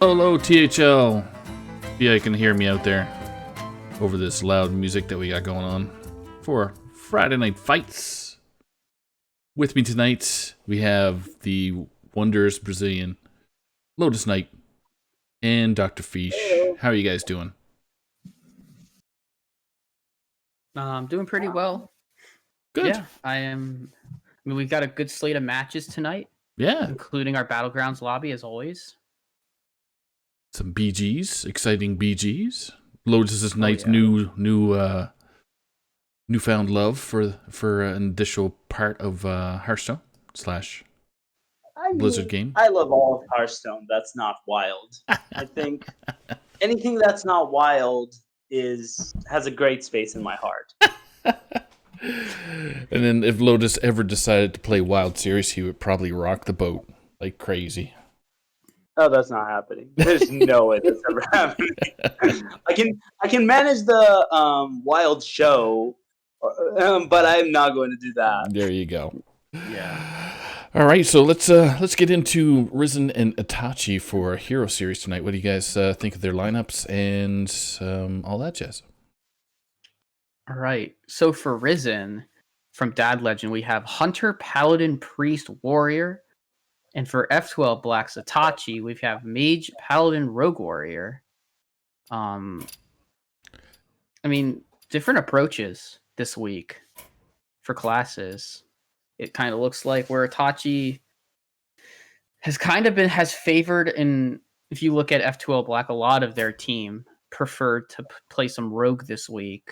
Hello, THL. Yeah, you can hear me out there over this loud music that we got going on for Friday Night Fights. With me tonight, we have the wondrous Brazilian Lotus Knight and Dr. Fish. Hello. How are you guys doing? Doing pretty well. Good. Yeah, I am. I mean, we've got a good slate of matches tonight, Yeah. including our Battlegrounds lobby, as always. Some BGs, exciting BGs. Lotus Knight's yeah. newfound love for an additional part of Hearthstone slash I Blizzard mean, game. I love all of Hearthstone. That's not wild. I think anything that's not wild has a great space in my heart. And then if Lotus ever decided to play Wild Series, he would probably rock the boat like crazy. Oh, that's not happening. There's no way that's ever happening. I can manage the wild show, but I'm not going to do that. There you go. Yeah. All right, so let's get into Risen and Itachi for Hero Series tonight. What do you guys think of their lineups and all that jazz? All right. So for Risen from Dad Legend, we have Hunter, Paladin, Priest, Warrior. And for F12 Black Itachi, we have Mage, Paladin, Rogue Warrior. I mean, different approaches this week for classes. It kind of looks like where Itachi has favored in, if you look at F12 Black, a lot of their team preferred to play some Rogue this week.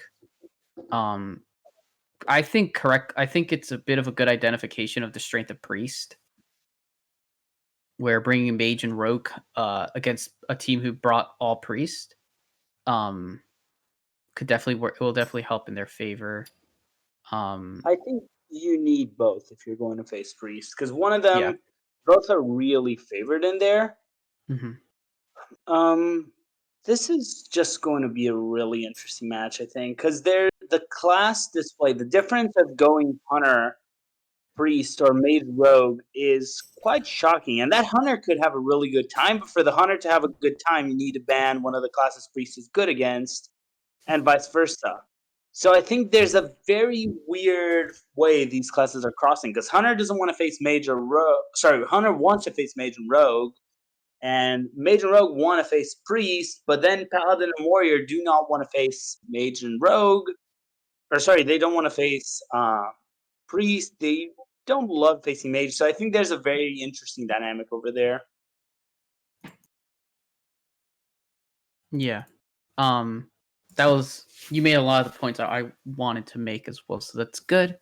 I think it's a bit of a good identification of the strength of Priest, where bringing Mage and Rogue against a team who brought all Priest could definitely work. It will definitely help in their favor. I think you need both if you're going to face Priest, because one of them, both are really favored in there. Mm-hmm. This is just going to be a really interesting match, I think, because the class display, the difference of going Hunter, Priest, or Mage Rogue is quite shocking. And that Hunter could have a really good time, but for the Hunter to have a good time, you need to ban one of the classes Priest is good against, and vice versa. So I think there's a very weird way these classes are crossing, because Hunter doesn't want to face Mage or Rogue. Sorry, Hunter wants to face Mage and Rogue, and Mage and Rogue want to face Priest, but then Paladin and Warrior do not want to face Mage and Rogue. Or sorry, they don't want to face Priest. They don't love facing Mage. So I think there's a very interesting dynamic over there. Yeah. You made a lot of the points that I wanted to make as well, so that's good.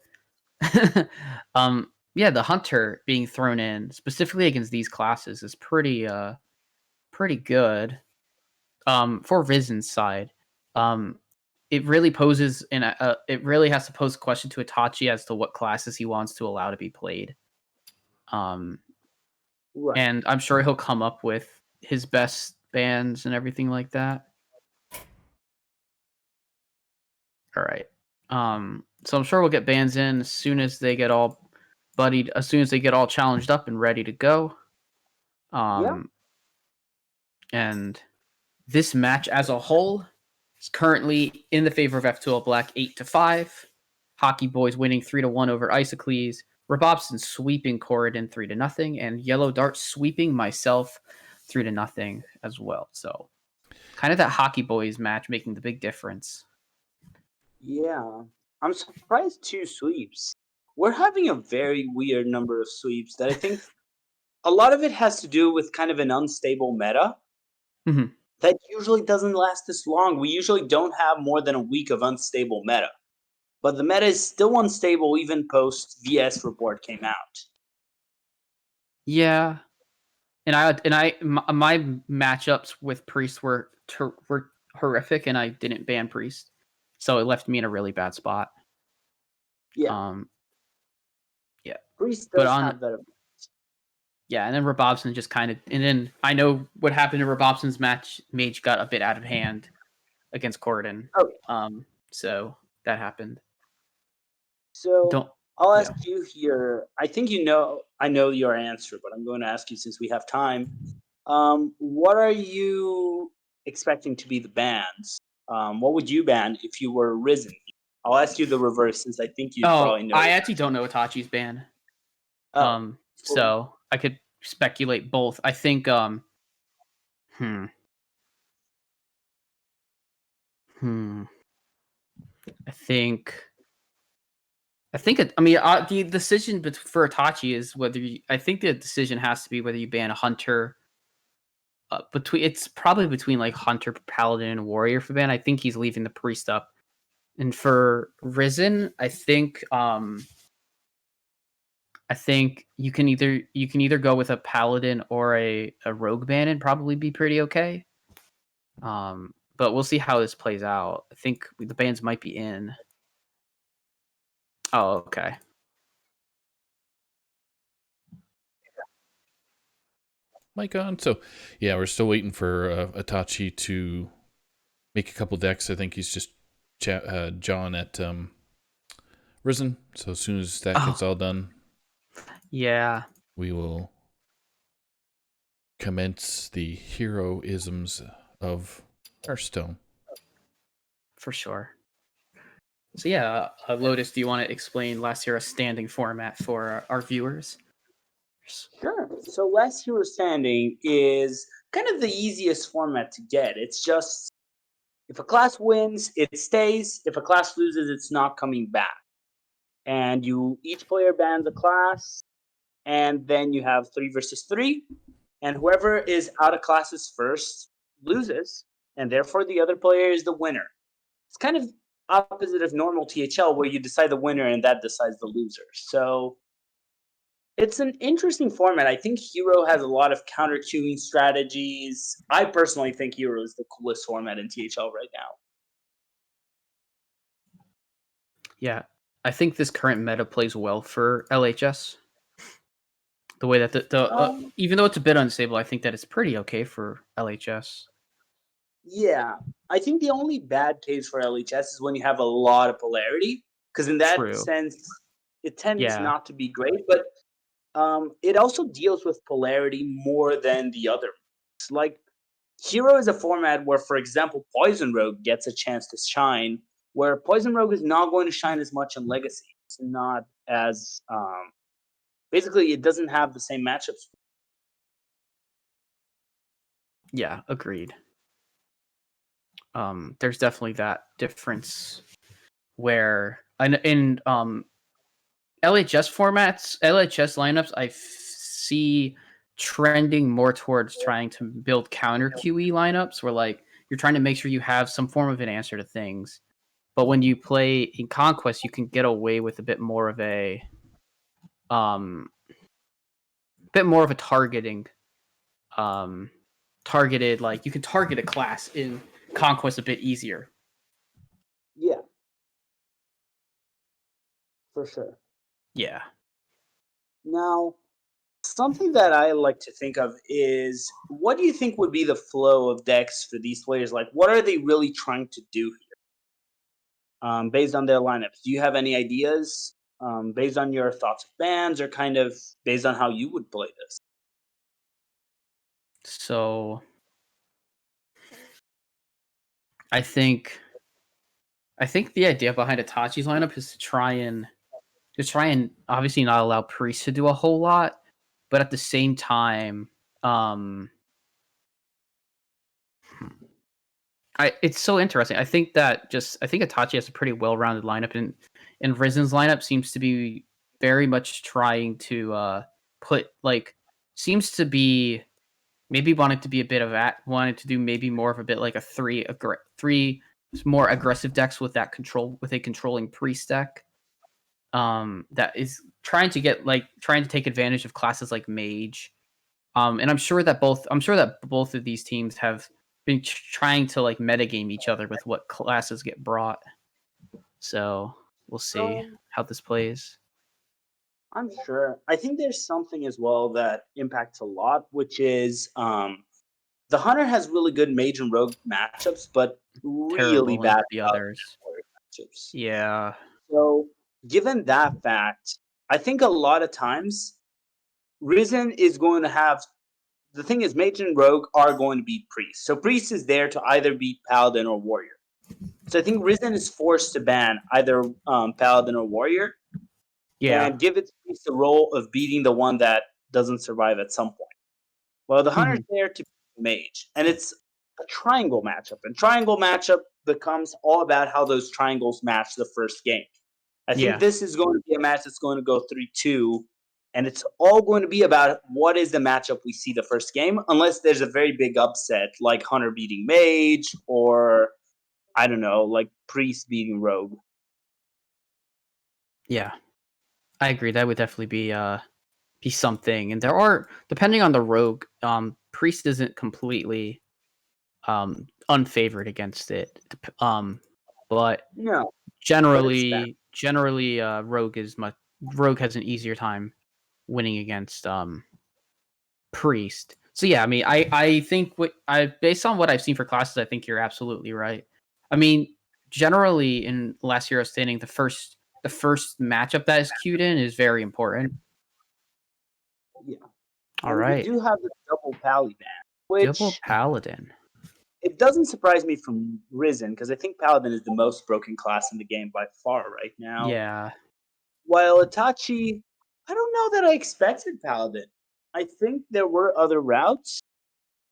Yeah, the Hunter being thrown in specifically against these classes is pretty good. For Risen's side, it really poses it really has to pose a question to Itachi as to what classes he wants to allow to be played. Right. And I'm sure he'll come up with his best bans and everything like that. All right. So I'm sure we'll get bans in as soon as they get all buddied, as soon as they get all challenged up and ready to go. And this match as a whole is currently in the favor of F2L Black 8-5. Hockey Boys winning 3-1 over Isocles. Rabobson sweeping Corridon 3-0, and Yellow Dart sweeping myself 3-0 as well. So kind of that Hockey Boys match making the big difference. Yeah. I'm surprised 2 sweeps. We're having a very weird number of sweeps that I think a lot of it has to do with kind of an unstable meta. Mm-hmm. That usually doesn't last this long. We usually don't have more than a week of unstable meta. But the meta is still unstable even post VS report came out. Yeah. My matchups with Priest were horrific, and I didn't ban Priest. So it left me in a really bad spot. Yeah. Yeah. Priest does have that. Yeah, and then Rabobson just kind of, and then I know what happened in Rabobson's match. Mage got a bit out of hand against Corridon. Oh. So that happened. So I'll ask you here. I think I know your answer, but I'm going to ask you since we have time. What are you expecting to be the bans? What would you ban if you were Risen? I'll ask you the reverse since I think you'd Oh, probably know. I actually don't know Itachi's ban. Oh, So I could speculate both. I think hmm. Hmm. I think the decision for Itachi is whether I think the decision has to be whether you ban a hunter. It's probably between like hunter, paladin, and warrior for ban. I think he's leaving the priest up. And for Risen, I think you can either go with a paladin or a rogue ban and probably be pretty okay. But we'll see how this plays out. I think the bans might be in. Oh, okay. Mic on. So, yeah, we're still waiting for Itachi to make a couple decks. I think he's just John at Risen. So as soon as that gets all done, Yeah. we will commence the heroisms of Hearthstone. For sure. So yeah, Lotus, do you want to explain Last Hero standing format for our viewers? Sure. So Last Hero Standing is kind of the easiest format to get. It's just if a class wins, it stays. If a class loses, it's not coming back. And each player bans a class, and then you have 3 versus 3, and whoever is out of classes first loses, and therefore the other player is the winner. It's kind of opposite of normal THL where you decide the winner and that decides the loser. So it's an interesting format. I think Hero has a lot of counter queuing strategies. I personally think Hero is the coolest format in THL right now. Yeah, I think this current meta plays well for LHS. The way that even though it's a bit unstable, I think that it's pretty okay for LHS. Yeah, I think the only bad case for LHS is when you have a lot of polarity, because in that sense, it tends not to be great. But it also deals with polarity more than the other. Like Hero is a format where, for example, Poison Rogue gets a chance to shine, where Poison Rogue is not going to shine as much in Legacy. It's not as basically it doesn't have the same matchups. Yeah, agreed. There's definitely that difference where in LHS formats, LHS lineups, I see trending more towards trying to build counter QE lineups where like you're trying to make sure you have some form of an answer to things. But when you play in Conquest, you can get away with a bit more of a targeting targeted, like you can target a class in Conquest a bit easier. Yeah. For sure. Yeah. Now, something that I like to think of is what do you think would be the flow of decks for these players? Like, what are they really trying to do here based on their lineups? Do you have any ideas based on your thoughts of bans or kind of based on how you would play this? So I think the idea behind Itachi's lineup is to try and obviously not allow priests to do a whole lot, but at the same time, it's so interesting. I think Itachi has a pretty well-rounded lineup, and Risen's lineup seems to be very much trying to seems to be maybe wanted to be a bit of that, wanted to do maybe more of a bit like a three more aggressive decks with a controlling priest deck. That is trying to take advantage of classes like mage. And I'm sure that both of these teams have been trying to like metagame each other with what classes get brought. So we'll see how this plays. I'm sure. I think there's something as well that impacts a lot, which is the Hunter has really good mage and rogue matchups, but really bad the others. Matchups. Yeah. So, given that fact, I think a lot of times Risen is going to have the thing is, Mage and Rogue are going to beat Priest. So Priest is there to either beat Paladin or Warrior. So I think Risen is forced to ban either Paladin or Warrior Yeah. and give its Priest the role of beating the one that doesn't survive at some point. Well, the Hunter's there to beat Mage, and it's a triangle matchup. And triangle matchup becomes all about how those triangles match the first game. I think Yeah. this is going to be a match that's going to go 3-2, and it's all going to be about what is the matchup we see the first game, unless there's a very big upset like Hunter beating Mage or, I don't know, like Priest beating Rogue. Yeah. I agree. That would definitely be something. And there are, depending on the rogue, Priest isn't completely unfavored against it. But No, generally rogue has an easier time winning against Priest. So yeah, I mean, I think based on what I've seen for classes, I think you're absolutely right. I mean, generally in Last Hero Standing, the first matchup that is queued in is very important. yeah. All And right, we do have the double Pally ban, which double Paladin. it doesn't surprise me from Risen, because I think Paladin is the most broken class in the game by far right now. Yeah, While Itachi, I don't know that I expected Paladin. I think there were other routes.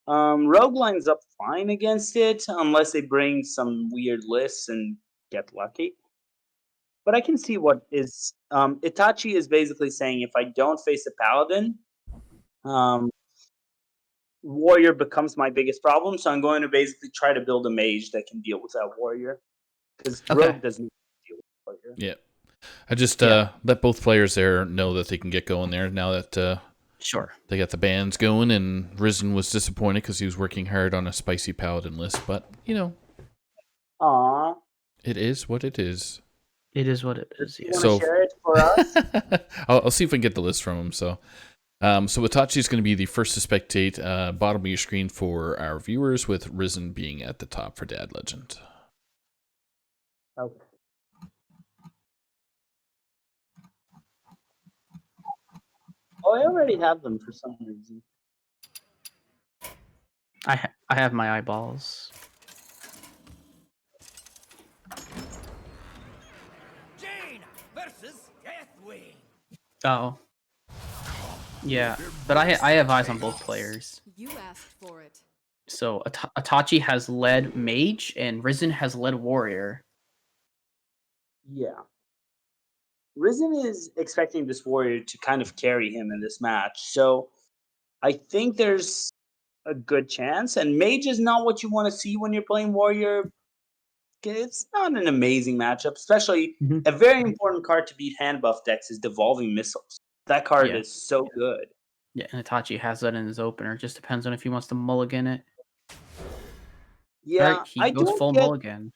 Rogue lines up fine against it, unless they bring some weird lists and get lucky. But I can see what is. Itachi is basically saying if I don't face a Paladin, um, Warrior becomes my biggest problem. So I'm going to basically try to build a mage that can deal with that Warrior. Because Okay. Rogue doesn't deal with Warrior. Yeah. I just let both players there know that they can get going there now that sure. they got the bands going, and Risen was disappointed because he was working hard on a spicy Paladin list. But, Aww. it is what it is. It is what it is. You Yeah. want So- to share it for us? I'll see if I can get the list from him. So Itachi is going to be the first to spectate, bottom of your screen for our viewers, with Risen being at the top for Dad Legend. Okay. Oh, I already have them for some reason. I have my eyeballs. Jane versus Deathwing. Oh. Yeah, but I have eyes on both players. You asked for it. So Itachi has led Mage and Risen has led Warrior. Yeah. Risen is expecting this Warrior to kind of carry him in this match. So I think there's a good chance. And Mage is not what you want to see when you're playing Warrior. It's not an amazing matchup, especially Mhm. a very important card to beat hand buff decks is Devolving Missiles. That card Yeah. is so good. Yeah, and Itachi has that in his opener. Just depends on if he wants to mulligan it. Yeah, Alright, he goes full mulligan.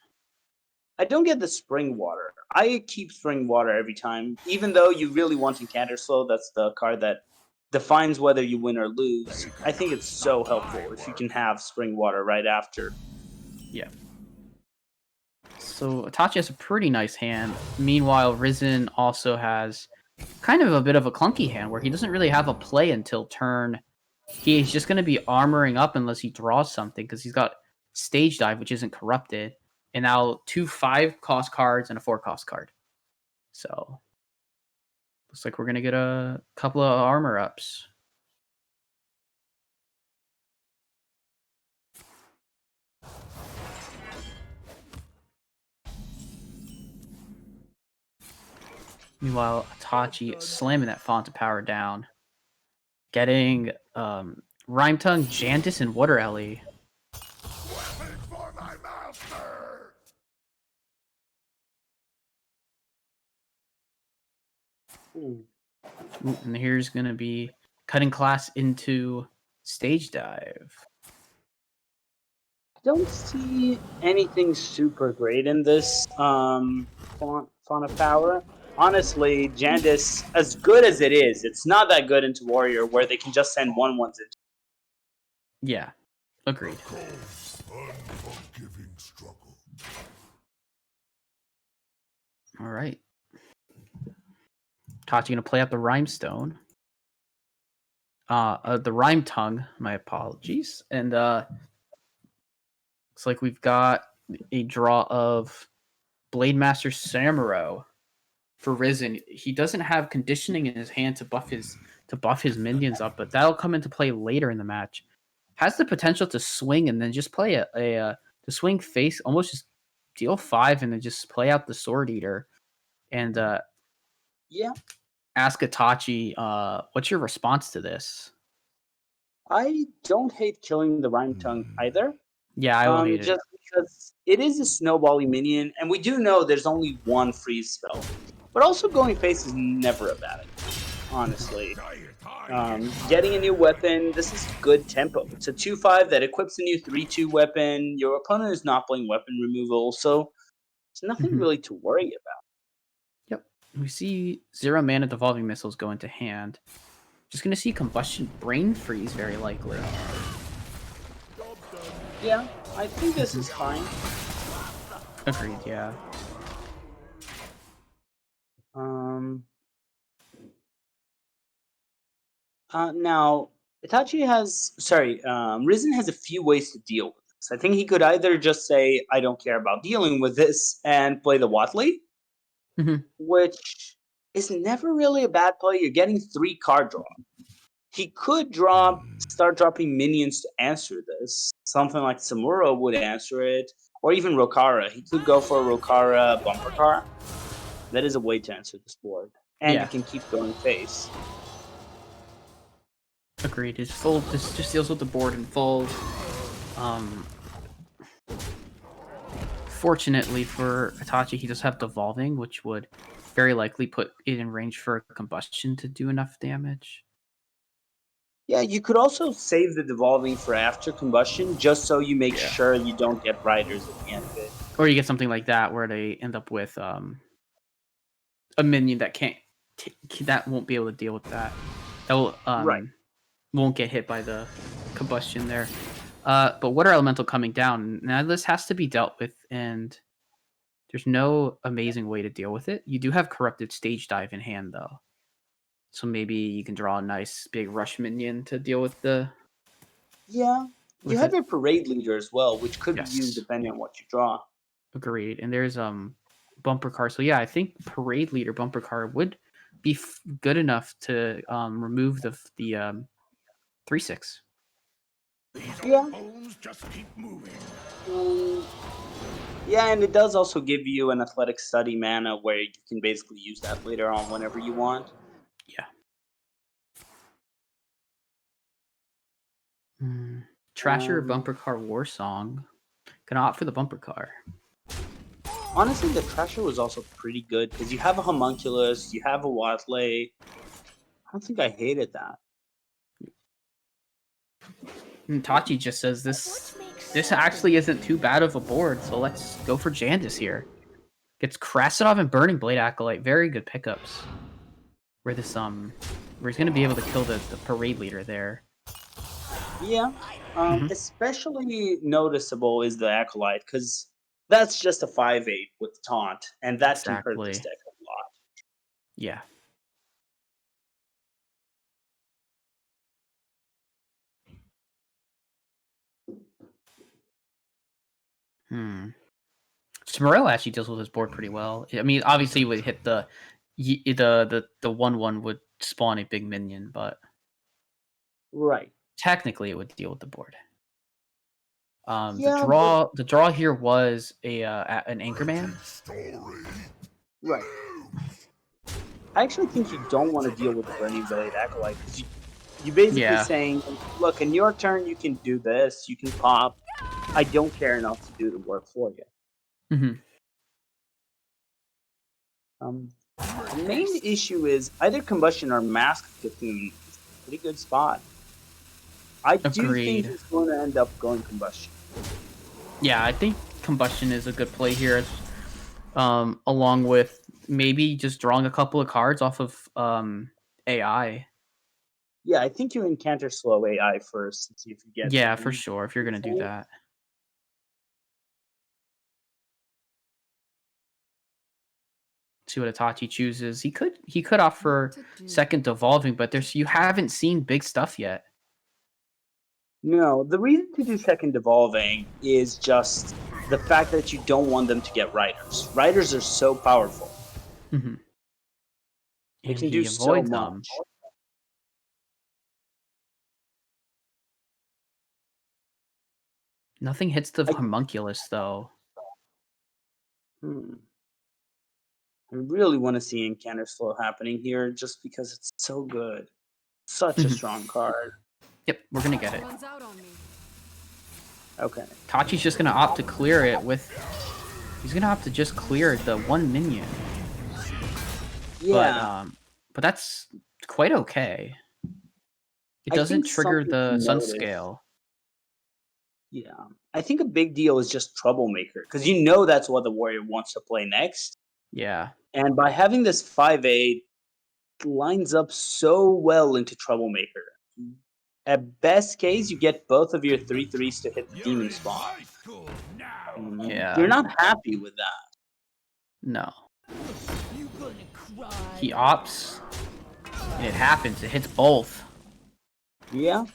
I don't get the Spring Water. I keep Spring Water every time, even though you really want Encounter Slow. That's the card that defines whether you win or lose. I think it's so helpful if you can have Spring Water right after. Yeah. So Itachi has a pretty nice hand. Meanwhile, Risen also has kind of a bit of a clunky hand where he doesn't really have a play until turn. He's just going to be armoring up unless he draws something because he's got Stage Dive, which isn't corrupted, and now 2 5-cost cards and a 4-cost card. So looks like we're going to get a couple of armor ups. Meanwhile, Itachi slamming that Font of Power down. Getting Rhyme Tongue, Jantis, and Water Ellie. Weapons for my master. Ooh, and here's going to be cutting class into Stage Dive. I don't see anything super great in this font of power. Honestly, Jandis, as good as it is, it's not that good into Warrior where they can just send 1/1s into. Yeah, agreed. Unforgiving struggle. All right. Tachi going to play out the Rhymestone. the Rhyme Tongue. My apologies. And looks like we've got a draw of Blade Master Samuro for Risen. He doesn't have conditioning in his hand to buff his minions up, but that'll come into play later in the match. Has the potential to swing and then just play to swing face, almost just deal 5 and then just play out the Sword Eater. And Yeah, ask Itachi, what's your response to this? I don't hate killing the Rhyme Tongue either. Yeah, I will hate it. Just because it is a snowbally minion, and we do know there's only one freeze spell. But also going face is never a bad idea, honestly. Getting a new weapon, this is good tempo. It's a 2-5 that equips a new 3-2 weapon. Your opponent is not playing weapon removal, so there's nothing really to worry about. Yep. We see 0 mana devolving missiles go into hand. Just going to see Combustion Brain Freeze, very likely. Yeah, I think this is fine. Agreed, yeah. Now, Risen has a few ways to deal with this. I think he could either just say, I don't care about dealing with this, and play the Watley, which is never really a bad play. You're getting 3 card draw. He could start dropping minions to answer this. Something like Samuro would answer it, or even Rokara. He could go for a Rokara bumper car. That is a way to answer this board. And you can keep going face. Agreed. His fold just deals with the board in fold. Fortunately for Itachi, he does have Devolving, which would very likely put it in range for Combustion to do enough damage. Yeah, you could also save the Devolving for after Combustion, just so you make sure you don't get Riders at the end of it. Or you get something like that, where they end up with a minion that that won't be able to deal with that. That will won't get hit by the Combustion there. But Water Elemental coming down, now this has to be dealt with, and there's no amazing way to deal with it. You do have Corrupted Stage Dive in hand, though. So maybe you can draw a nice big rush minion to deal with the... Yeah. You have your Parade Leader as well, which could be used depending on what you draw. Agreed. And there's Bumper Car. So yeah, I think Parade Leader Bumper Car would be good enough to remove the 3/6. Yeah. Just keep moving. Yeah, and it does also give you an Athletic Study mana where you can basically use that later on whenever you want. Yeah. Trasher Bumper Car War Song. Gonna opt for the Bumper Car. Honestly, the Trasher was also pretty good because you have a Homunculus, you have a Watley. I don't think I hated that. Tachi just says this actually isn't too bad of a board, so let's go for Jandis here. Gets Krasinov and Burning Blade Acolyte, very good pickups. Where this where he's gonna be able to kill the Parade Leader there. Yeah, especially noticeable is the Acolyte because that's just a 5/8 with taunt, and that can hurt this deck a lot. Yeah. Smarell actually deals with his board pretty well. I mean, obviously, he would hit the 1/1 would spawn a big minion, but technically, it would deal with the board. The draw here was an Anchorman. Right. I actually think you don't want to deal with the Burning Blade Acolyte because you basically saying, look, in your turn you can do this, you can pop. I don't care enough to do the work for you. The main issue is either Combustion or Mask Cocoon. It's a pretty good spot. I do think he's going to end up going Combustion. Yeah, I think Combustion is a good play here, along with maybe just drawing a couple of cards off of AI. Yeah, I think you encounter slow AI first and see if you get. Yeah, for sure. If you're gonna do that. See what Itachi chooses. He could offer second evolving, but you haven't seen big stuff yet. No, the reason to do second evolving is just the fact that you don't want them to get riders. Riders are so powerful. Mm-hmm. They And can he do so avoids much. them. Nothing hits the homunculus though. I really want to see Encounter Slow happening here just because it's so good. Such a strong card. Yep, we're gonna get it. Runs out on me. Okay. Tachi's just gonna opt to clear it with. He's gonna opt to just clear the one minion. Yeah. But that's quite okay. It I doesn't think trigger something the to sun notice- scale. Yeah. I think a big deal is just Troublemaker because you know that's what the Warrior wants to play next. Yeah. And by having this 5/8 lines up so well into Troublemaker. At best case, you get both of your 3/3s to hit the demon spawn. Yeah. You're not happy with that. No. He opts. And it happens. It hits both. Yeah.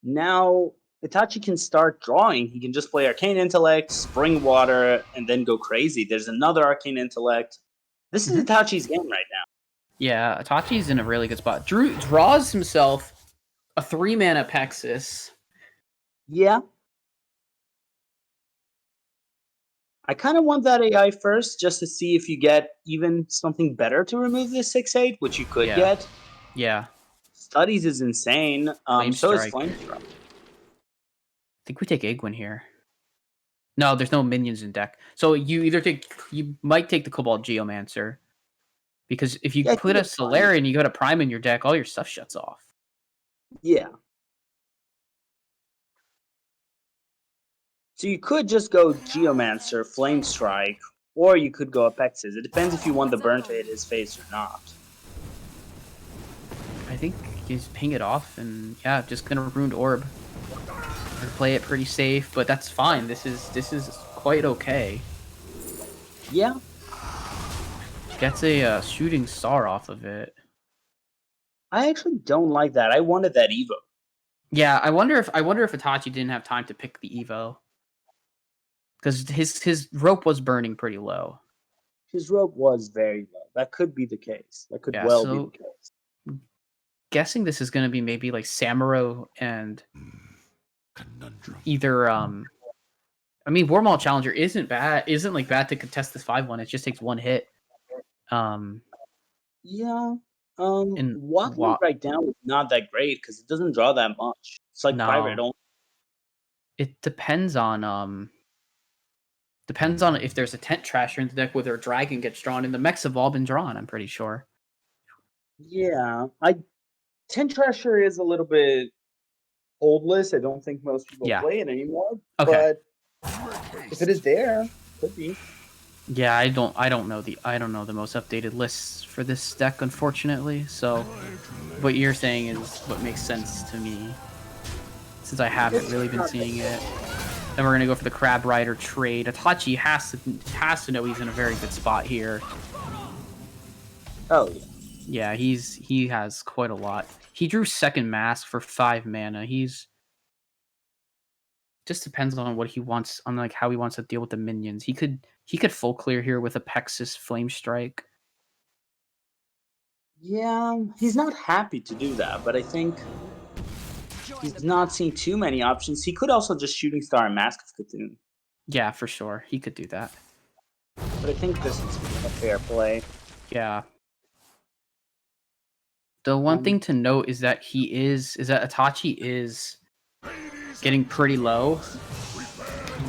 Now Itachi can start drawing. He can just play Arcane Intellect, Spring Water, and then go crazy. There's another Arcane Intellect. This is Itachi's game right now. Yeah, Itachi's in a really good spot. Drew draws himself a 3-mana Pexis. Yeah. I kind of want that AI first just to see if you get even something better to remove this 6/8, which you could Yeah. get. Yeah. Studies is insane. Flame So is Strike. Flame Strike. I think we take Egwin here. No, there's no minions in deck. So you might take the Cobalt Geomancer. Because if you Yeah, I put think a it's fine. Solarian and you got a Prime in your deck, all your stuff shuts off. Yeah. So you could just go Geomancer, Flame Strike, or you could go Apexes. It depends if you want the burn to hit his face or not. I think he's ping it off and yeah, just gonna Ruined Orb. Gonna play it pretty safe, but that's fine. This is quite okay. Yeah. Gets a Shooting Star off of it. I actually don't like that. I wanted that Evo. Yeah, I wonder if Itachi didn't have time to pick the Evo. Because his rope was burning pretty low. His rope was very low. That could be the case. That could Yeah, be so- the case. Guessing this is gonna be maybe like Samuro and Conundrum. either I mean Warmaul Challenger isn't bad to contest this 5-1. It just takes one hit. Yeah. And Walking right down is not that great because it doesn't draw that much. It's like No. private only. It depends on if there's a Tent Trasher in the deck, whether a dragon gets drawn, and the mechs have all been drawn, I'm pretty sure. Yeah. Tent Trasher is a little bit oldless. I don't think most people Yeah. play it anymore. Okay. But if it is there, could be. Yeah, I don't know the most updated lists for this deck, unfortunately. So what you're saying is what makes sense to me, since I haven't really been seeing it. Then we're gonna go for the Crab Rider trade. Itachi has to know he's in a very good spot here. Oh yeah. Yeah, he has quite a lot. He drew Second Mask for 5 mana. Just depends on what he wants, on like how he wants to deal with the minions. He could full clear here with a Pexis Flame Strike. Yeah, he's not happy to do that, but I think he's not seeing too many options. He could also just Shooting Star and Mask of Cthulhu. Yeah, for sure. He could do that. But I think this is a fair play. Yeah. The one thing to note is that Itachi is getting pretty low.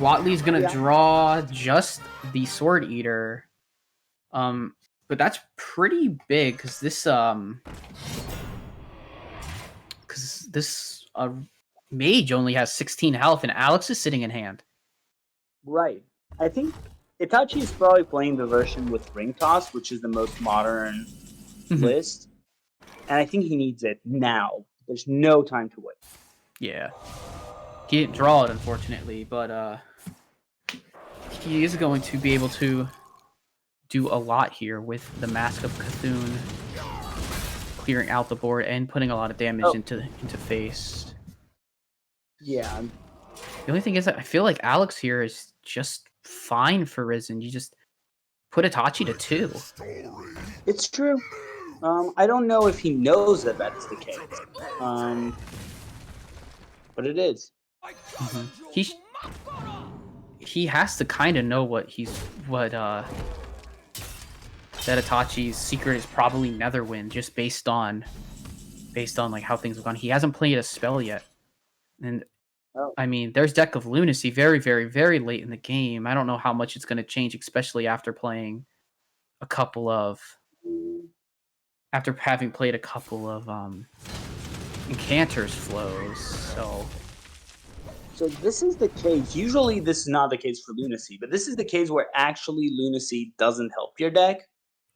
Watley's gonna draw just the Sword Eater. But that's pretty big because this mage only has 16 health and Alex is sitting in hand. Right. I think Itachi is probably playing the version with Ring Toss, which is the most modern list. And I think he needs it now. There's no time to wait. Yeah. He didn't draw it, unfortunately, but he is going to be able to do a lot here with the Mask of Cthulhu clearing out the board and putting a lot of damage into face. Yeah. The only thing is that I feel like Alex here is just fine for Risen. You just put Itachi to 2. It's true. I don't know if he knows that that's the case. But it is. He has to kind of know what that Itachi's secret is probably Netherwind, just based on like how things have gone. He hasn't played a spell yet, and I mean, there's Deck of Lunacy very, very, very late in the game. I don't know how much it's going to change, especially after having played a couple of Incanter's flows. So this is the case. Usually this is not the case for Lunacy, but this is the case where actually Lunacy doesn't help your deck.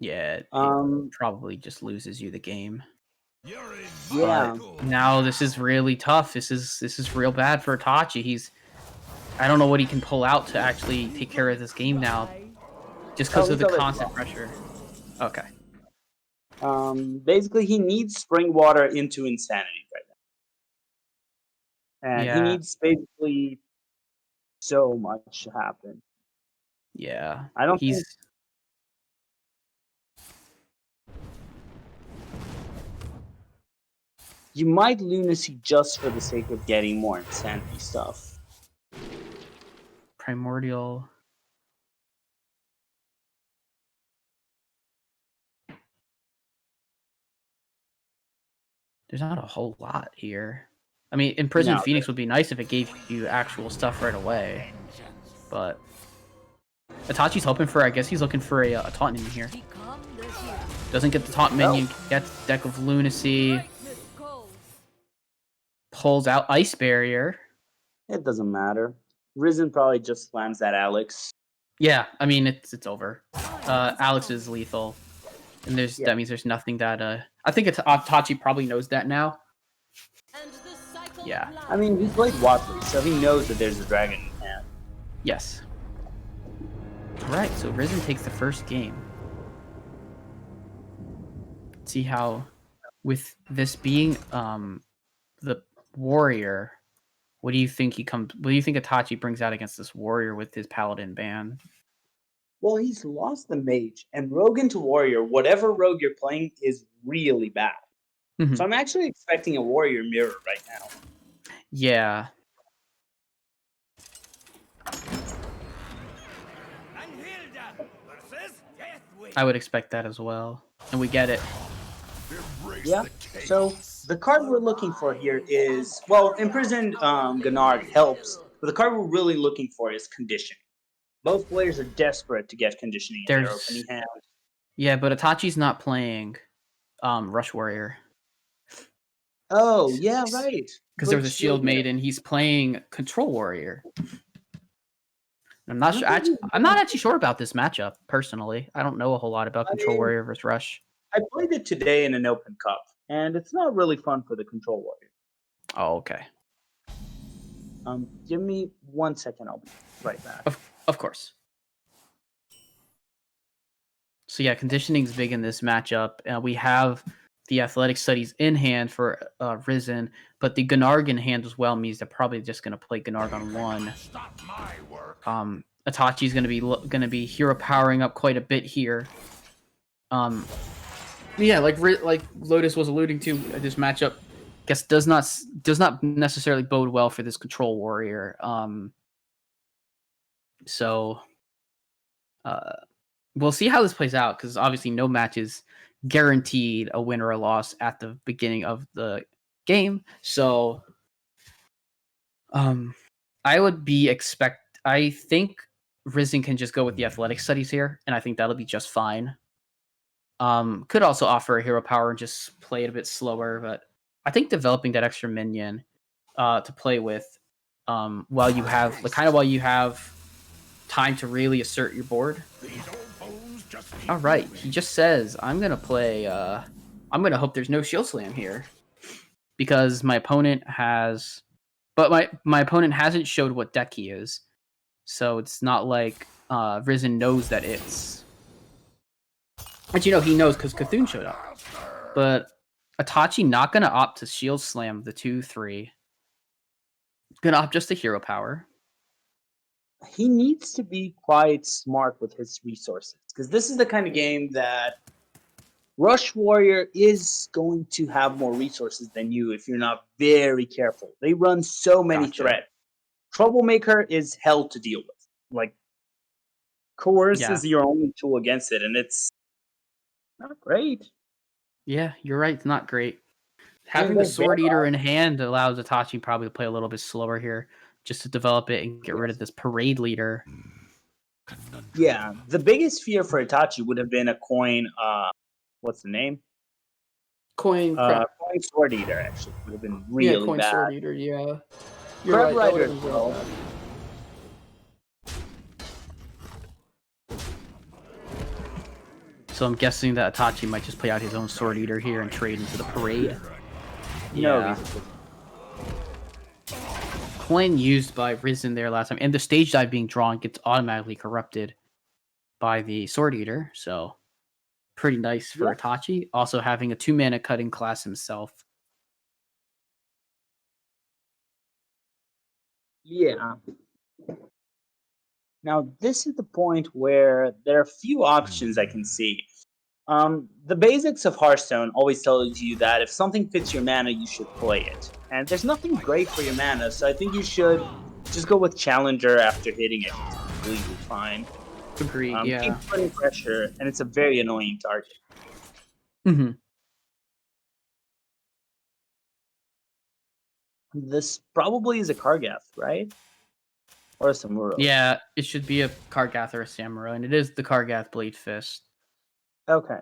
Yeah, it probably just loses you the game. Yeah. But now this is really tough. This is real bad for Itachi. I don't know what he can pull out to actually take care of this game now, just because of the constant pressure. Okay. Basically, he needs Spring Water into Insanity right now. And he needs basically so much to happen. Yeah. I don't think... You might Lunacy just for the sake of getting more Insanity stuff. Primordial. There's not a whole lot here. I mean, Imprisoned Phoenix would be nice if it gave you actual stuff right away. But Itachi's hoping for, I guess he's looking for a taunt minion here. Doesn't get the taunt minion, gets Deck of Lunacy. Pulls out Ice Barrier. It doesn't matter. Risen probably just slams that Alex. Yeah, I mean, it's over. Alex is lethal. And that means there's nothing that... I think Itachi probably knows that now. Yeah. I mean, he's played Watley, so he knows that there's a dragon in hand. Yes. Alright, so Risen takes the first game. Let's see how... With this being the warrior, what do you think Itachi brings out against this warrior with his paladin ban? Well, he's lost the mage, and rogue into warrior, whatever rogue you're playing, is really bad. Mm-hmm. So I'm actually expecting a warrior mirror right now. Yeah. I would expect that as well. And we get it. Yeah. So the card we're looking for here is, well, Imprisoned Gennard helps, but the card we're really looking for is Conditioning. Both players are desperate to get Conditioning in their opening hand. Yeah, but Itachi's not playing Rush Warrior. Oh, yeah, right. Because there was a Shield Maiden. He's playing Control Warrior. I'm not sure. I'm not actually sure about this matchup personally. I don't know a whole lot about Control Warrior versus Rush. I played it today in an open cup, and it's not really fun for the Control Warrior. Oh, okay. Give me 1 second. I'll be right back. Of course. So yeah, Conditioning's big in this matchup. We have the Athletic Studies in hand for Risen, but the Gennard in hand as well means they're probably just going to play Gennard on 1. Itachi's going to be hero powering up quite a bit here. Yeah, like Lotus was alluding to, this matchup guess does not necessarily bode well for this Control Warrior. So we'll see how this plays out, because obviously no match is guaranteed a win or a loss at the beginning of the game. So I think Risen can just go with the Athletic Studies here, and I think that'll be just fine. Could also offer a hero power and just play it a bit slower, but I think developing that extra minion to play with while you have time to really assert your board. All right, he just says, I'm gonna hope there's no Shield Slam here, because my opponent has, but my opponent hasn't showed what deck he is, so it's not like Risen knows that it's But he knows because Cthulhu showed up. But Itachi not gonna opt to shield slam the 2/3. Gonna opt just to hero power. He needs to be quite smart with his resources because this is the kind of game that Rush Warrior is going to have more resources than you if you're not very careful. They run so many Gotcha. threats. Troublemaker is hell to deal with. Like, Coerce Yeah. is your only tool against it, and it's not great. Yeah, you're right. It's not great. Having the there's Sword Eater in hand allows Itachi probably to play a little bit slower here, just to develop it and get rid of this parade leader. Conundrum. Yeah, the biggest fear for Itachi would have been a coin. What's the name? Coin, Coin Sword Eater. Actually, would have been really bad. Sword Eater. Yeah, Crab Rider as well. So I'm guessing that Itachi might just play out his own Sword Eater here and trade into the parade. No Yeah. reason to. Coin used by Risen there last time, and the stage dive being drawn gets automatically corrupted by the Sword Eater. So pretty nice for Yeah. Itachi. Also having a 2-mana cutting class himself. Yeah. Now, this is the point where there are a few options I can see. The basics of Hearthstone always tells you that if something fits your mana, you should play it. And there's nothing great for your mana, so I think you should just go with Challenger after hitting it. It's completely fine. Agree. Yeah. Keep putting pressure, and it's a very annoying target. Mm-hmm. This probably is a Kargath, right? Or a Samuro. Yeah, it should be a Kargath or a Samurai, and it is the Kargath Blade Fist. Okay.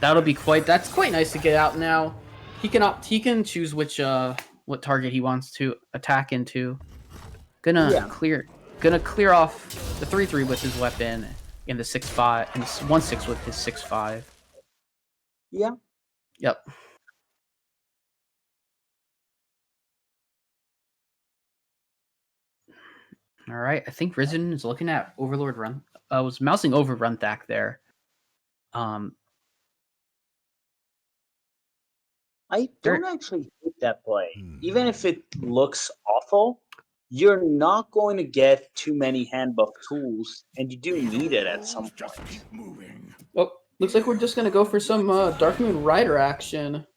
That's quite nice to get out now. He can choose which what target he wants to attack into. Gonna clear off the 3/3 with his weapon and the 6/5 and 1/6 with his 6/5. Yeah. Yep. All right, I think Risen is looking at Overlord Run. Was mousing over Runthak there. I don't actually hate that play. Even if it looks awful, you're not going to get too many hand buff tools, and you do need it at some point. Oh, looks like we're just gonna go for some Darkmoon Rider action.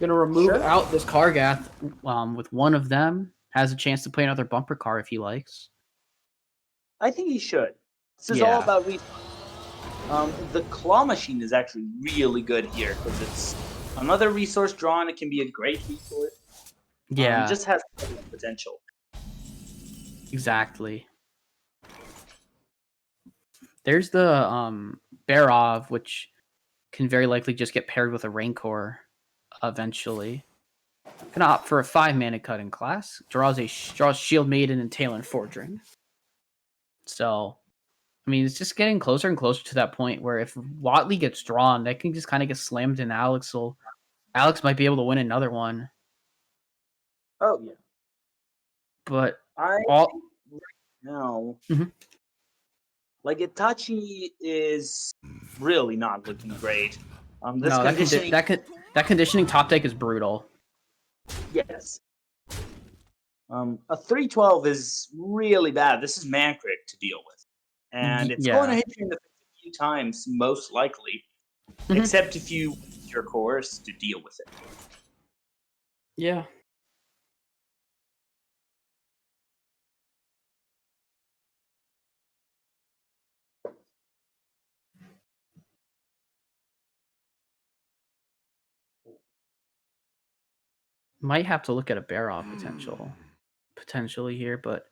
Gonna remove out this Kargath. With one of them, has a chance to play another bumper car if he likes. I think he should. This is all about the Claw Machine is actually really good here because it's another resource drawn. It can be a great resource. Yeah, it just has potential. Exactly. There's the Barov, which can very likely just get paired with a Rancor eventually. Gonna opt for a 5-mana cutting class. Draws Shield Maiden and Talon Fordring. So, I mean, it's just getting closer and closer to that point where if Watley gets drawn, that can just kind of get slammed in Alex. So Alex might be able to win another one. Oh yeah. But now, Mhm. like Itachi is really not looking great. This no, conditioning, that conditioning top deck is brutal. Yes. A 3/12 is really bad. This is Mankrik to deal with. And it's going to hit you in the face a few times, most likely. Except if you use your Coerce to deal with it. Yeah. Might have to look at a Barov potentially here, but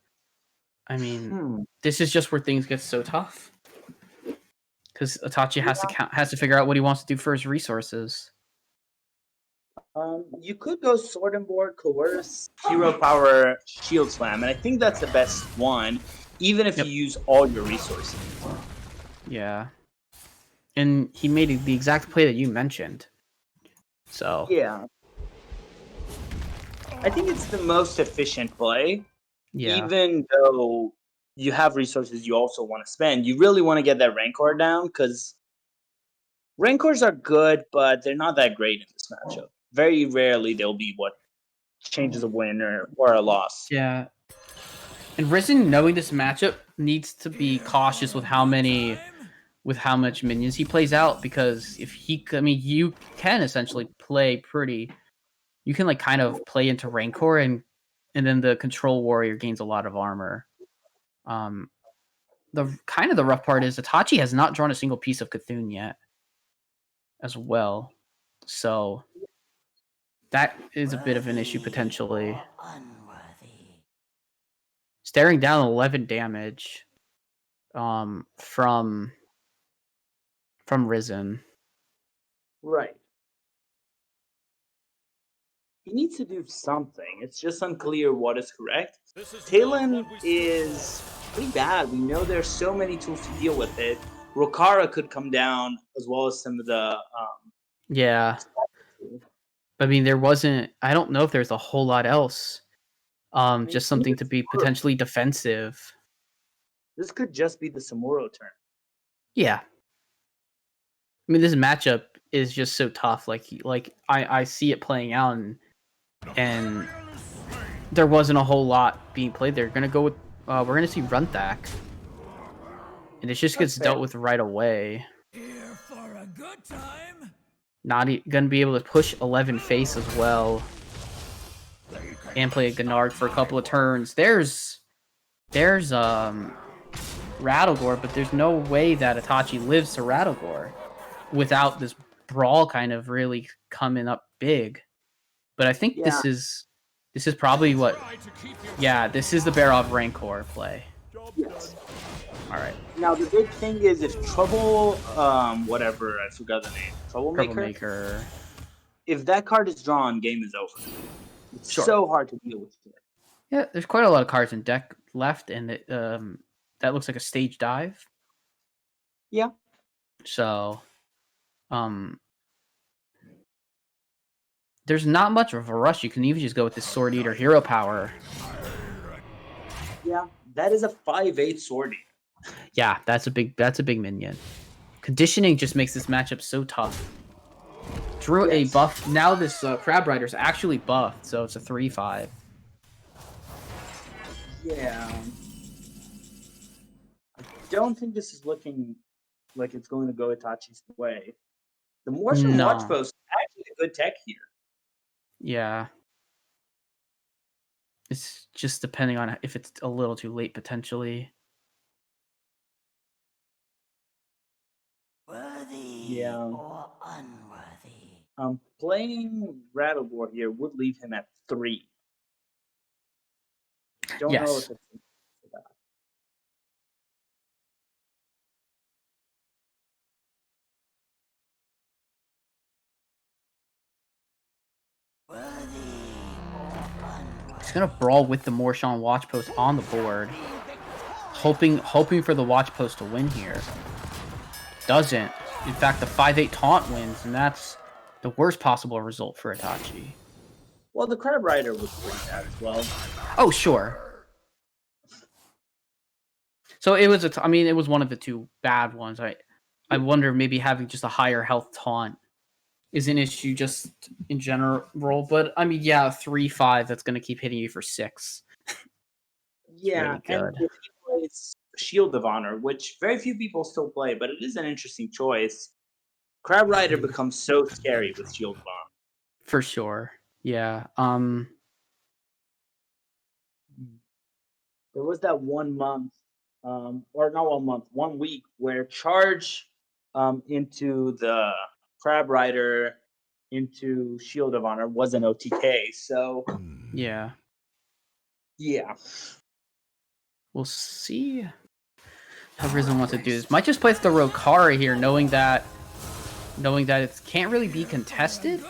I mean, this is just where things get so tough because Itachi has to figure out what he wants to do for his resources. You could go Sword and Board, Coerce, Hero Power, Shield Slam, and I think that's the best one, even if you use all your resources. Yeah, and he made the exact play that you mentioned. So yeah. I think it's the most efficient play. Yeah. Even though you have resources you also want to spend, you really want to get that Rancor down because Rancors are good, but they're not that great in this matchup. Very rarely they'll be what changes a win or a loss. Yeah. And Risen, knowing this matchup, needs to be cautious with how much minions he plays out, because if he, I mean, you can essentially play pretty. You can like kind of play into Rancor, and then the Control Warrior gains a lot of armor. The rough part is Itachi has not drawn a single piece of Cthulhu yet, as well. So that is a bit of an issue potentially. Staring down 11 damage from Risen. Right. He needs to do something. It's just unclear what is correct. Talon is pretty bad. We know there's so many tools to deal with it. Rokara could come down, as well as some of the... Yeah. I mean, there wasn't... I don't know if there's a whole lot else. Just something to be potentially defensive. This could just be the Samuro turn. Yeah. I mean, this matchup is just so tough. Like I see it playing out, and there wasn't a whole lot being played there. We're gonna see Runthak, and it just gets dealt with right away. Here for a good time. Not gonna be able to push 11 face as well, and play a Gennard for a couple of turns. There's Rattlegore, but there's no way that Itachi lives to Rattlegore without this brawl kind of really coming up big. But I think this is probably what... Yeah, this is the Barov Rancor play. Yes. Alright. Now, the big thing is if Trouble... whatever, I forgot the name. Troublemaker? If that card is drawn, game is over. It's so hard to deal with it. Yeah, there's quite a lot of cards in deck left, and that looks like a stage dive. Yeah. So... there's not much of a rush. You can even just go with this Sword Eater Hero Power. Yeah, that is a 5/8 Sword Eater. Yeah, that's a big minion. Conditioning just makes this matchup so tough. Drew a buff. Now this Crab Rider's actually buffed, so it's a 3/5. Yeah. I don't think this is looking like it's going to go Itachi's way. The Morrison Watch Post is actually a good tech here. Yeah. It's just depending on if it's a little too late, potentially. Worthy or unworthy. Playing Rattlegore here would leave him at 3. Don't know if it's that. He's gonna brawl with the Morshan Watch Post on the board, hoping for the Watch Post to win here. Doesn't. In fact, the 5/8 taunt wins, and that's the worst possible result for Itachi. Well, the Crab Rider was pretty bad as well. Oh, sure. So it was it was one of the two bad ones. I wonder maybe having just a higher health taunt is an issue just in general, but I mean, yeah, 3/5 that's going to keep hitting you for 6. Yeah, and if he plays Shield of Honor, which very few people still play, but it is an interesting choice. Crab Rider becomes so scary with Shield of Honor. For sure. Yeah. There was that 1 month, or not 1 month, 1 week where charge into the Crab Rider into Shield of Honor was an OTK, so yeah. We'll see how Risen wants to do this. Might just play the Rokara here, knowing that it can't really be contested,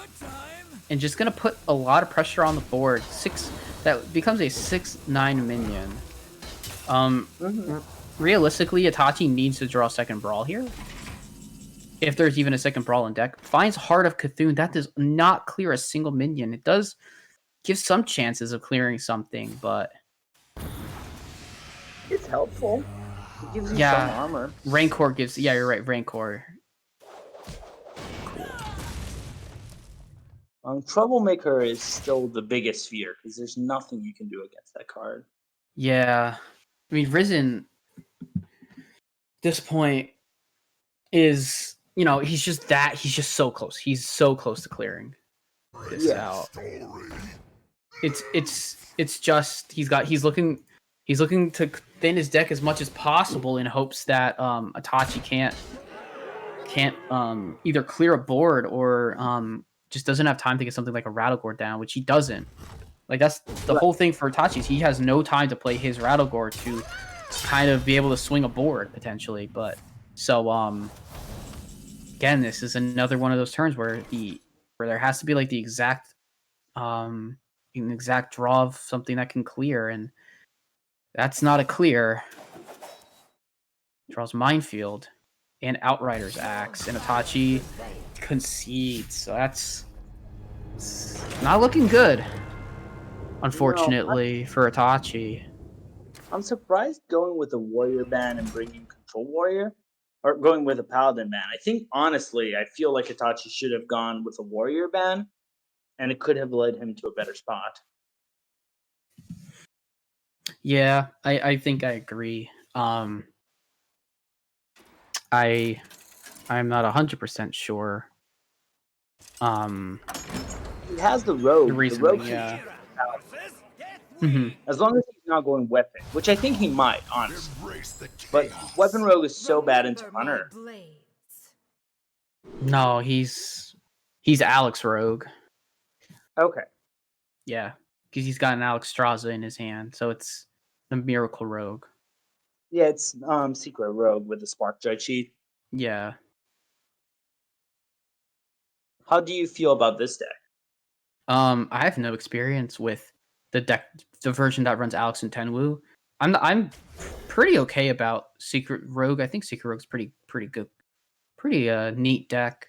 and just gonna put a lot of pressure on the board. That becomes a 6/9 minion. Realistically, Itachi needs to draw a second brawl here. If there's even a second brawl in deck. Finds Heart of Cthulhu. That does not clear a single minion. It does give some chances of clearing something, but it's helpful. It gives you some armor. Rancor gives... Yeah, you're right. Rancor. Troublemaker is still the biggest fear because there's nothing you can do against that card. Yeah. I mean, Risen, at this point, is, he's just so close. He's so close to clearing this out. It's just he's looking to thin his deck as much as possible in hopes that Itachi can't either clear a board or just doesn't have time to get something like a Rattlegore down, which he doesn't. Like, that's the whole thing for Itachi. He has no time to play his Rattlegore to kind of be able to swing a board potentially. But so again, this is another one of those turns where there has to be like an exact draw of something that can clear, and that's not a clear. Draws Minefield and Outrider's Axe, and Itachi concedes. So that's not looking good, unfortunately, for Itachi. I'm surprised going with a Warrior ban and bringing Control Warrior, or going with a Paladin ban. I think, honestly, I feel like Itachi should have gone with a Warrior ban, and it could have led him to a better spot. Yeah, I think I agree. I'm not 100% sure. He has the Rogue. The Rogue yeah. As long as he's not going Weapon, which I think he might, honestly. But Weapon Rogue is so bad into Hunter. No, he's Alex Rogue. Okay. Yeah, because he's got an Alexstrasza in his hand, so it's the Miracle Rogue. Yeah, it's Secret Rogue with the Spark Joy cheat. Yeah. How do you feel about this deck? I have no experience with the version that runs Alex and Tenwu. I'm pretty okay about Secret Rogue. I think Secret Rogue's pretty good, pretty neat deck.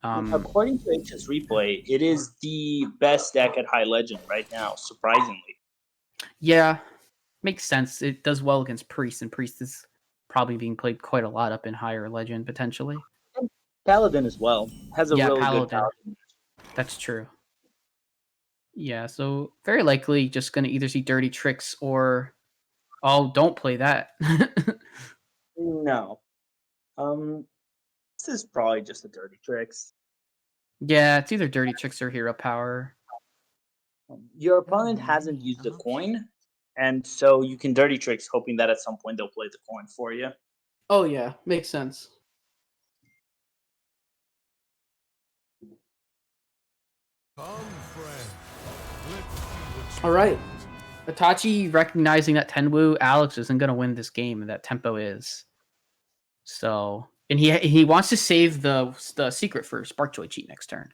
According to HS Replay, it is the best deck at High Legend right now, surprisingly. Yeah, makes sense. It does well against Priest, and Priest is probably being played quite a lot up in Higher Legend, potentially. And Paladin as well. Has a really good Paladin. That's true. Yeah, so very likely just going to either see Dirty Tricks or... Oh, don't play that. No. This is probably just a Dirty Tricks. Yeah, it's either Dirty Tricks or Hero Power. Your opponent hasn't used a coin, and so you can Dirty Tricks hoping that at some point they'll play the coin for you. Oh yeah, makes sense. All right. Itachi recognizing that Tenwu Alex isn't going to win this game and that Tempo is. So, and he wants to save the secret for Spark Joy cheat next turn.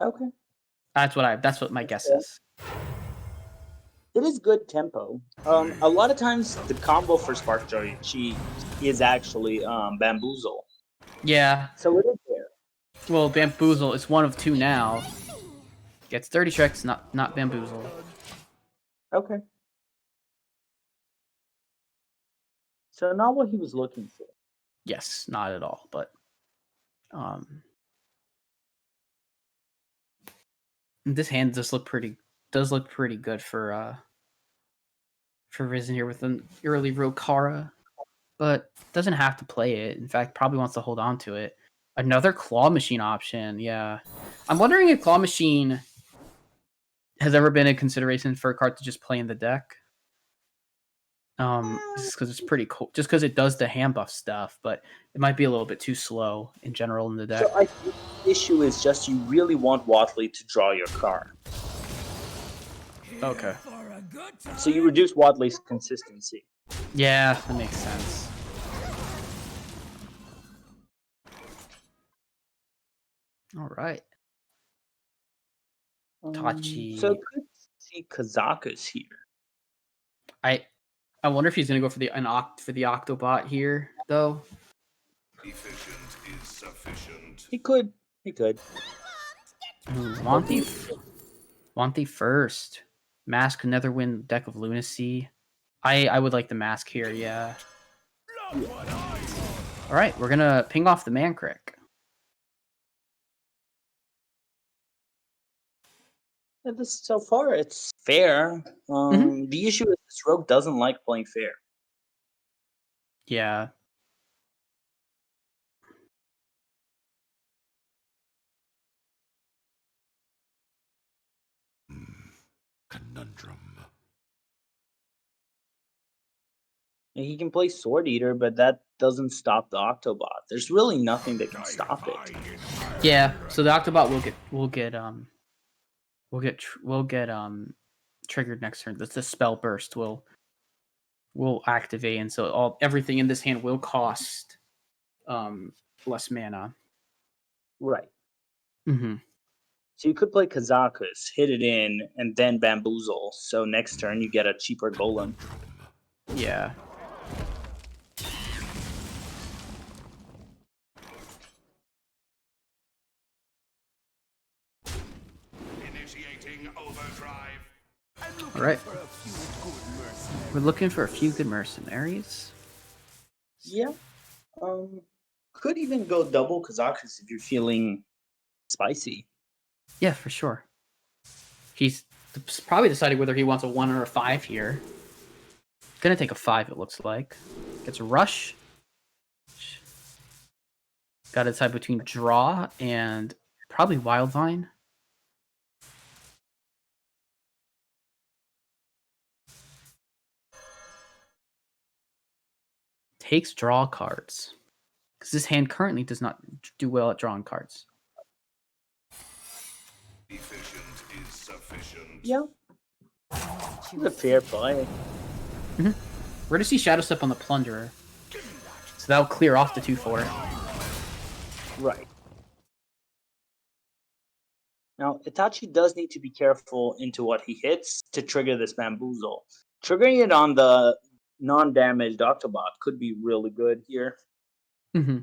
Okay. That's what my guess is. It is good tempo. A lot of times the combo for Spark Joy cheat is actually Bamboozle. Yeah. So it is there. Well, Bamboozle is one of two now. Gets Dirty Tricks, not Bamboozle. Okay. So not what he was looking for. Yes, not at all. But this hand does look pretty good for Risen here with an early Rokara, but doesn't have to play it. In fact, probably wants to hold on to it. Another Claw Machine option, yeah. I'm wondering if Claw Machine has ever been a consideration for a card to just play in the deck. Just because it's pretty cool. Just because it does the hand buff stuff, but it might be a little bit too slow in general in the deck. So I think the issue is just you really want Watley to draw your card. Okay. So you reduce Watley's consistency. Yeah, that makes sense. All right. Tachi. So could see Kazakus here. I wonder if he's gonna go for the Octobot here, though. Efficient is sufficient. He could. Wanty first. Mask Netherwind, Deck of Lunacy. I would like the mask here, yeah. Alright, we're gonna ping off the Mankrik. Yeah, so far, it's fair. Mhm. The issue is this rogue doesn't like playing fair. Yeah. Conundrum. And he can play Sword Eater, but that doesn't stop the Octobot. There's really nothing that can stop it. Yeah. So the Octobot will get triggered next turn. The spell burst will activate, and so everything in this hand will cost less mana. Right. Mm-hmm. So you could play Kazakus, hit it in, and then Bamboozle. So next turn you get a cheaper Golem. Yeah. Initiating overdrive. All right. We're looking for a few good mercenaries. Yeah. Could even go double Kazakus if you're feeling spicy. Yeah, for sure. He's probably deciding whether he wants a 1 or a 5 here. Gonna take a 5, it looks like. Gets a rush. Got to decide between draw and probably Wildvine. Takes draw cards. Because this hand currently does not do well at drawing cards. Efficient is sufficient. Yeah. It's a fair play. We're going to see Shadow Step on the Plunderer. So that'll clear off the 2/4. Right. Now, Itachi does need to be careful into what he hits to trigger this Bamboozle. Triggering it on the non-damaged Octobot could be really good here. Mm-hmm.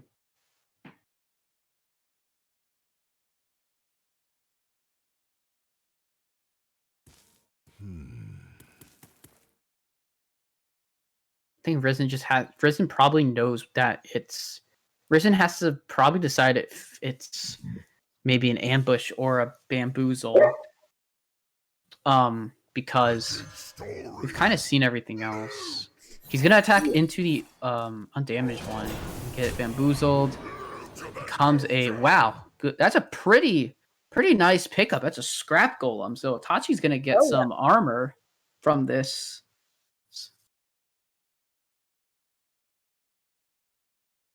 I think Risen probably knows that Risen has to probably decide if it's maybe an ambush or a bamboozle. Because we've kind of seen everything else. He's gonna attack into the undamaged one, get bamboozled. Becomes a good. That's a pretty nice pickup. That's a scrap golem. So Itachi's gonna get some armor from this.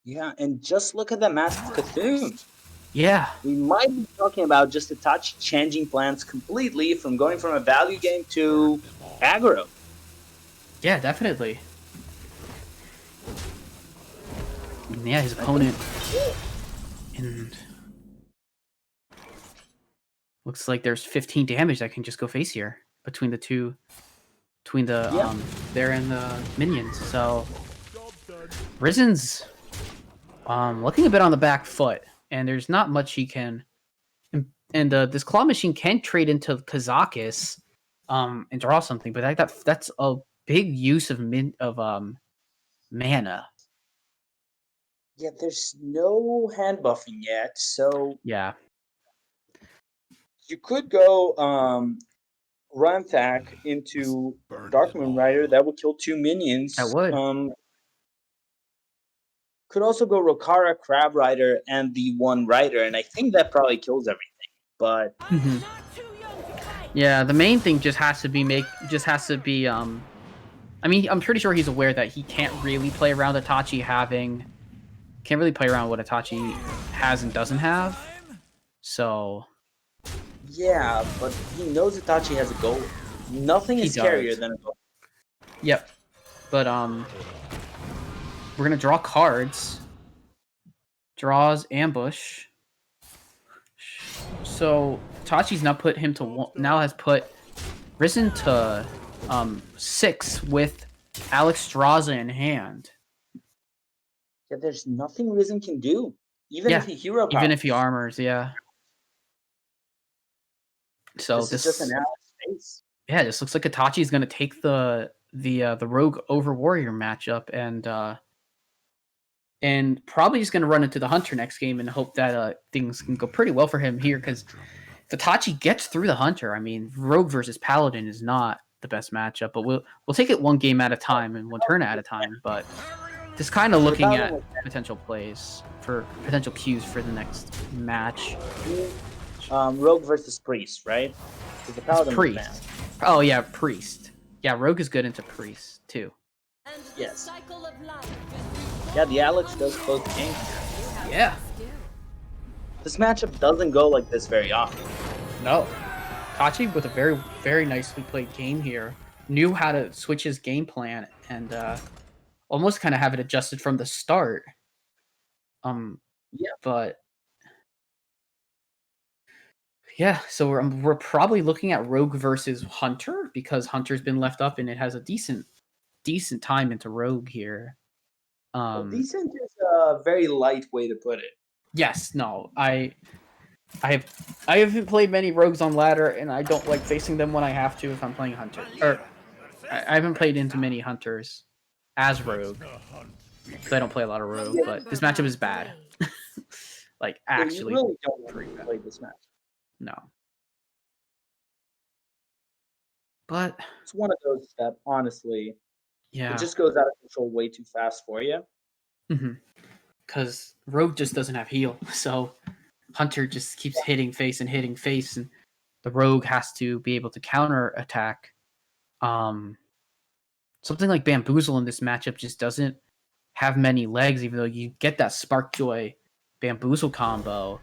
Yeah, and just look at the Mask of Cthulhu. Yeah. We might be talking about just Itachi changing plans completely from going from a value game to aggro. Yeah, definitely. Yeah, his opponent. And looks like there's 15 damage that can just go face here between the two. Between the there and the minions. So Risen's looking a bit on the back foot, and there's not much he can. And this claw machine can trade into Kazakus, and draw something, but that's a big use of mana. Yeah, there's no hand buffing yet, so Yeah, you could go Ranthak into Darkmoon Rider. That would kill 2 minions. that would. Could also go Rokara, Crab Rider, and the 1 Rider, and I think that probably kills everything. But yeah, the main thing just has to be I mean, I'm pretty sure he's aware that he can't really play around Itachi can't really play around what Itachi has and doesn't have. So yeah, but he knows Itachi has a goal. Nothing is scarier than a goal. Yep. But we're gonna draw cards. Draws ambush. So Tachi's now has put Risen to 6 with Alexstrasza in hand. Yeah, there's nothing Risen can do. Even if he hero powers. Even if he armors, yeah. So this is just an Alex face. Yeah, this looks like Itachi's gonna take the Rogue over Warrior matchup and probably just gonna run into the Hunter next game and hope that things can go pretty well for him here, because the Tachi gets through the Hunter. I mean, Rogue versus Paladin is not the best matchup, but we'll take it one game at a time and one turn at a time. But just kind of looking at potential plays for potential cues for the next match. Rogue versus Priest, right? 'Cause the Paladin was banned. Priest. Oh yeah, Priest. Yeah, Rogue is good into Priest too. Yes. Yeah, the Alex does close the game. Yeah. This matchup doesn't go like this very often. No. Tachi with a very, very nicely played game here. Knew how to switch his game plan and almost kind of have it adjusted from the start. Yeah. But yeah, so we're probably looking at Rogue versus Hunter because Hunter's been left up and it has a decent time into Rogue here. Well, decent is a very light way to put it. Yes, no, I haven't played many Rogues on ladder, and I don't like facing them when I have to if I'm playing Hunter. Or I haven't played into many Hunters as Rogue, so I don't play a lot of Rogue. But this matchup is bad. Like actually, you really don't want to play this match. no. But It's one of those that honestly, yeah, it just goes out of control way too fast for you. because Rogue just doesn't have heal, so Hunter just keeps hitting face, and the Rogue has to be able to counter attack. Something like Bamboozle in this matchup just doesn't have many legs, even though you get that Sparkjoy Bamboozle combo,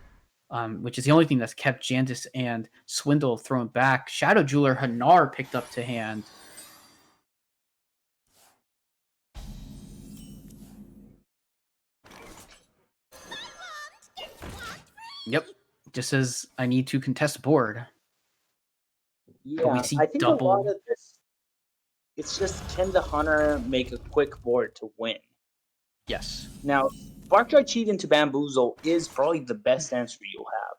which is the only thing that's kept Jantis and Swindle thrown back. Shadow Jeweler Hanar picked up to hand. Yep. Just says, I need to contest board. Yeah, we see I think double. a lot of this, it's just can the Hunter make a quick board to win? Yes. Now, Sparkjoy cheat into Bamboozle is probably the best answer you'll have.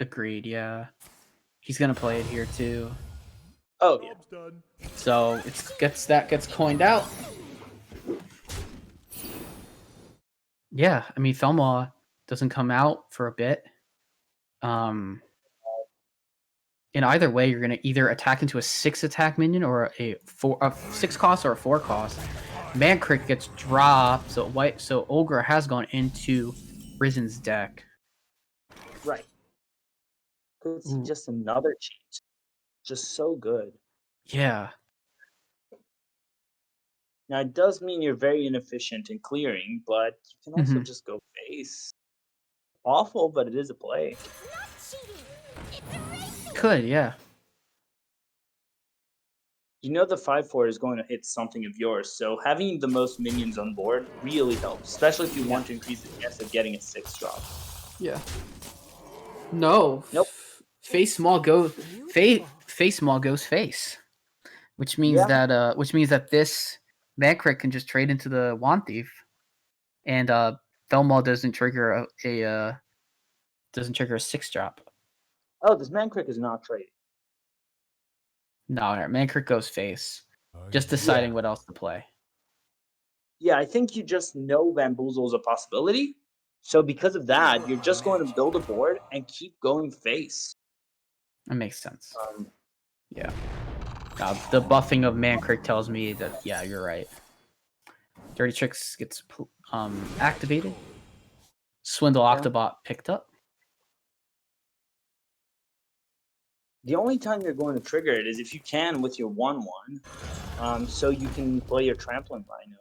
Agreed, yeah. He's going to play it here too. Oh, yeah. So gets coined out. Yeah, I mean Thelma doesn't come out for a bit. In either way, you're gonna either attack into a 6 attack minion or a 6 cost or a 4 cost. Mankrik gets dropped, so Ogre has gone into Risen's deck. Right. It's Ooh. just another cheat. Just so good. Yeah. Now, it does mean you're very inefficient in clearing, but you can also just go face. Awful, but it is a play. Could, yeah. You know the 5/4 is going to hit something of yours, so having the most minions on board really helps, especially if you want to increase the chance of getting a 6 drop. Yeah. No. Nope. Face small goes face, which means that this Mankrik can just trade into the Wand Thief, and Thelma doesn't trigger a 6 drop. Oh, this Mankrik is not trading. No, Mankrik goes face. Just deciding what else to play. Yeah, I think you just know Bamboozle is a possibility. So because of that, you're just going to build a board and keep going face. That makes sense. Yeah. The buffing of Mankrik tells me that, yeah, you're right. Dirty Tricks gets activated. Swindle Octobot picked up. The only time you're going to trigger it is if you can with your 1/1, so you can play your Trampling Rhino.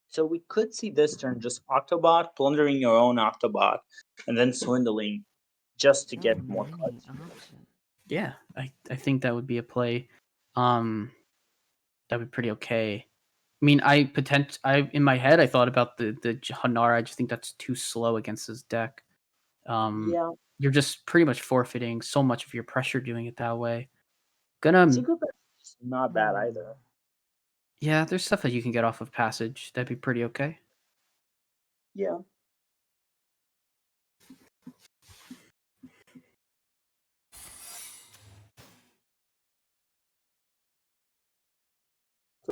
So we could see this turn just Octobot, plundering your own Octobot, and then swindling just to get more cards. Yeah, I think that would be a play. That would be pretty okay. I mean, in my head I thought about the Hanar. I just think that's too slow against his deck. Yeah. You're just pretty much forfeiting so much of your pressure doing it that way. Gonna Secret Passage is not bad either. Yeah, there's stuff that you can get off of Passage. That'd be pretty okay. Yeah.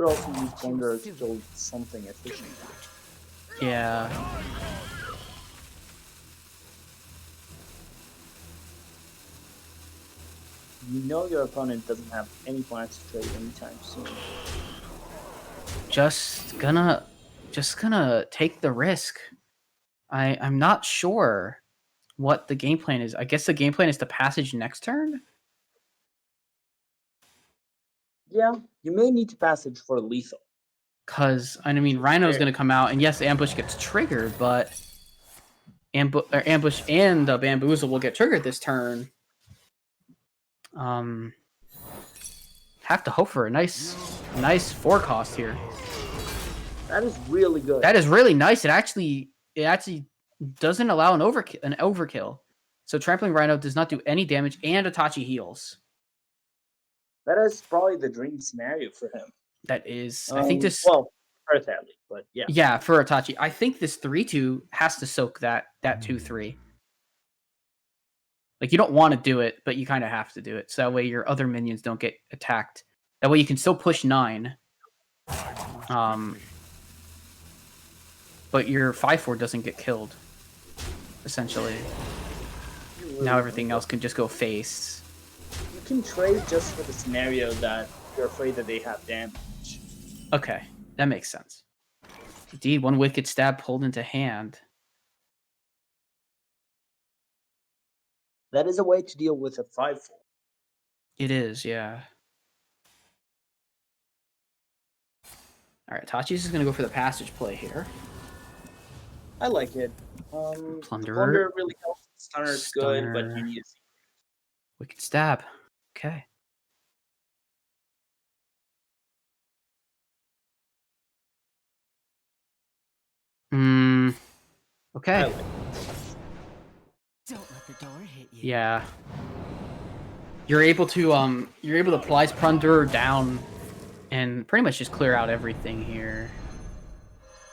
But also, you wonder if still something efficient. Yeah. You know your opponent doesn't have any plans to trade anytime soon. Just gonna take the risk. I'm not sure what the game plan is. I guess the game plan is to passage next turn. Yeah, you may need to passage for lethal. Cause I mean, Rhino's gonna come out, and yes, ambush gets triggered, but ambush and bamboozle will get triggered this turn. Have to hope for a nice 4 cost here. That is really good. That is really nice. It actually doesn't allow an overkill. So Trampling Rhino does not do any damage, and Itachi heals. That is probably the dream scenario for him. That is, I think this. Well, Earth Athlete, but yeah. Yeah, for Itachi, I think this 3/2 has to soak that 2/3. Like, you don't want to do it, but you kind of have to do it. So that way your other minions don't get attacked. That way you can still push 9. But your 5/4 doesn't get killed. Essentially. Now everything else can just go face. You can trade just for the scenario that you're afraid that they have damage. Okay, that makes sense. Indeed, 1 wicked stab pulled into hand. That is a way to deal with a 5/4. It is, yeah. Alright, Tachi's is going to go for the passage play here. I like it. Plunderer. Plunder really helps. Stunner is good, but you need a secret. Wicked stab. Okay. Okay. I like it. Don't let the door hit you. Yeah. You're able to Plies Plunderer down and pretty much just clear out everything here.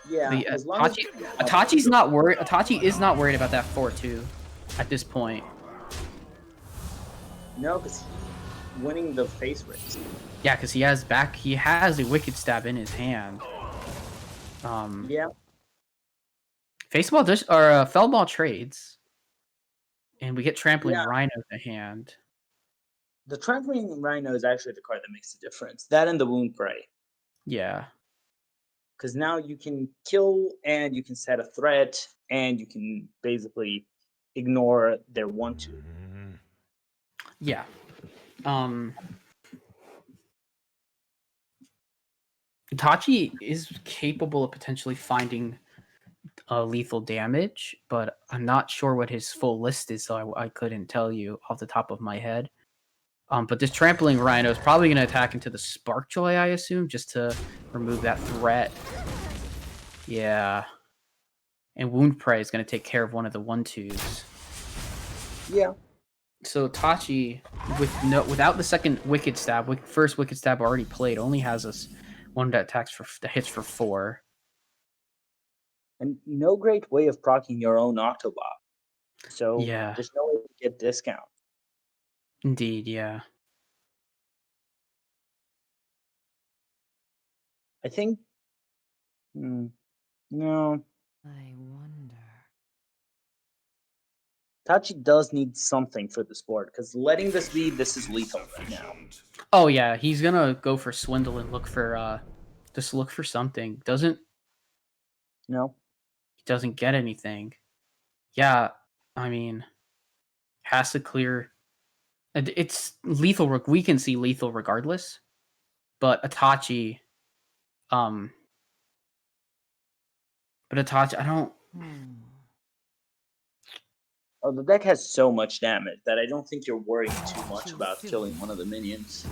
Yeah, as long as Itachi's not worried. Itachi is not worried about that 4/2 at this point. No, because he's winning the face race. Yeah, because he has a wicked stab in his hand. Yeah. Faceball Fellball trades, and we get Trampling Rhino to hand. The Trampling Rhino is actually the card that makes the difference. That and the Wound Prey. Yeah. Because now you can kill, and you can set a threat, and you can basically ignore their 1/2. Yeah. Itachi is capable of potentially finding lethal damage, but I'm not sure what his full list is, so I couldn't tell you off the top of my head. But this Trampling Rhino is probably going to attack into the Sparkjoy, I assume, just to remove that threat. Yeah. And Wound Prey is going to take care of one of the 1/2s. Yeah. So Tachi, without the second Wicked Stab, first Wicked Stab already played, only has us one that hits for 4. And no great way of proccing your own Octobot. So Yeah. there's no way to get discount. Indeed, yeah. I think. No. I wonder. Tachi does need something for this board, because letting this is lethal right now. Oh yeah, he's gonna go for Swindle and look for something. No. He doesn't get anything. Yeah, I mean, has to clear. It's lethal. We can see lethal regardless, but Itachi, I don't. Oh, the deck has so much damage that I don't think you're worrying too much about killing one of the minions.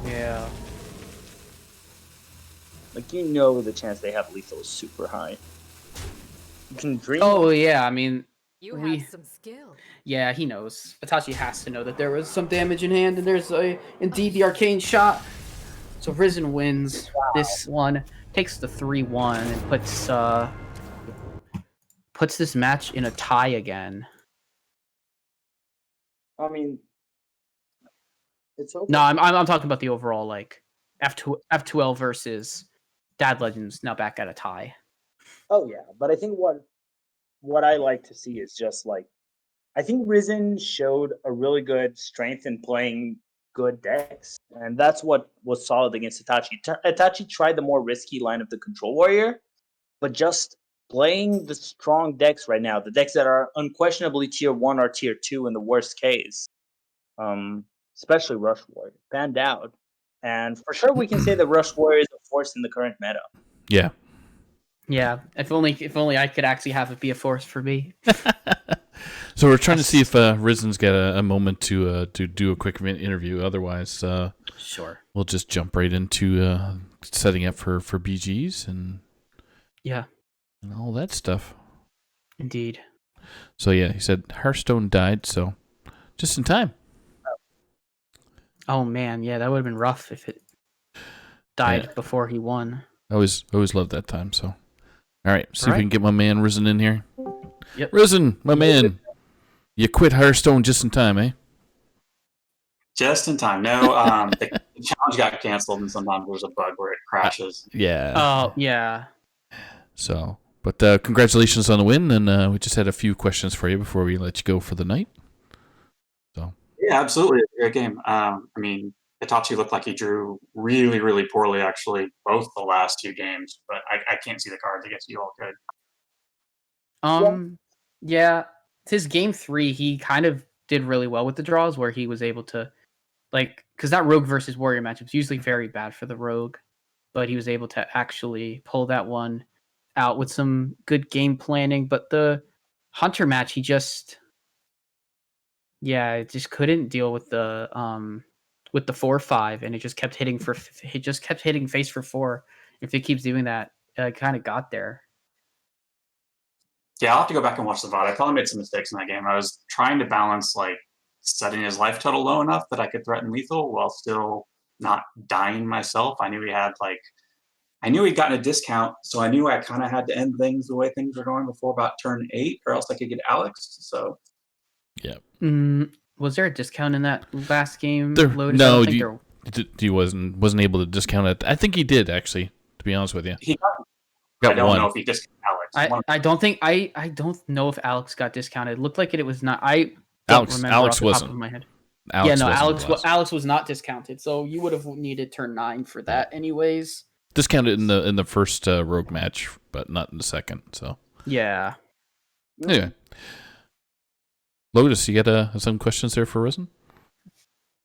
Yeah. Like, you know the chance they have lethal is super high. You can dream. Oh yeah, I mean, You have some skill. yeah, he knows. Itachi has to know that there was some damage in hand, and there's indeed the arcane shot. So Risen wins this one, takes the 3-1, and puts this match in a tie again. I mean, It's over. No, I'm talking about the overall like F2L versus Dad Legends now back at a tie. Oh yeah, but I think what I like to see is just like I think Risen showed a really good strength in playing good decks, and that's what was solid against Itachi. Itachi tried the more risky line of the Control Warrior, but just playing the strong decks right now, the decks that are unquestionably tier 1 or tier 2 in the worst case, especially Rush Warrior, panned out. And for sure, we can say that Rush Warrior is a force in the current meta. Yeah. Yeah, if only I could actually have it be a force for me. So we're trying to see if Risen's got a moment to do a quick interview. Otherwise, Sure. we'll just jump right into setting up for BGs and Yeah, all that stuff. indeed. So yeah, he said Hearthstone died, so just in time. Oh man, yeah, that would have been rough if it died before he won. I always loved that time. So, all right, see if we Right. can get my man Risen in here. Yep. Risen, my man, you quit Hearthstone just in time, eh? Just in time. No, the challenge got canceled, and sometimes there's a bug where it crashes. Yeah. Oh yeah. So, but congratulations on the win, and we just had a few questions for you before we let you go for the night. So. Yeah, absolutely. It's a great game. I mean, Itachi looked like he drew really, really poorly, actually, both the last two games, but I can't see the cards. I guess you all could. Yeah. His game 3, he kind of did really well with the draws, where he was able to, like, because that Rogue versus Warrior matchup is usually very bad for the Rogue, but he was able to actually pull that one out with some good game planning. But the Hunter match, he just couldn't deal with the 4/5, and it just kept hitting face for 4. If it keeps doing that, it kind of got there. Yeah, I'll have to go back and watch the VOD. I probably made some mistakes in that game. I was trying to balance like setting his life total low enough that I could threaten lethal while still not dying myself. I knew he'd gotten a discount, so I knew I kind of had to end things the way things were going before about turn 8, or else I could get Alex. So Yeah. Was there a discount in that last game? No, Lotus? he wasn't able to discount it. I think he did, actually, to be honest with you. he Got I don't one. know if he discounted Alex. I don't know if Alex got discounted. It looked like it was not. I don't remember Alex off the wasn't. top of my head. Alex Alex was not discounted. So you would have needed turn 9 for that, anyways. discounted in the first Rogue match, but not in the second. So Yeah. anyway, Lotus, you got some questions there for Risen?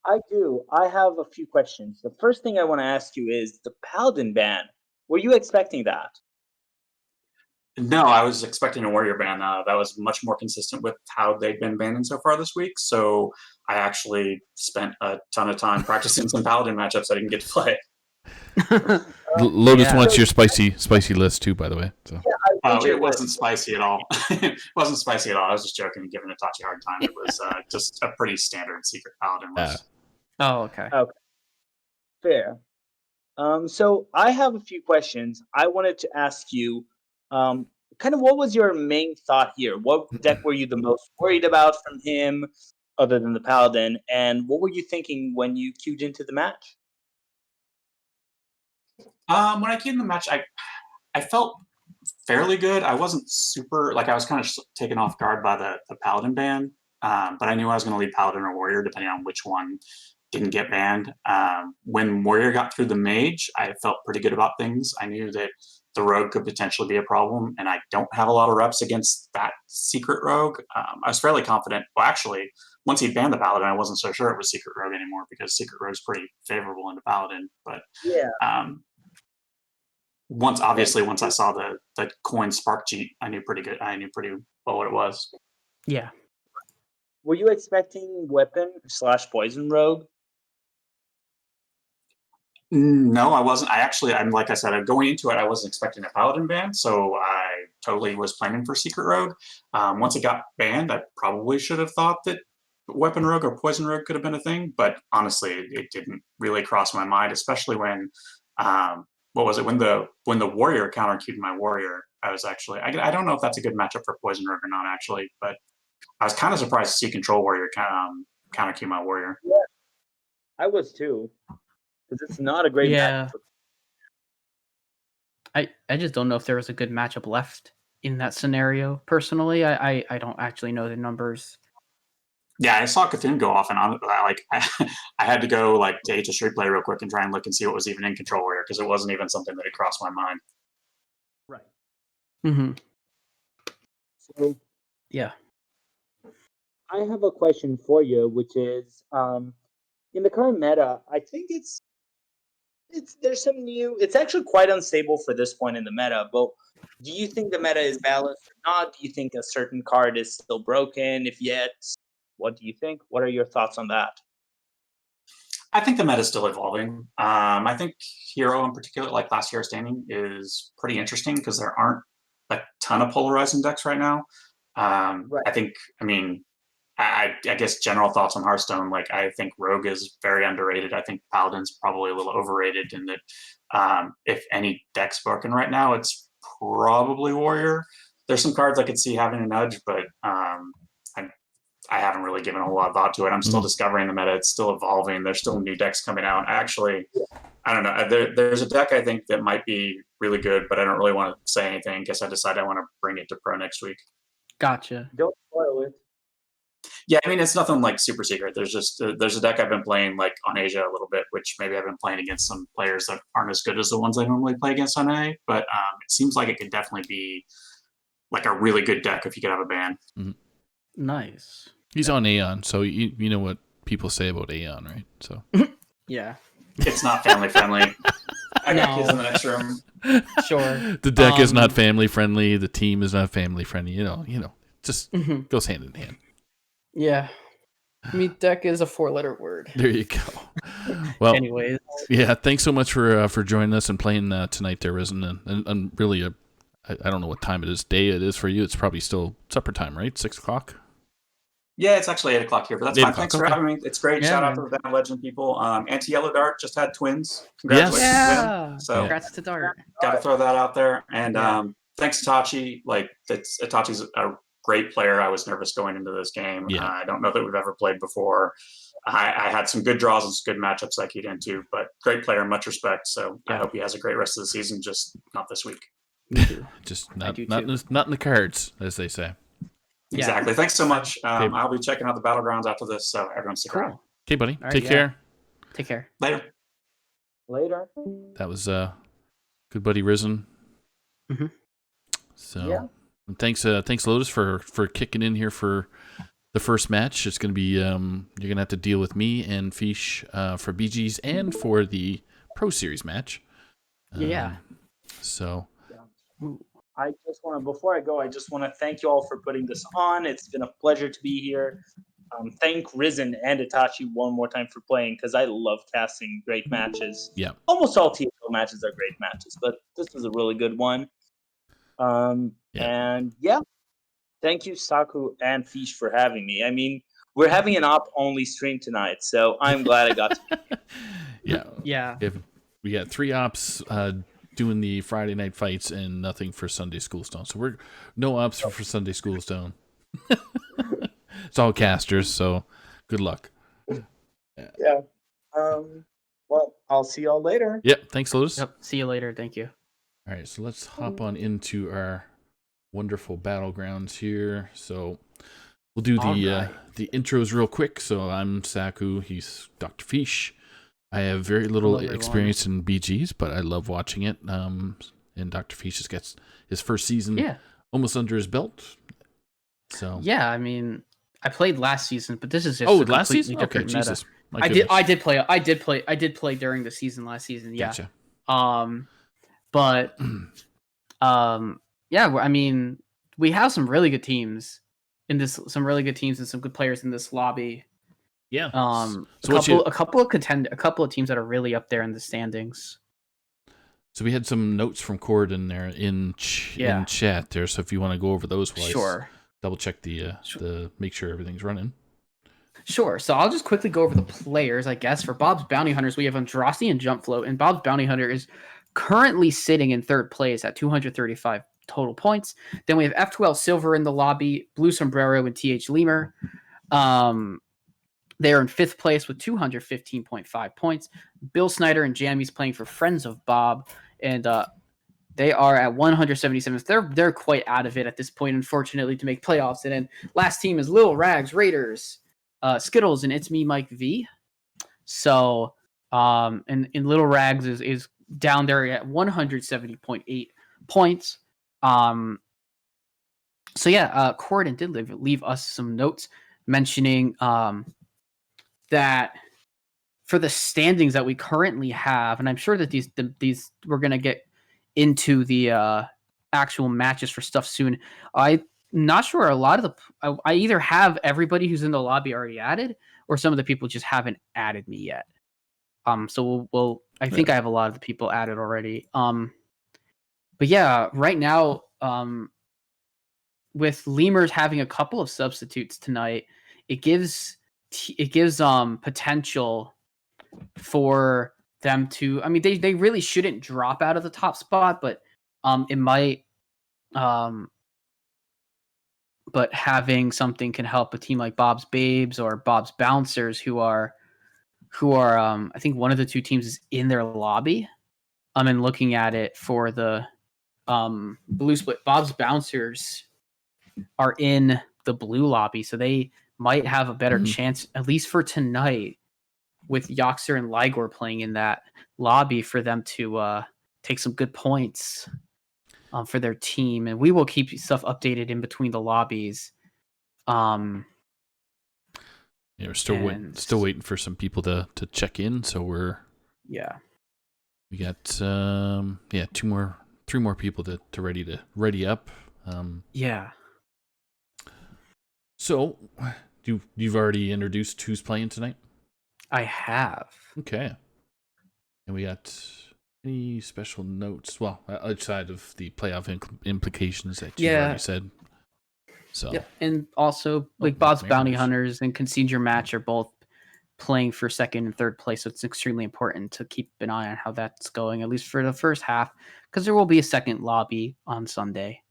I do. I have a few questions. The first thing I want to ask you is the Paladin ban. Were you expecting that? No, I was expecting a Warrior ban. That was much more consistent with how they've been banning so far this week. So I actually spent a ton of time practicing some Paladin matchups I didn't get to play. Lotus Yeah. wants your spicy list too, by the way. So It wasn't spicy at all. It wasn't spicy at all. I was just joking and giving Itachi a hard time. It was just a pretty standard secret Paladin list. Oh, okay. Fair. So I have a few questions. I wanted to ask you, kind of what was your main thought here? What deck were you the most worried about from him, other than the Paladin? And what were you thinking when you queued into the match? When I came in the match, I felt fairly good. I wasn't super I was kind of taken off guard by the Paladin ban, but I knew I was going to lead Paladin or Warrior depending on which one didn't get banned. When Warrior got through the Mage, I felt pretty good about things. I knew that the Rogue could potentially be a problem, and I don't have a lot of reps against that secret Rogue. I was fairly confident. Well, actually, once he banned the Paladin, I wasn't so sure it was secret Rogue anymore because secret Rogue's pretty favorable into Paladin. But Yeah. once I saw the coin spark cheat, I knew pretty well what it was. Yeah. Were you expecting weapon/poison rogue? No, I wasn't. I'm like I said, going into it, I wasn't expecting a Paladin ban, so I totally was planning for Secret Rogue. Once it got banned, I probably should have thought that Weapon Rogue or Poison Rogue could have been a thing, but honestly, it didn't really cross my mind, especially when, what was it, when the Warrior counter queued my Warrior. I was actually, I don't know if that's a good matchup for Poison Rogue or not, actually, but I was kind of surprised to see Control Warrior counter queue my Warrior. I was too, because it's not a great Yeah. match. I just don't know if there was a good matchup left in that scenario. Personally, I don't actually know the numbers. Yeah, I saw Cthulhu go off, and I had to go like to H Street Play real quick and try and look and see what was even in Control Warrior because it wasn't even something that had crossed my mind. Right. Mm-hmm. So Yeah. I have a question for you, which is, in the current meta, I think there's some new. It's actually quite unstable for this point in the meta. But do you think the meta is balanced or not? Do you think a certain card is still broken? If yes, what do you think? What are your thoughts on that? I think the meta is still evolving. I think Hero in particular, like Last Hero Standing, is pretty interesting because there aren't a ton of polarizing decks right now. Right. I guess general thoughts on Hearthstone. Like I think Rogue is very underrated. I think Paladin's probably a little overrated, and that if any deck's broken right now, it's probably Warrior. There's some cards I could see having a nudge, but I haven't really given a whole lot of thought to it. I'm still discovering the meta. It's still evolving. There's still new decks coming out. I don't know. There's a deck I think that might be really good, but I don't really want to say anything because I decided I want to bring it to Pro next week. Gotcha. Don't spoil it. Yeah, I mean, it's nothing like super secret. There's just there's a deck I've been playing like on Asia a little bit, which maybe I've been playing against some players that aren't as good as the ones I normally play against on A. But it seems like it could definitely be like a really good deck if you could have a ban. Nice. He's on Aeon, so you know what people say about Aeon, right? So Yeah. It's not family friendly. I got No. kids in the next room. Sure. the deck is not family friendly. The team is not family friendly. You know, just Mhm. goes hand in hand. Yeah. I mean, deck is a 4-letter word. There you go. Well, Anyways. yeah. Thanks so much for joining us and playing tonight, there, Risen, and really I don't know what time day it is for you. It's probably still supper time, right? 6 o'clock. Yeah, it's actually 8 o'clock here, but that's 8 fine. o'clock, Thanks for okay. having me. It's great. Yeah, Shout out man. to the Band Legend people. Anti-Yellow Dart just had twins. Congratulations. Yeah. To them. So Congrats to Dart. got to throw that out there. And Yeah. thanks, Itachi. Like, Itachi's a great player. I was nervous going into this game. Yeah. I don't know that we've ever played before. I had some good draws and some good matchups I keyed into, but great player, much respect. So I Yeah. hope he has a great rest of the season, just not this week. Me too. Just I not do not too. not in the cards, as they say. Yeah. Exactly. Thanks so much. Okay. I'll be checking out the Battlegrounds after this, so everyone stick around. Cool. Okay, buddy. All right, Take yeah. care. Take care. Later. Later. That was good buddy Risen. Mhm. So Yeah. and thanks Lotus for kicking in here for the first match. It's gonna be you're gonna have to deal with me and Fish for BGs and for the Pro Series match. Yeah. So I just want to, before I go, I just want to thank you all for putting this on. It's been a pleasure to be here. Thank Risen and Itachi one more time for playing because I love casting great matches. Yeah. Almost all TFL matches are great matches, but this was a really good one. And yeah, thank you, Saku and Fish, for having me. I mean, we're having an op-only stream tonight, so I'm glad I got to. yeah. Yeah. We got 3 ops doing the Friday night fights and nothing for Sunday School Stone. So we're no ops for Sunday School Stone. It's all casters, so good luck. Yeah. Well, I'll see y'all later. Yep. Thanks, Lotus. Yep. See you later. Thank you. All right, so let's hop on into our wonderful battlegrounds here. So we'll do the intros real quick. So I'm Saku. He's Dr. Fish. I have very little Hello, everyone. experience in BGs, but I love watching it. And Dr. Fish just gets his first season almost under his belt. So Yeah, I mean, I played last season, but this is just last completely season? Okay, different meta. Jesus. My I goodness. did play during the season last season. Yeah. Gotcha. But yeah, I mean, we have some really good teams in this, some really good teams and some good players in this lobby. Yeah. A couple of teams that are really up there in the standings. So we had some notes from Cord in there in chat there. So if you want to go over those, Sure. Double check the make sure everything's running. Sure. So I'll just quickly go over the players, I guess. For Bob's Bounty Hunters, we have Andraste and Jump Float, and Bob's Bounty Hunter is currently sitting in third place at 235 total points. Then we have F12 Silver in the lobby, Blue Sombrero, and TH Lemur. They are in 5th place with 215.5 points. Bill Snyder and Jammies playing for Friends of Bob, and they are at 177th. They're quite out of it at this point, unfortunately, to make playoffs. And then last team is Little Rags, Raiders, Skittles, and It's Me, Mike V. So, and Little Rags is down there at 170.8 points. So yeah, Corden did leave us some notes mentioning that for the standings that we currently have, and I'm sure that these we're gonna get into the actual matches for stuff soon. I'm not sure a lot of I either have everybody who's in the lobby already added, or some of the people just haven't added me yet. So we'll I think I have a lot of the people added already. But yeah, right now, with Lemurs having a couple of substitutes tonight, it gives potential for them to. I mean, they really shouldn't drop out of the top spot, but it might. But having something can help a team like Bob's Babes or Bob's Bouncers, who are I think one of the two teams is in their lobby. And looking at it for the blue split, Bob's Bouncers are in the blue lobby, so they might have a better chance, at least for tonight, with Yoxer and Ligor playing in that lobby, for them to take some good points for their team. And we will keep stuff updated in between the lobbies. Yeah, we're still waiting for some people to check in. So we got 3 more people to ready up. Yeah. So you've already introduced who's playing tonight? I have. Okay. And we got any special notes? Well, outside of the playoff implications that you already said. So. Yep. And also, like Bob's Bounty Hunters and Concede Your Match are both playing for 2nd and 3rd place, so it's extremely important to keep an eye on how that's going, at least for the first half, because there will be a second lobby on Sunday.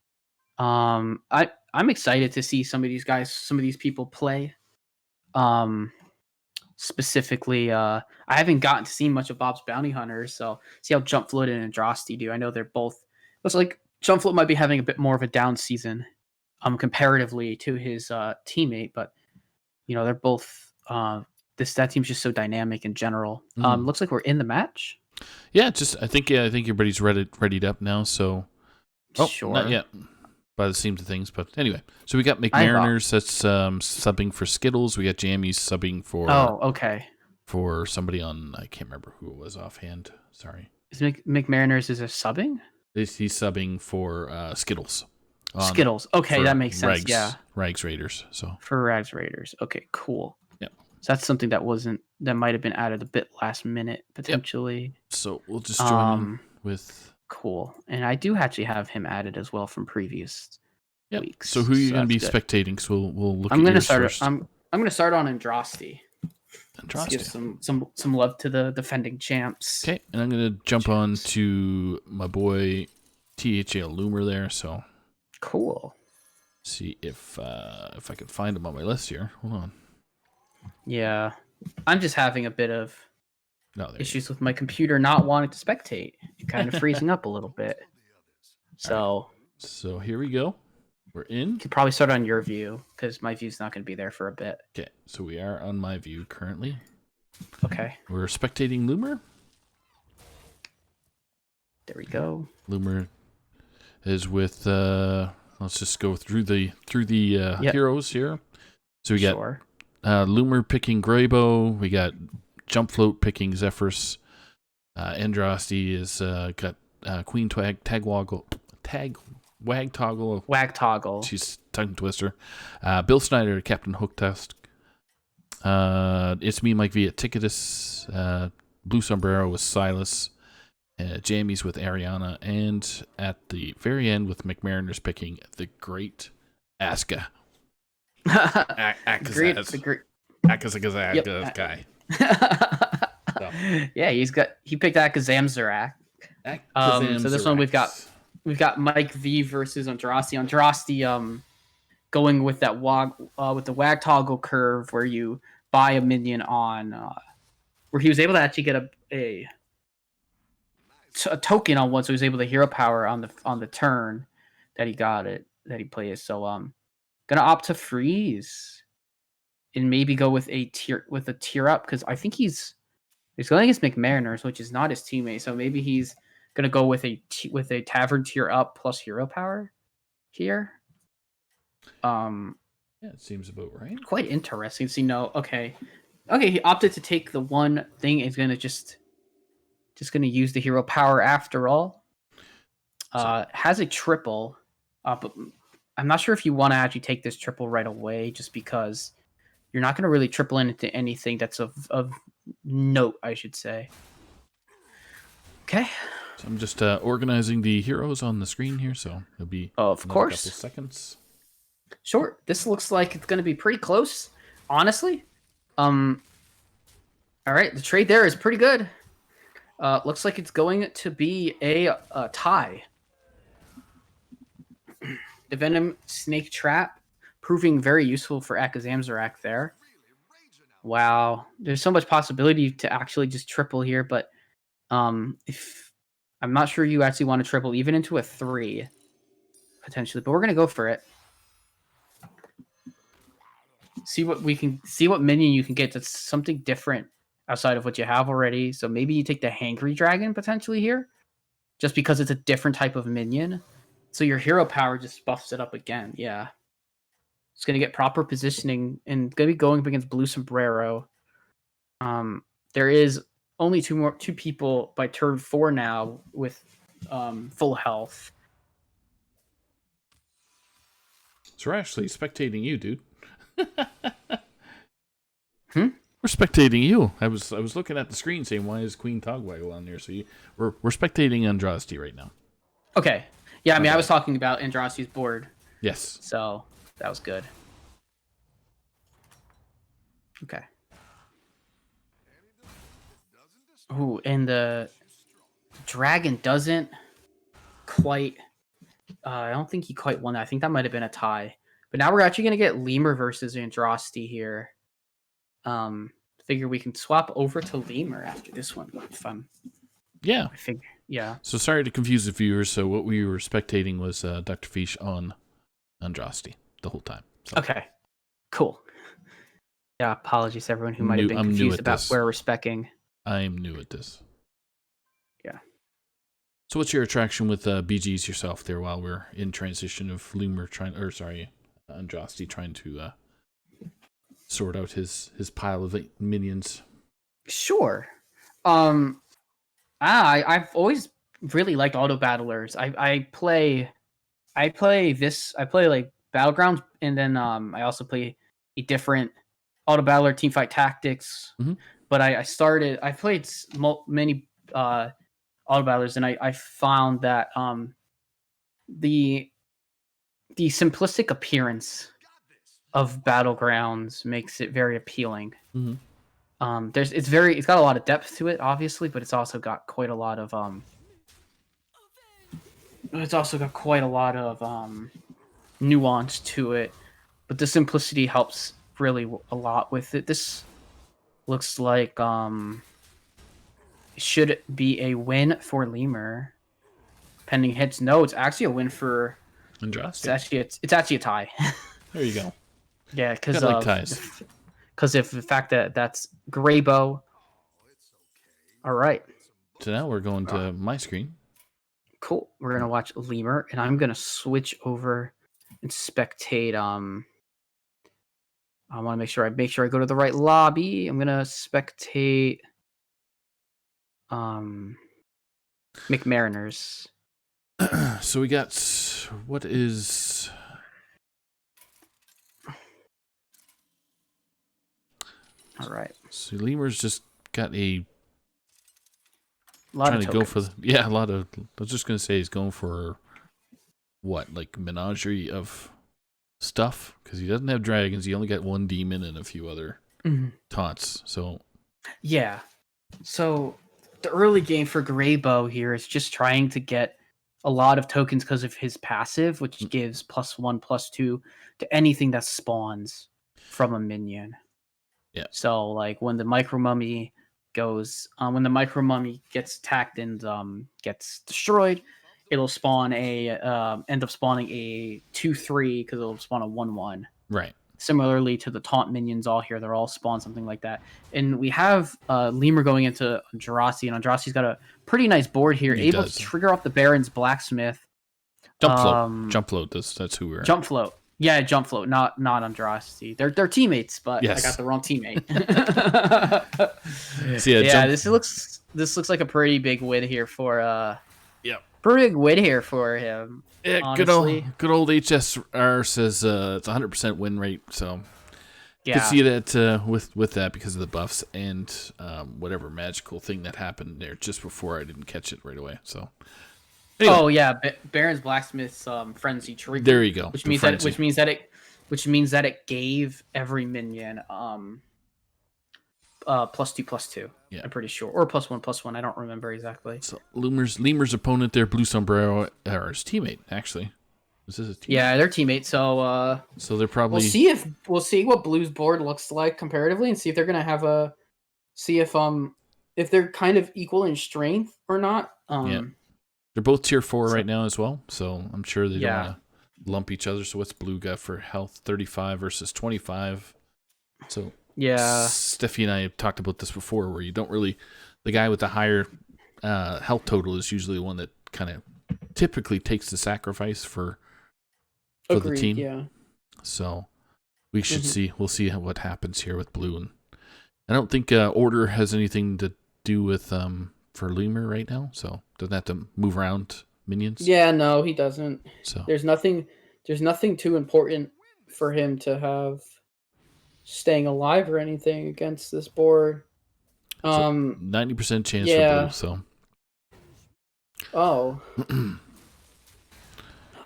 I'm excited to see some of these people play. Specifically, I haven't gotten to see much of Bob's Bounty Hunters, so see how Jumpfloat and Andrasty do. I know they're both. Looks like Jumpfloat might be having a bit more of a down season, comparatively to his teammate, but they're both. That team's just so dynamic in general. Looks like we're in the match. Yeah, I think everybody's readied up now. So, sure, not yet. By the seams of things, but anyway. So we got McMariners that's subbing for Skittles. We got Jammies subbing for. Oh, okay. For somebody on, I can't remember who it was offhand. Sorry. Is McMariners is a subbing? He's subbing for Skittles. Skittles. Okay, that makes sense. Rags Raiders. So for Rags Raiders. Okay, cool. Yep. So that's something that might have been added a bit last minute potentially. Yep. So we'll just join with. Cool. And I do actually have him added as well from previous weeks. So who are you going to be spectating? So we'll look. I'm going to start. First. I'm going to start on Andrasty. Let's give some love to the defending champs. Okay, and I'm going to jump on to my boy THL Loomer there. So cool. See if I can find him on my list here. Hold on. Yeah, I'm just having a bit of issues with my computer not wanting to spectate. It kind of freezing up a little bit. So here we go. We're in. You could probably start on your view because my view's not going to be there for a bit. Okay, so we are on my view currently. Okay. We're spectating Loomer. There we go. Loomer is with. Let's just go through the heroes here. So we got Loomer picking Graybo. We got Jumpfloat picking Zephyrus. Andrasty is got Queen Wagtoggle. She's tongue twister. Bill Snyder, Captain Hooktusk. It's Me, Mike V at Ticketus. Blue Sombrero with Silas. Jammies with Ariana. And at the very end with McMariners picking the great Aska. Akazaz guy. So. Yeah, he picked Akazamzarak. So this one we've got Mike V versus Andrasty. Andrasty going with that with the Wagtoggle curve where you buy a minion on where he was able to actually get a token on one, so he was able to hero power on the turn that he plays. So gonna opt to freeze and maybe go with a tier up, because I think he's going against McMariners, which is not his teammate. So maybe he's gonna go with a tavern tier up plus hero power here. Yeah, it seems about right. Quite interesting. So okay, he opted to take the one thing. He's gonna just gonna use the hero power after all. Has a triple, but I'm not sure if you want to actually take this triple right away, just because you're not going to really triple into anything that's of note, I should say. Okay. So I'm just organizing the heroes on the screen here, so it'll be of another course couple seconds. Sure. This looks like it's going to be pretty close, honestly. All right, the trade there is pretty good. Looks like it's going to be a tie. The Venom Snake Trap proving very useful for Akazamzarak there. Wow, there's so much possibility to actually just triple here, but if I'm not sure you actually want to triple even into a 3 potentially, but we're gonna go for it. See what minion you can get that's something different outside of what you have already. So maybe you take the Hangry Dragon potentially here, just because it's a different type of minion. So your hero power just buffs it up again. Yeah. It's going to get proper positioning and going to be going up against Blue Sombrero. There is only two people by turn 4 now with full health. So we're actually spectating you, dude. Hmm? We're spectating you. I was looking at the screen saying, why is Queen Togwaggle on there? So we're spectating Andraste right now. Okay. Yeah, I mean, Okay. I was talking about Andraste's board. Yes. So that was good. Okay. Ooh, and the dragon doesn't quite... I don't think he quite won that. I think that might have been a tie. But now we're actually going to get Lemur versus Andraste here. Figure we can swap over to Lemur after this one. If Yeah. I figure, yeah. So sorry to confuse the viewers. So what we were spectating was Dr. Fish on Andraste the whole time. So. Okay. Cool. Yeah, apologies to everyone who might have been I'm new confused at about this. where we're specking. I'm new at this. Yeah. So what's your attraction with BGs yourself there while we're in transition of Lemur Andraste trying to sort out his pile of minions? Sure. I've always really liked auto battlers. I play like Battlegrounds, and then I also play a different auto battler, Teamfight Tactics. Mhm. But I played many auto battlers, and I found that the simplistic appearance of Battlegrounds makes it very appealing. Mhm. It's got a lot of depth to it, obviously, but it's also got quite a lot of nuance to it. But the simplicity helps really a lot with it. This looks like should be a win for Lemur. Pending hits, no, it's actually a win for Andraste. It's actually a tie. There you go. Yeah, because Got like ties. Because of the fact that that's Graybo. All right. So now we're going to my screen. Cool. We're gonna watch Lemur, and I'm gonna switch over and spectate. I want to make sure I go to the right lobby. I'm gonna spectate. McMariners. So we got what is. All right. So Lemur's just got a lot trying of to go tokens. for a lot of. I was just gonna say he's going for what, like menagerie of stuff, because he doesn't have dragons. He only got one demon and a few other taunts. So yeah. So the early game for Graybo here is just trying to get a lot of tokens because of his passive, which gives +1/+2 to anything that spawns from a minion. Yeah. So like when the Micro Mummy when the Micro Mummy gets attacked and gets destroyed, it'll spawn end up spawning a 2/3 because it'll spawn a 1/1. Right. Similarly to the taunt minions all here, they're all spawn something like that. And we have Lemur going into Andraste, and Andraste's got a pretty nice board here, He able does. to trigger off the Baron's Blacksmith. Jump float. That's who we're at. Jump float. Yeah, jump float, not Andraste. They're teammates, but Yes. I got the wrong teammate. So yeah, this looks like a pretty big win here for Yep. pretty big win here for him. Yeah, honestly. good old HSR says it's 100% win rate. So you Yeah. can see that with that because of the buffs and whatever magical thing that happened there just before I didn't catch it right away. So anyway, Oh yeah, Baron's Blacksmith's frenzy trigger. there you go. Which the means frenzy. that it gave every minion +2/+2. Yeah. I'm pretty sure, or +1/+1. I don't remember exactly. So Lemur's opponent there, Blue Sombrero, or his teammate actually. This is a teammate. Yeah, they're teammates. So So they're probably we'll see what Blue's board looks like comparatively, and see if they're gonna have if they're kind of equal in strength or not. Yeah. They're both tier 4 right now as well. So I'm sure they Yeah. don't want to lump each other. So what's Blue got for health? 35 versus 25. So Yeah. Steffi and I have talked about this before, where you don't really, the guy with the higher health total is usually the one that kind of typically takes the sacrifice for Agreed, the team. Yeah. So we should Mhm. see. We'll see what happens here with Blue. And I don't think Order has anything to do with for Lemur right now, so doesn't have to move around minions. Yeah. No, he doesn't. So There's nothing too important for him to have staying alive or anything against this board. 90% chance yeah. for Blue. So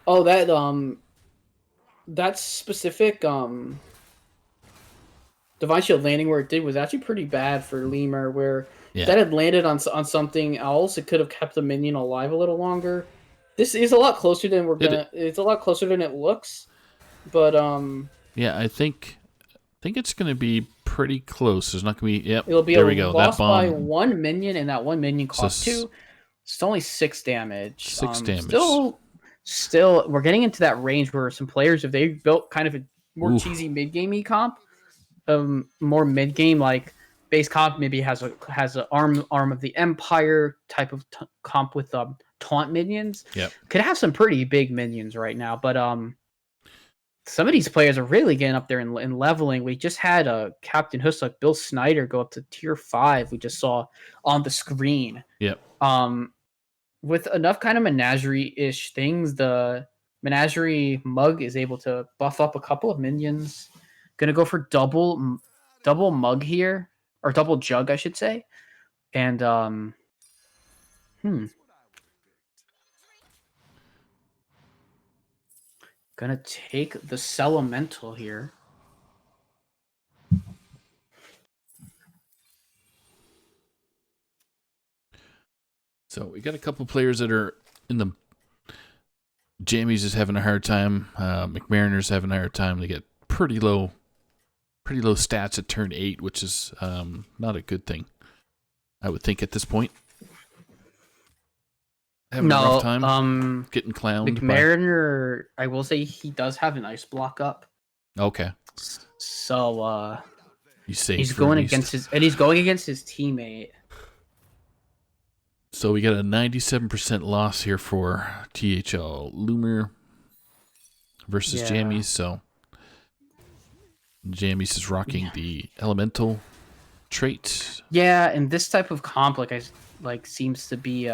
Oh, that specific Divine Shield landing where it did was actually pretty bad for Lemur. Where Yeah. if that had landed on something else, it could have kept the minion alive a little longer. This is a lot closer than it's a lot closer than it looks, but yeah, I think it's gonna be pretty close. There's not gonna be. Yep. it'll be there a we go. loss That bomb. by one minion, and that one minion costs So 2. It's only 6 damage. 6 damage. Still, we're getting into that range where some players, if they built kind of a more Oof. cheesy mid-gamey comp, more mid-game like base comp, maybe has a arm of the Empire type of comp with taunt minions. Yep. Could have some pretty big minions right now, but some of these players are really getting up there in leveling. We just had Captain Hussuk, Bill Snyder, go up to tier 5. We just saw on the screen. Yep. With enough kind of menagerie-ish things, the Menagerie Mug is able to buff up a couple of minions. Gonna go for double Mug here, or double Jug, I should say. And gonna take the Celemental here. So we got a couple players that are in the. Jammies is having a hard time. McMariner's having a hard time. They get pretty low stats at turn 8, which is not a good thing, I would think at this point. Having a rough time. Getting clowned. McMariner, I will say he does have an ice block up. Okay. So He's safe. he's for going at least. he's going against his teammate. So we got a 97% loss here for THL Loomer versus Yeah. Jammies. So Jammies is rocking the elemental trait. Yeah, and this type of comp seems to be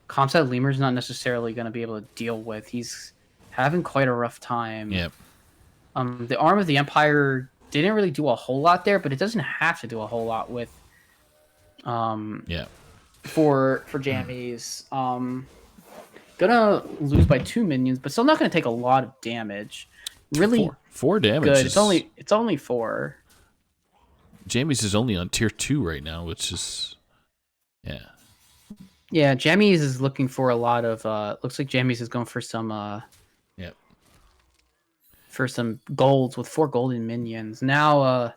comps that Lemur's not necessarily going to be able to deal with. He's having quite a rough time. Yep. The Arm of the Empire didn't really do a whole lot there, but it doesn't have to do a whole lot with Yeah. for Jammies. Gonna lose by 2 minions, but still not gonna take a lot of damage. Really Four damage. good. is- It's only 4. Jammies is only on tier 2 right now, which is yeah. Yeah, Jammies is looking for a lot of looks like Jammies is going for some Yep. for some golds with 4 golden minions. Now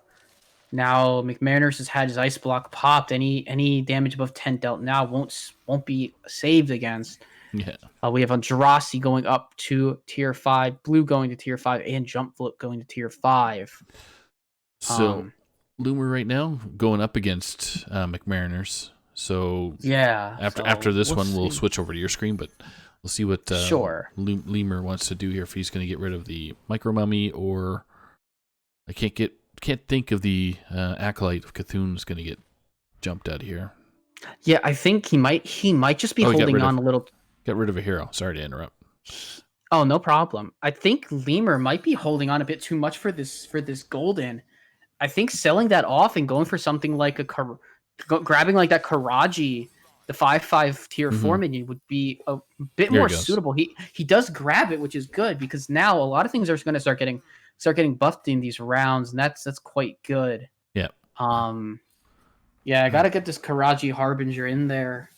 Now McMariners has had his ice block popped. Any damage above 10 dealt now won't be saved against. Yeah. We have Andrasi going up to tier 5, Blue going to tier 5, and Jump Float going to tier 5. So Loomer right now going up against McMariners. So yeah. after this we'll one, we'll see. switch over to your screen, but we'll see what Sure. Lemur wants to do here. If he's going to get rid of the Micro Mummy, or I can't think of the Acolyte of Cthulhu's going to get jumped out of here. Yeah, I think he might just be Oh, he got holding rid of- on a little. Get rid of a hero. Sorry to interrupt. Oh, no problem. I think Lemur might be holding on a bit too much for this golden. I think selling that off and going for something like grabbing like that Karaji, the 5/5 tier 4 minion, would be a bit There more he goes. suitable. He does grab it, which is good because now a lot of things are going to start getting buffed in these rounds, and that's quite good. Yeah. Yeah, I gotta get this Karaji Harbinger in there.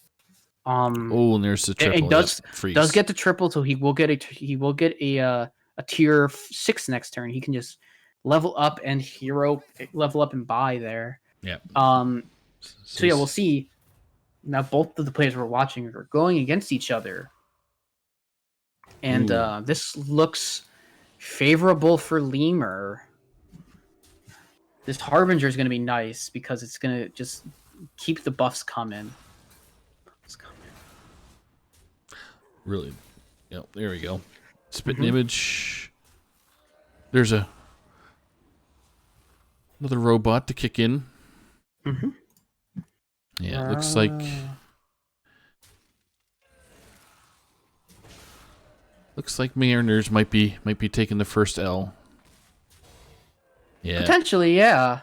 Oh, and there's the triple. It does Yep, freeze. does get the triple, so he will get a tier 6 next turn. He can just level up and level up and buy there. Yeah. So yeah, we'll see. Now both of the players we're watching are going against each other, and this looks favorable for Lemur. This Harbinger is going to be nice because it's going to just keep the buffs coming. Really. Yep, there we go. Spitting Mm-hmm. image. There's another robot to kick in. Mhm. Yeah, it looks like Mariners might be taking the first L. Yeah. Potentially, yeah.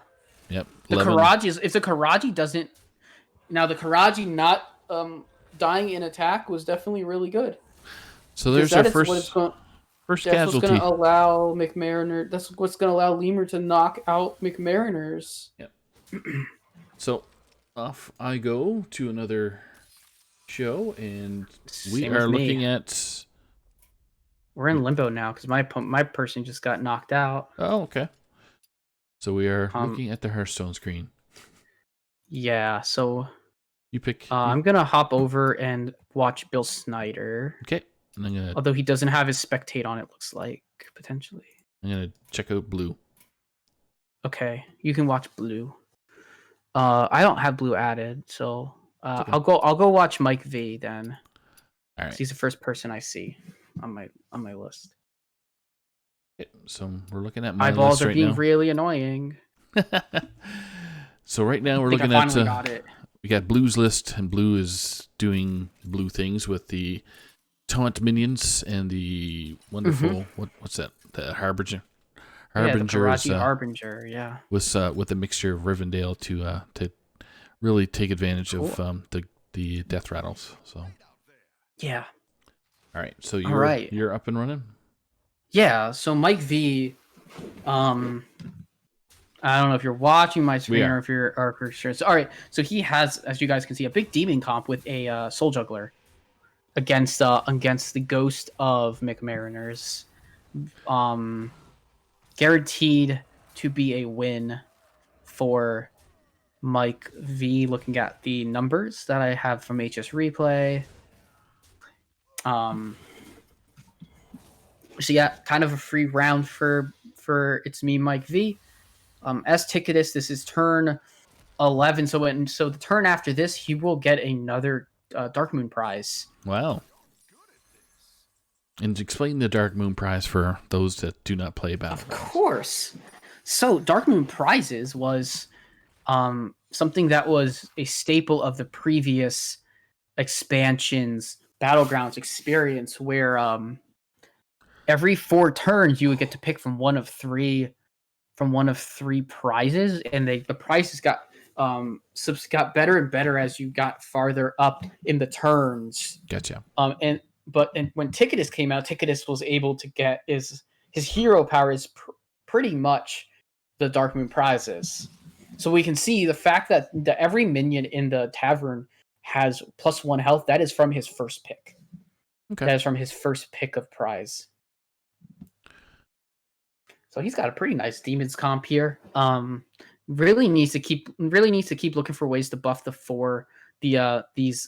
Yep. The 11. Karaji if the Karaji doesn't now the Karaji not dying in attack was definitely really good. So there's our first That's casualty. what's going to allow McMariner. That's what's going to allow Lemur to knock out McMariners. Yep. So off I go to another show, and we Same with are me. looking at. We're in limbo now because my person just got knocked out. Oh, okay. So we are Um, looking at the Hearthstone screen. Yeah, so You pick. I'm gonna hop over and watch Bill Snyder. Okay. And I'm Although he doesn't have his spectate on, it looks like potentially. gonna check out Blue. Okay, you can watch Blue. I don't have Blue added, so Okay. I'll go watch Mike V then. All right. He's the first person I see on my list. Okay, so we're looking at my Eyeballs list are right being now. really annoying. So right now we're I think looking I at finally got it. we got Blue's list, and Blue is doing blue things with the taunt minions and the wonderful what's that? The Harbinger. Yeah, the Harbinger is, Karaji Harbinger, yeah. with a mixture of Rivendell to really take advantage of the death rattles. So Yeah. all right, so right. you're up and running. Yeah, so Mike V, I don't know if you're watching my screen are. or if you're sure. So, all right, so he has, as you guys can see, a big demon comp with a Soul Juggler against the Ghost of McMariners. Guaranteed to be a win for Mike V. Looking at the numbers that I have from HS Replay. So yeah, kind of a free round for It's Me, Mike V. As Ticketus, this is turn 11. So the turn after this, he will get another Dark Moon prize. Wow. And explain the Dark Moon prize for those that do not play Battle. Of course. So Dark Moon prizes was something that was a staple of the previous expansions Battlegrounds experience, where every 4 turns you would get to pick from one of three prizes, and the prizes got better and better as you got farther up in the turns. Gotcha. And when Ticketus came out, Ticketus was able to get his hero power is pretty much the Dark Moon prizes. So we can see the fact that every minion in the tavern has +1 health. That is from his first pick. Okay. That is from his first pick of prize. So he's got a pretty nice demons comp here. really needs to keep looking for ways to buff these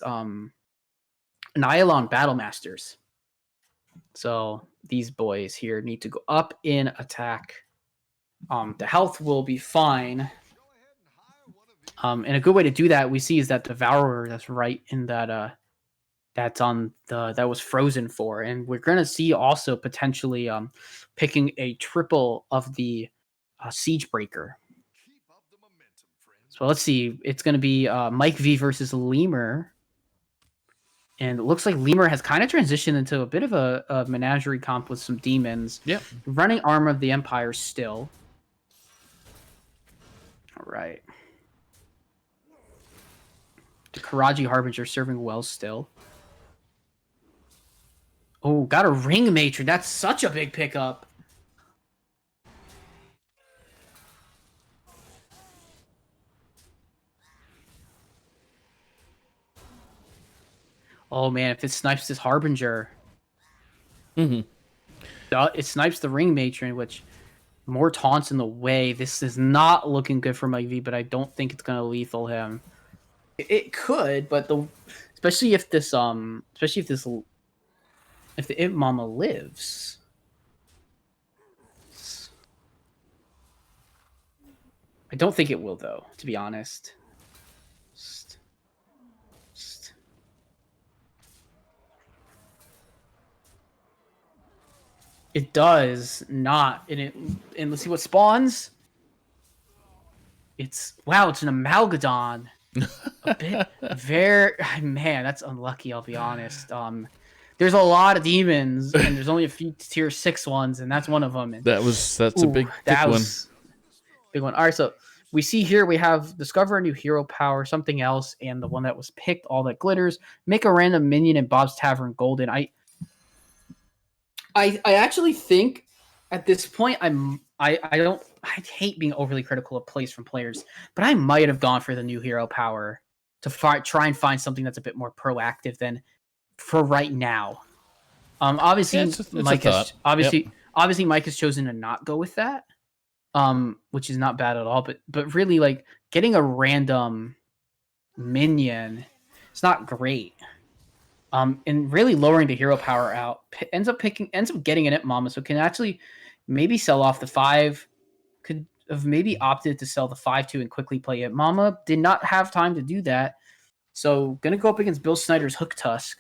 Nylon Battle Masters. So these boys here need to go up in attack. The health will be fine. And a good way to do that we see is that Devourer that's right in that that was Frozen for, and we're gonna see also potentially picking a triple of the Siege Breaker. So let's see. It's gonna be Mike V versus Lemur. And it looks like Lemur has kind of transitioned into a bit of a menagerie comp with some demons. Yep. Running Armor of the Empire still. All right. The Karaji Harbinger serving well still. Oh, got a Ring Matron. That's such a big pickup. Oh man, if it snipes this Harbinger, Mm-hmm. it snipes the Ring Matron, which more taunts in the way. This is not looking good for Mike V, but I don't think it's gonna lethal him. It could, but especially if the Imp Mama lives. I don't think it will though, to be honest. It does not, and let's see what spawns. It's an Amalgadon. A bit man, that's unlucky. I'll be honest. There's a lot of demons, and there's only a few tier 6 ones, and that's one of them. And, That's a big one. Big one. All right, so we see here we have discover a new hero power, something else, and the one that was picked, all that glitters. Make a random minion in Bob's Tavern Golden. I actually think at this point I hate being overly critical of plays from players, but I might have gone for the new hero power to try and find something that's a bit more proactive than for right now. Obviously, Mike has chosen to not go with that, which is not bad at all. But really, like getting a random minion, it's not great. And really lowering the hero power out ends up getting an Imp Mama, so can actually maybe sell off the 5. Could have maybe opted to sell the 5-2 and quickly play Imp Mama. Did not have time to do that, so gonna go up against Bill Snyder's Hook Tusk.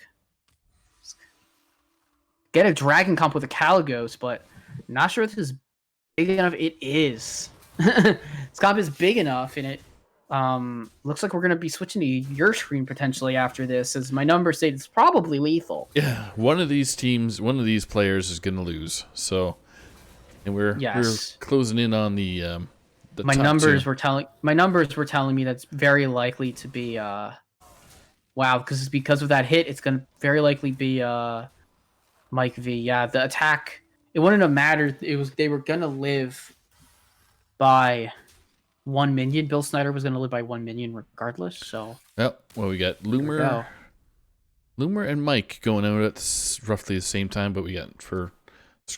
Get a Dragon comp with a Caligos, but not sure if this is big enough. It is. This comp is big enough, and it looks like we're going to be switching to your screen potentially after this, as my number state it's probably lethal. Yeah, one of these players is going to lose. So, and we're closing in on the my top numbers 2. were telling me that's very likely to be because of that hit, it's going to very likely be Mike V. Yeah, the attack, it wouldn't have mattered. They were going to live by 1 minion. Bill Snyder was going to live by 1 minion regardless. So, well, we got Loomer and Mike going out at roughly the same time, but we got for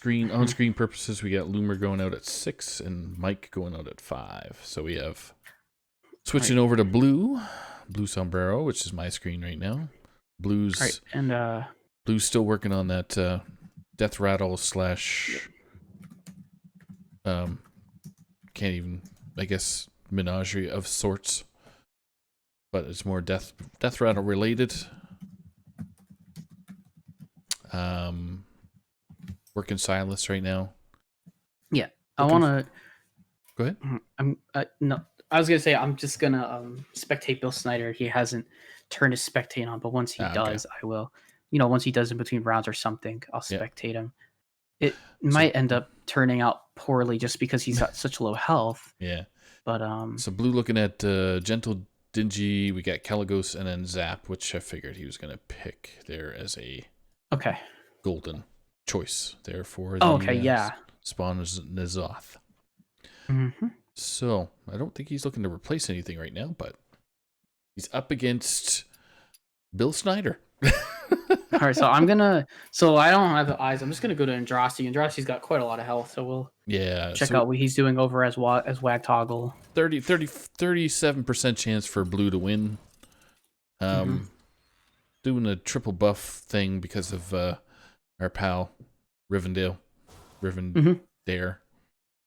on-screen purposes, we got Loomer going out at 6 and Mike going out at 5. So we have switching over to Blue Sombrero, which is my screen right now. Blue's still working on that Death Rattle / can't even, I guess, menagerie of sorts, but it's more Death Rattle related. Working Silas right now. Yeah, I want to. Go ahead. No, I was gonna say I'm just gonna spectate Bill Snyder. He hasn't turned his spectate on, but once he does, I will. Once he does in between rounds or something, I'll spectate him. It might end up turning out poorly just because he's got such low health. Yeah. But so Blue looking at Gentle Dingy, we got Caligos, and then Zap, which I figured he was gonna pick there as a golden choice there for the Spawn N'Zoth. Mm-hmm. So I don't think he's looking to replace anything right now, but he's up against Bill Snyder. All right, so I'm gonna. So I don't have the eyes. I'm just gonna go to Andraste. Andraste's got quite a lot of health, so we'll Yeah. check so out what he's doing over as Wagtoggle. 37% chance for blue to win. Doing a triple buff thing because of our pal Rivendare.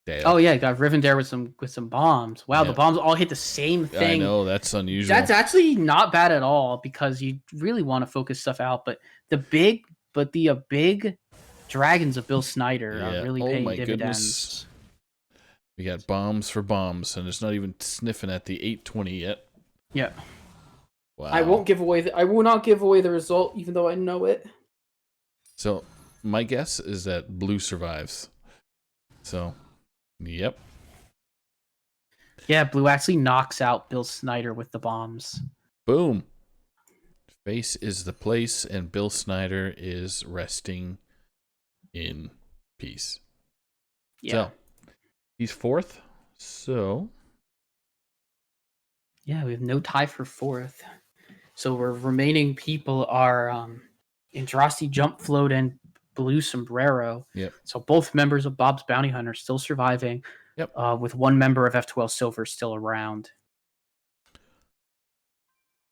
Dale. Oh yeah, got Rivendare with some bombs. Wow, Yeah. the bombs all hit the same I thing. know that's unusual. That's actually not bad at all because you really want to focus stuff out. But the big dragons of Bill Snyder Yeah. are really Oh paying my dividends. goodness. We got bombs for bombs, and it's not even sniffing at the 820 yet. Yeah. Wow. I will not give away the result, even though I know it. So my guess is that blue survives. So, yep. Yeah, blue actually knocks out Bill Snyder with the bombs. Boom. Face is the place, and Bill Snyder is resting in peace. Yeah. So, he's fourth. So, Yeah, we have no tie for fourth. So our remaining people are Andraste, Jump Float, and Blue Sombrero. Yep. So both members of Bob's Bounty Hunter still surviving. Yep. With one member of F12 Silver still around.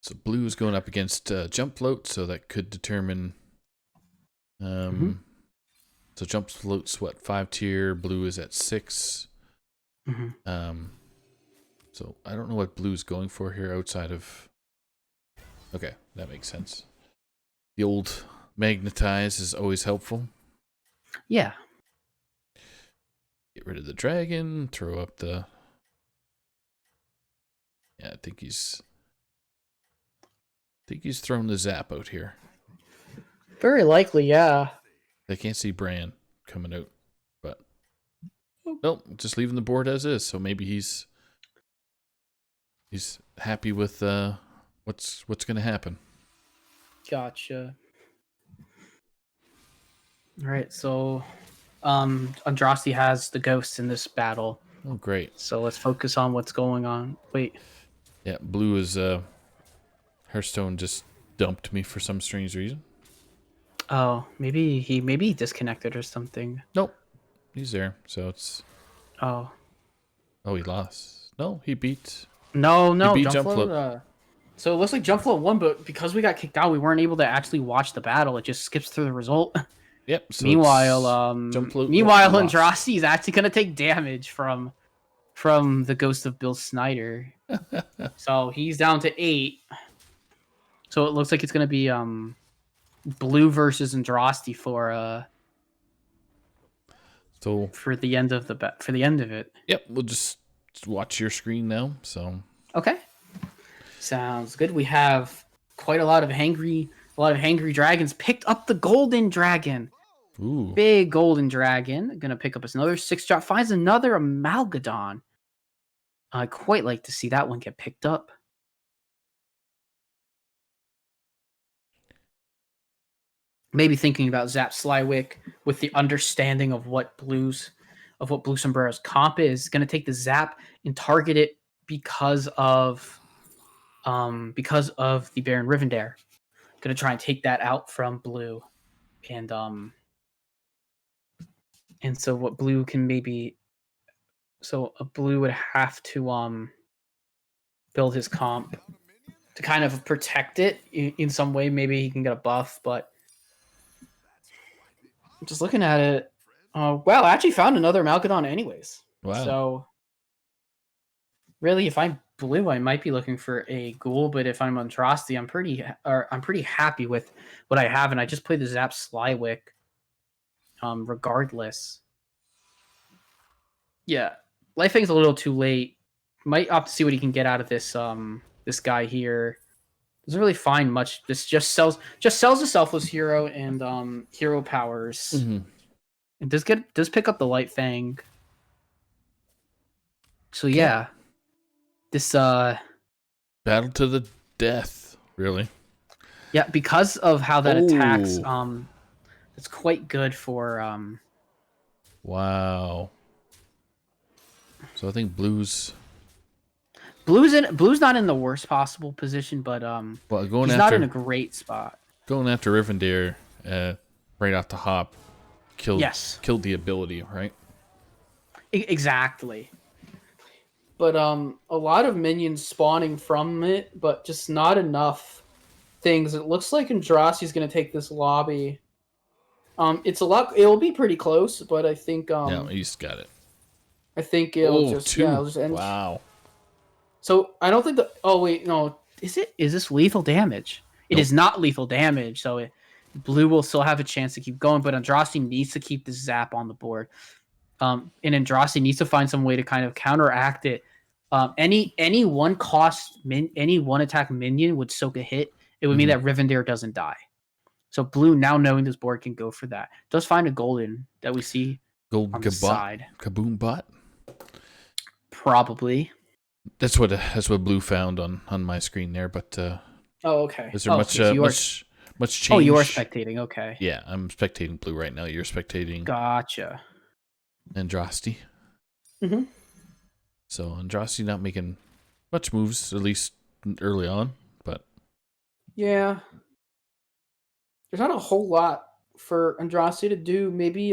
so blue is going up against Jump Float, so that could determine. So Jump Float's what, 5 tier? Blue is at 6. Mm-hmm. So I don't know what blue's going for here outside of. Okay, that makes sense. The old magnetize is always helpful. Yeah. Get rid of the dragon, throw up the. Yeah, I think he's thrown the zap out here. Very likely, yeah. I can't see Bran coming out, but nope, just leaving the board as is. So maybe he's happy with what's going to happen. Gotcha. All right, so Andraste has the ghosts in this battle. Oh, great. So let's focus on what's going on. Wait. Yeah, blue is Hearthstone just dumped me for some strange reason. Oh, maybe he disconnected or something. Nope, he's there. So it's Oh. he lost. No, he beat. No, beat Jump Jump Float. Float. So it looks like Jump Float won, but because we got kicked out, we weren't able to actually watch the battle. It just skips through the result. Yep. So Meanwhile, Jump Float meanwhile, lost. Andraste is actually gonna take damage from the ghost of Bill Snyder. So he's down to 8. So it looks like it's gonna be blue versus Andraste for the end of it. Yep, we'll just watch your screen now. So Okay. Sounds good. We have quite a lot of hangry dragons. Picked up the golden dragon. ooh, Big golden dragon. Gonna pick up another 6-drop. Finds another Amalgadon. I quite like to see that one get picked up. Maybe thinking about Zap Slywick with the understanding of what Blue Sombrero's comp is, gonna take the Zap and target it because of the Baron Rivendare. Gonna try and take that out from blue. And so what blue can maybe a blue would have to build his comp to kind of protect it in some way. Maybe he can get a buff, but just looking at it, well, I actually found another Malgadon anyways. wow. So really, if I'm blue, I might be looking for a ghoul, but if I'm Andraste, I'm pretty happy with what I have, and I just played the Zap Slywick regardless. Yeah. Life Fang's a little too late. Might opt to see what he can get out of this this guy here. Doesn't really find much. This just sells a selfless hero and hero powers. Mm-hmm. It does pick up the Light Fang. So yeah. This Battle to the death, really. yeah, because of how that attacks, Ooh. it's quite good for Wow. So I think blue's Blue's not in the worst possible position, but well going he's after not in a great spot. going after Rivendare right off the hop killed the ability, right? Exactly. But a lot of minions spawning from it, but just not enough things. It looks like Andrasti's going to take this lobby. It's a lot. It'll be pretty close, but I think No, he's got it. I think it'll just two. yeah, it'll just end. Wow. So I don't think the. Oh wait, no. Is it? Is this lethal damage? It is not lethal damage. So blue will still have a chance to keep going, but Andraste needs to keep the zap on the board. And Andraste needs to find some way to kind of counteract it. Any one cost any one attack minion would soak a hit. It would mean that Rivendare doesn't die. So blue, now knowing this board, can go for that. Does find a golden that we see Gold on the side. Kaboom bot. Probably. That's what blue found on my screen there. But oh, okay. Is there much change? Oh, you are spectating. Okay. Yeah, I'm spectating blue right now. You're spectating. Gotcha. Andraste. Mm-hmm. So Andraste not making much moves, at least early on, but yeah, there's not a whole lot for Andraste to do. Maybe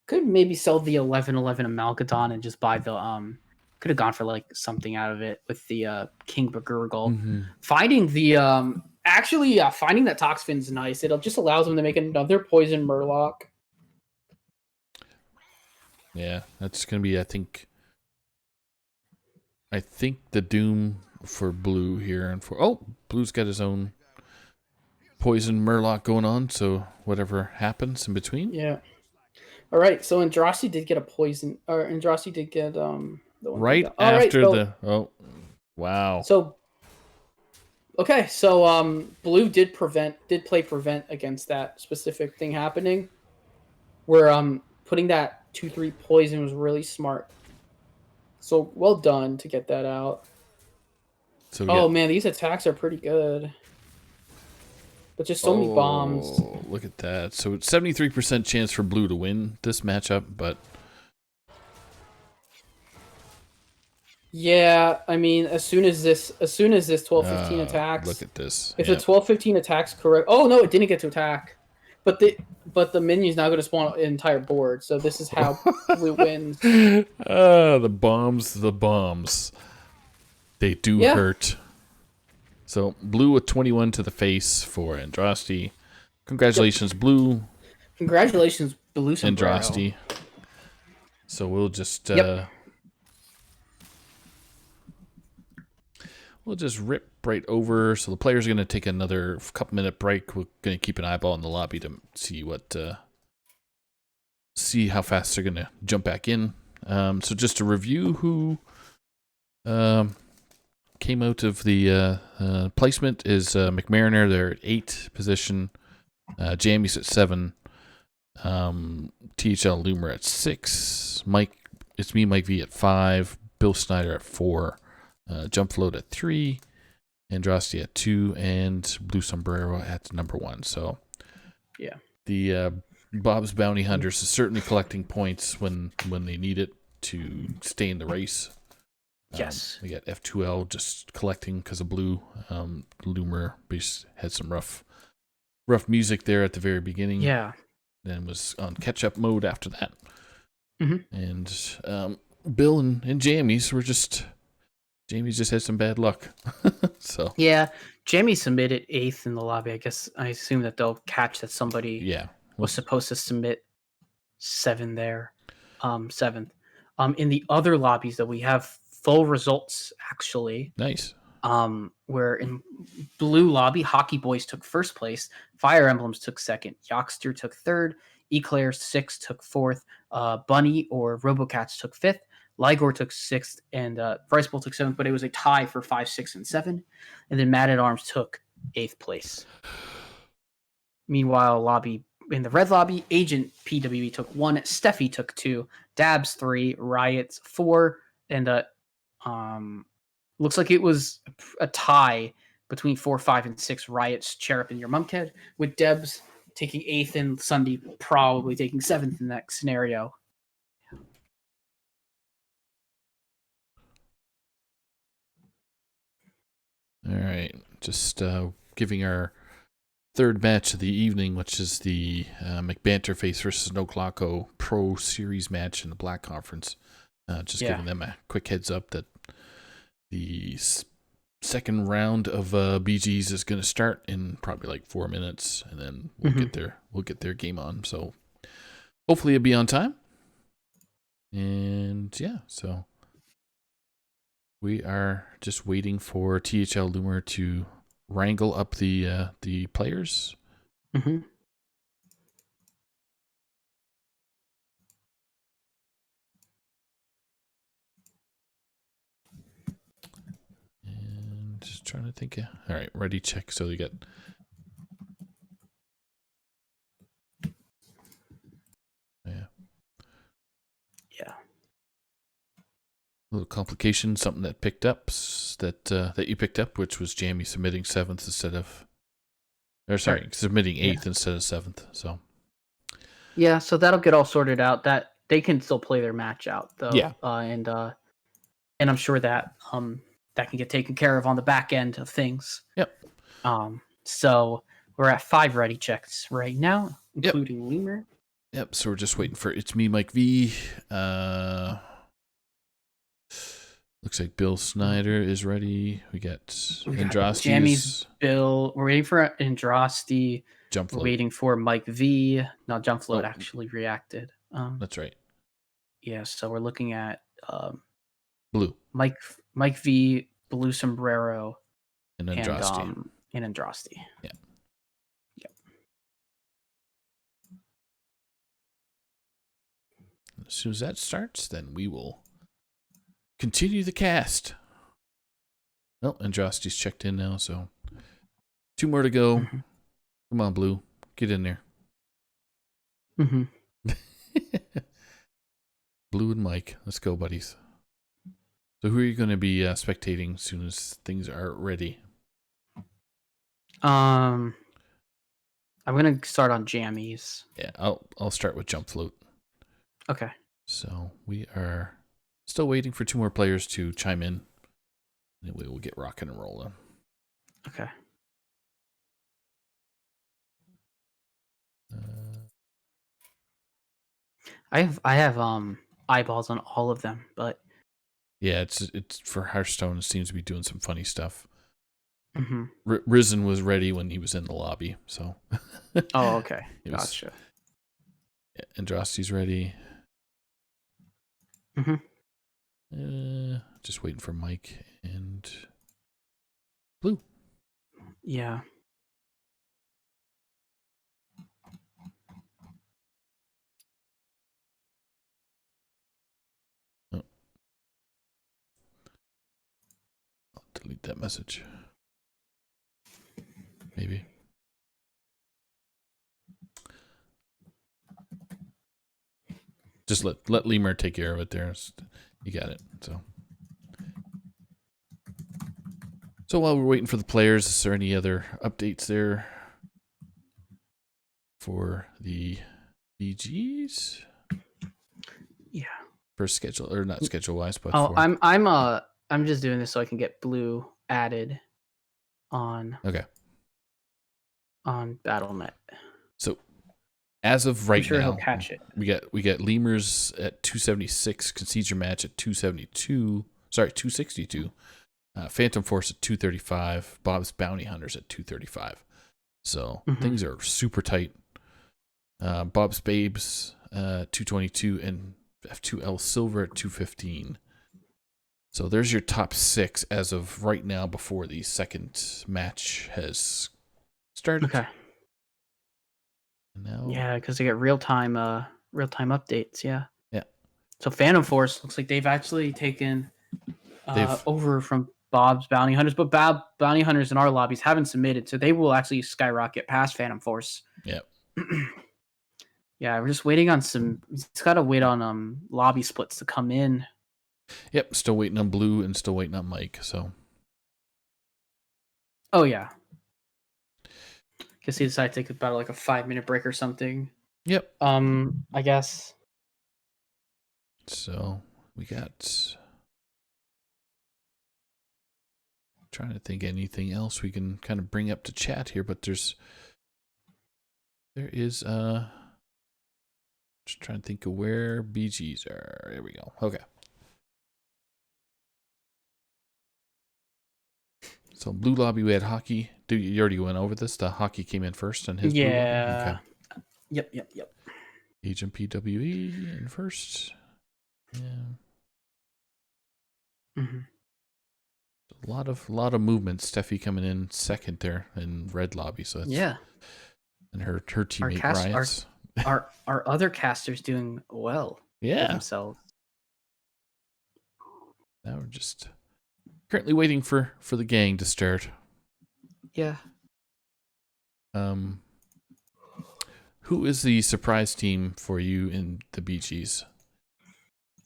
could maybe sell the 11/11 Amalgadon and just buy the could have gone for like something out of it with the King Bagurgle. Finding the finding that Toxfin's nice. It just allows him to make another Poison Murloc. Yeah, that's gonna be I think the doom for blue here, and blue's got his own Poison Murloc going on, so whatever happens in between. Yeah. All right, so Andraste did get a poison, or Andraste did get the one right after wow. So okay, so blue did play prevent against that specific thing happening, where putting that 2/3 poison was really smart. So well done to get that out. So man, these attacks are pretty good. But just so many bombs. Look at that. So it's 73% chance for blue to win this matchup, but yeah, I mean, as soon as this 12-15 attacks. Look at this. If the 12-15 attacks correct. Oh no, it didn't get to attack. But the minion's now going to spawn an entire board. So this is how blue wins. The bombs. They do hurt. So blue with 21 to the face for Andraste. Congratulations, blue. Congratulations, blue sombrero. Andraste. So we'll just we'll just rip right over. So the players are going to take another couple-minute break. We're going to keep an eyeball in the lobby to see how fast they're going to jump back in. So just to review who came out of the placement is McMariner. They're at 8 position. Jamie's at 7. THL Loomer at 6. Mike V at 5. Bill Snyder at 4. Jump Float at 3. Andraste at 2, and Blue Sombrero at number 1. So, yeah, the Bob's Bounty Hunters is certainly collecting points when they need it to stay in the race. Yes, we got F2L just collecting because of blue. Loomer had some rough music there at the very beginning. Yeah, then was on catch-up mode after that. Mm-hmm. And Bill and Jamie's were just. Jamie's just had some bad luck. So yeah, Jamie submitted 8th in the lobby. I assume that they'll catch that somebody was supposed to submit 7 there, 7th. In the other lobbies that we have full results actually. Nice. Where in blue lobby, Hockey Boys took 1st place, Fire Emblems took 2nd, Yockster took 3rd, Eclairs 6 took 4th, Bunny or Robocats took 5th. Ligor took 6th, and Bryce Bull took 7th, but it was a tie for 5, 6, and 7. And then Mad at Arms took 8th place. Meanwhile, in the red lobby, Agent PWE took 1, Steffi took 2, Dabs 3, Riots 4, and looks like it was a tie between 4, 5, and 6 Riots, Cherub, and your Mumkhead, with Debs taking 8th and Sunday probably taking 7th in that scenario. All right, just giving our third match of the evening, which is the McBanterface versus Noclaco Pro Series match in the Black Conference. Just giving them a quick heads up that the second round of BGs is going to start in probably like 4 minutes, and then we'll get their game on. So hopefully it'll be on time. And yeah, so we are just waiting for THL Loomer to wrangle up the players. Mm-hmm. And just trying to think. All right, ready, check. So you got. Yeah. Yeah. Little complication, something that picked up that you picked up, which was Jamie submitting 7th instead of, or sorry, submitting 8th instead of 7th. So Yeah, so that'll get all sorted out. That they can still play their match out though. Yeah. And I'm sure that that can get taken care of on the back end of things. Yep. So we're at 5 ready checks right now, including Loomer. Yep. So we're just waiting for It's Me, Mike V. Looks like Bill Snyder is ready. We got Andraste. Jamie's Bill. We're waiting for Andraste. Jump Float. We're waiting for Mike V. No, Jump Float actually reacted. That's right. Yeah, so we're looking at Blue. Mike V, Blue Sombrero, And Andraste. And Andraste. Yeah. Yep. As soon as that starts, then we will continue the cast. Well, Andraste's checked in now, so 2 more to go. Mm-hmm. Come on, Blue. Get in there. Mm-hmm. Blue and Mike. Let's go, buddies. So who are you going to be spectating as soon as things are ready? I'm gonna start on jammies. Yeah, I'll start with Jump Float. Okay. So we are still waiting for 2 more players to chime in. And we will get rocking and rolling. Okay. I have eyeballs on all of them, but Yeah, it's for Hearthstone. It seems to be doing some funny stuff. mm-hmm. Risen was ready when he was in the lobby, so. Oh, okay. Gotcha. Yeah, Andraste's ready. Mm-hmm. Just waiting for Mike and Blue. Yeah. Oh. I'll delete that message. Maybe. Just let Lemur take care of it there. You got it. So while we're waiting for the players, is there any other updates there for the BGs? Yeah. For schedule, or not schedule wise, but Oh, for... I'm just doing this so I can get Blue added on Battle.net. So as of right I'm sure now, he'll catch it. we got Lemurs at 276, Concede Your Match at 262, Phantom Force at 235, Bob's Bounty Hunters at 235. So things are super tight. Bob's Babes 222 and F2L Silver at 215. So there's your top 6 as of right now before the second match has started. Okay. Now, Yeah, because they get real time updates. Yeah. Yeah. So Phantom Force looks like they've actually taken over from Bob's Bounty Hunters, but Bounty Hunters in our lobbies haven't submitted, so they will actually skyrocket past Phantom Force. Yeah. Yeah, we're just waiting on some. It's got to wait on lobby splits to come in. Yep, still waiting on Blue and still waiting on Mike. So. Oh yeah. Guess he decided to take about like a 5-minute break or something. Yep. I guess. So we got. Trying to think anything else we can kind of bring up to chat here, but there's There is just trying to think of where BGs are. There we go. Okay. So blue lobby, we had hockey. Dude, you already went over this. The hockey came in first on his blue lobby? Yeah. Okay. Yep. Agent PWE in first. Yeah. Mm-hmm. A lot of movement. Steffi coming in second there in red lobby. So that's, Yeah. And her teammate cast- Riots. Our other casters doing well for Yeah. themselves. Now we're just currently waiting for the gang to start. Yeah. Who is the surprise team for you in the BGs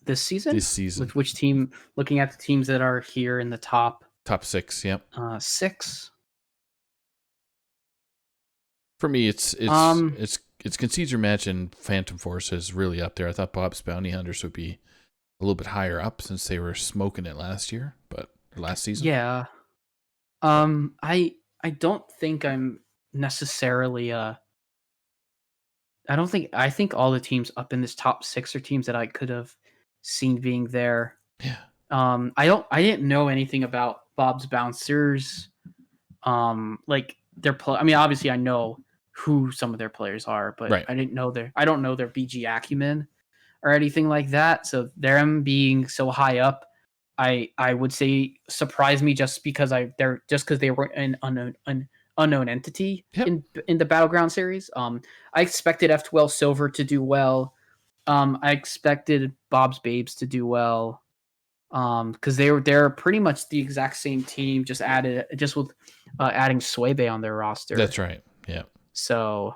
This season? this season? With which team? Looking at the teams that are here in the top Top 6, yep. 6. For me, it's Concedure Match and Phantom Force is really up there. I thought Bob's Bounty Hunters would be a little bit higher up since they were smoking it last season. Yeah. I don't think I'm necessarily I think all the teams up in this top 6 are teams that I could have seen being there. Yeah. I didn't know anything about Bob's Bouncers. Like I mean, obviously I know who some of their players are, but Right. I don't know their BG acumen or anything like that. So them being so high up, I would say surprised me just because they were an unknown entity Yep. in the Battleground series. I expected F12 Silver to do well. I expected Bob's Babes to do well. Because they're pretty much the exact same team, just with adding Suebe on their roster. That's right. Yeah. So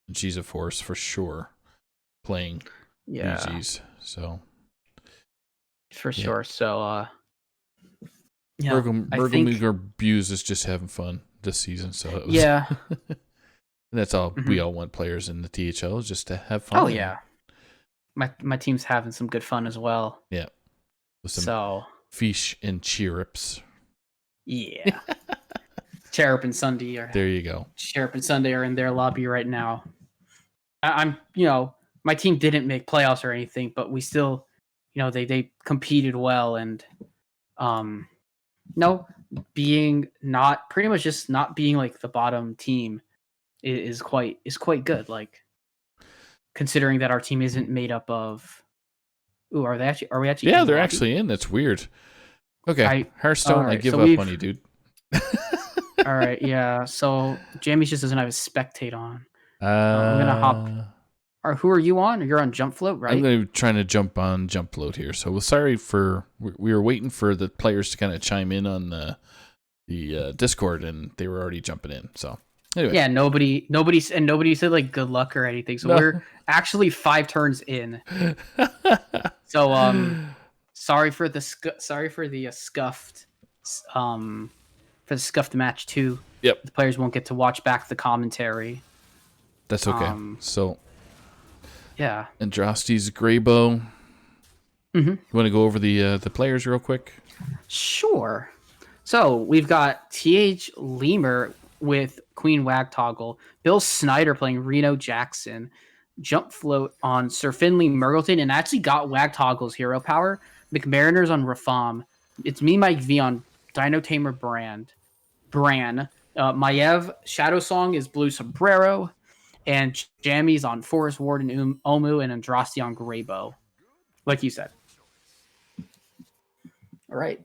And she's a force for sure playing yeah, BGs. So for yeah. sure. So yeah, Burgelmuger Buse is just having fun this season. So it was, yeah. and that's all we Mhm. all want players in the THL is just to have fun. Oh yeah, my team's having some good fun as well. Yeah. With some So fish and chirrups. yeah, Cherub and Sunday There you go. are in their lobby right now. I'm my team didn't make playoffs or anything, but we still, they competed well, and being not pretty much just not being like the bottom team is quite good. Like considering that our team isn't made up of. Ooh, are we actually? Yeah, in the they're lobby? actually in. That's weird. Okay, Hearthstone, I alright, give so up we've- on you, dude. All right, yeah. So Jamie just doesn't have his spectate on. I'm gonna hop. Or who are you on? You're on Jump Float, right? I'm going to trying to jump on Jump Float here. So sorry for we were waiting for the players to kind of chime in on the Discord, and they were already jumping in. So anyway, Yeah, nobody said like good luck or anything. So No. we're actually 5 turns in. So sorry for the scuffed for the scuffed match too. Yep. The players won't get to watch back the commentary. That's okay. So Yeah. Andrasti's Greybow. Mhm. You want to go over the players real quick? Sure. So we've got TH Lemur with Queen Wagtoggle, Bill Snyder playing Reno Jackson, Jump Float on Sir Finley Murgleton, and actually got Wagtoggle's hero power. McMariners on Rafam. It's me, Mike V on Dino Tamer Bran. Maiev Shadow Song is Blue Sombrero, and Jammies on Forest Ward and Omu, and Andrasti on Greybow. Like you said. All right.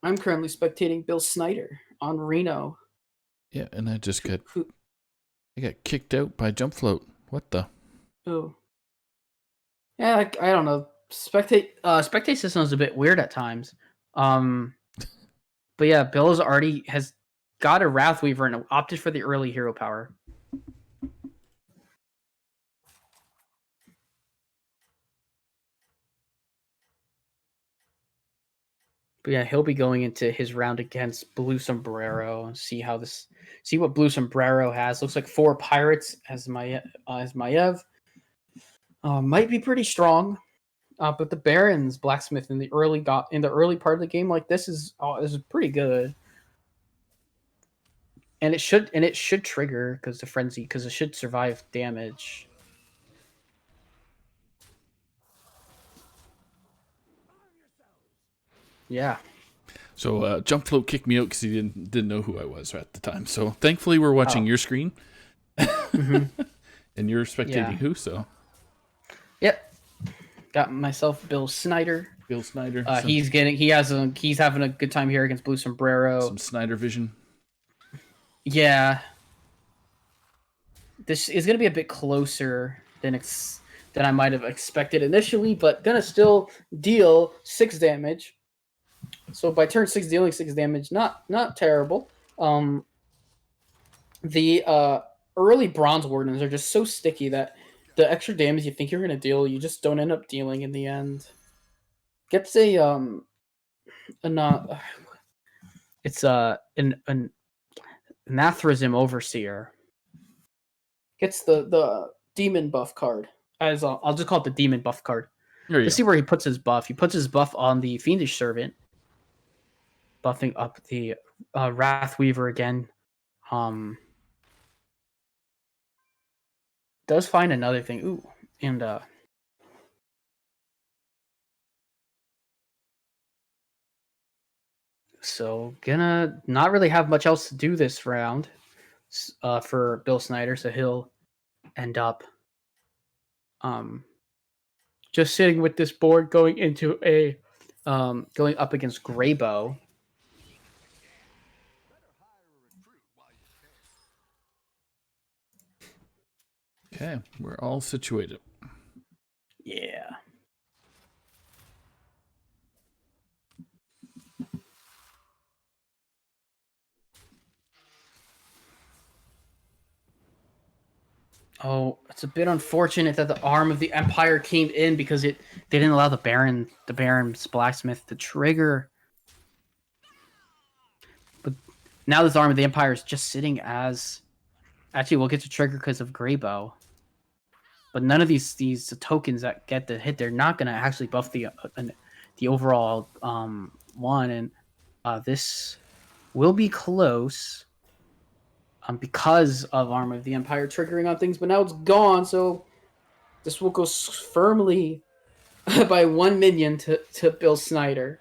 I'm currently spectating Bill Snyder on Reno. Yeah, and I got kicked out by Jump Float. What the? Oh. Yeah, I don't know. Spectate system is a bit weird at times. But yeah, Bill's has got a Wrathweaver and opted for the early hero power. But yeah, he'll be going into his round against Blue Sombrero and see what Blue Sombrero has. Looks like 4 pirates as Maiev. Might be pretty strong. But the Baron's Blacksmith in the early part of the game like this is pretty good. And it should trigger because the frenzy because it should survive damage. Yeah. So Jump Float kicked me out because he didn't know who I was at the time. So thankfully we're watching your screen, and you're spectating who. So Yep. Got myself Bill Snyder. Bill Snyder. He's having a good time here against Blue Sombrero. Some Snyder vision. Yeah. This is going to be a bit closer than I might have expected initially, but going to still deal 6 damage. So by turn 6 dealing 6 damage, not terrible. The early Bronze Wardens are just so sticky that the extra damage you think you're going to deal, you just don't end up dealing in the end. Gets an Nathrazim Overseer. Gets the demon buff card. As I'll just call it the demon buff card. Let's see where he puts his buff. He puts his buff on the Fiendish Servant, buffing up the Wrathweaver again. Does find another thing. Ooh, and so gonna not really have much else to do this round for Bill Snyder, so he'll end up just sitting with this board going into a going up against Graybow. Okay, we're all situated. Yeah. Oh, it's a bit unfortunate that the arm of the Empire came in because they didn't allow the Baron's blacksmith to trigger. But now this arm of the Empire is just sitting as. Actually, we'll get to trigger because of Graybow. But none of these tokens that get the hit, they're not going to actually buff the overall one, and this will be close. Because of Arm of the Empire triggering on things, but now it's gone, so this will go firmly by 1 minion to Bill Snyder.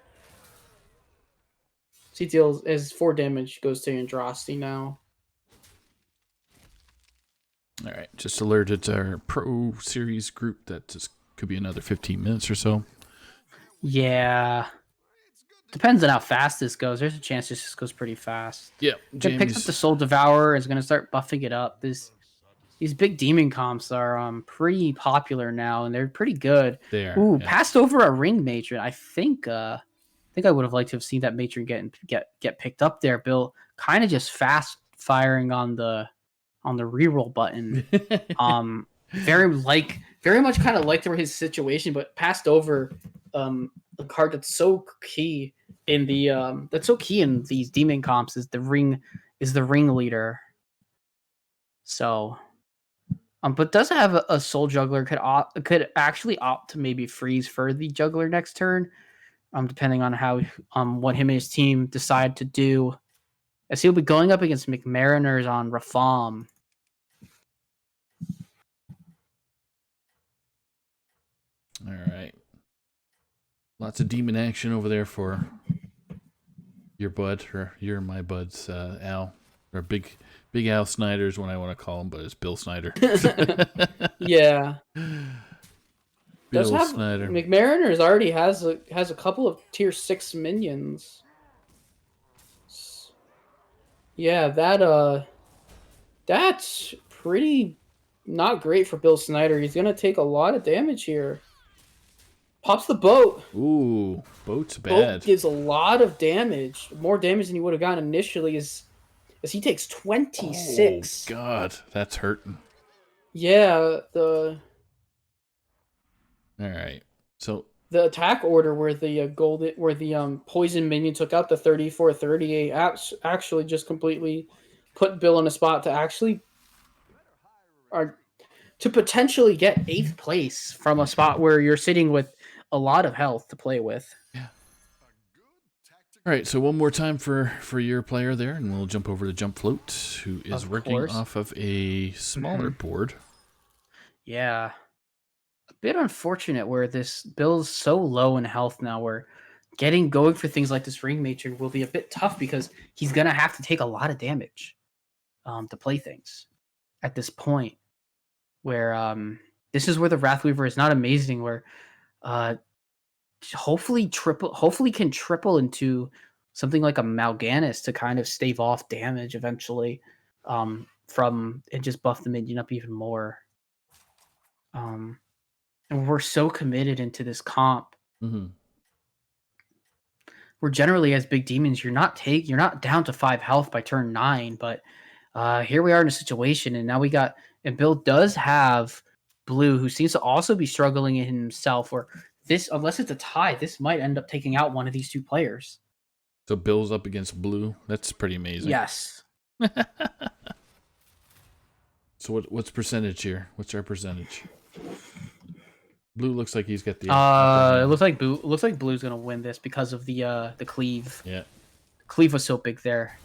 So he deals as 4 damage, goes to Andraste now. All right, just alerted our Pro Series group that just could be another 15 minutes or so. Yeah. Depends on how fast this goes. There's a chance this just goes pretty fast. Yeah, It picks up the Soul Devourer, is going to start buffing it up. These big demon comps are pretty popular now, and they're pretty good. They are. Ooh, yeah. Passed over a Ring Matron. I think I would have liked to have seen that Matron get picked up there. Bill kind of just fast firing on the reroll button. Very much kind of liked his situation, but passed over a card that's so key in these demon comps is the ringleader. So, but does have a soul juggler could actually opt to maybe freeze for the juggler next turn, depending on how what him and his team decide to do. As he'll be going up against McMariners on Rafam. All right. Lots of demon action over there for your bud, or you're my bud's Al, or Big Al Snyder is what I want to call him, but it's Bill Snyder. Yeah. Bill Snyder. McMariners already has a couple of tier 6 minions. Yeah, that's pretty not great for Bill Snyder. He's gonna take a lot of damage here. Pops the boat. Ooh, boat's bad. Boat gives a lot of damage. More damage than he would have gotten initially as he takes 26. Oh, God, that's hurting. Yeah, All right. So the attack order where the poison minion took out the 34-38 actually just completely put Bill in a spot to potentially get 8th place from a spot where you're sitting with a lot of health to play with. Yeah. All right, so one more time for your player there, and we'll jump over to Jump Float, who is Of working course. off of a smaller board. Yeah. A bit unfortunate where this Bill's so low in health now where going for things like this Ring Matron will be a bit tough because he's going to have to take a lot of damage to play things at this point where this is where the Wrathweaver is not amazing where hopefully can triple into something like a Mal'Ganis to kind of stave off damage eventually from and just buff the minion up even more. And we're so committed into this comp. Mm-hmm. We're generally as big demons, you're not down to 5 health by turn 9, but here we are in a situation, and now and Bill does have Blue, who seems to also be struggling in himself. Or this, unless it's a tie, this might end up taking out one of these two players. So Bill's up against Blue. That's pretty amazing. Yes. So what's percentage here? What's our percentage? Blue looks like he's got the. It looks like Blue's gonna win this because of the cleave. Yeah. Cleave was so big there.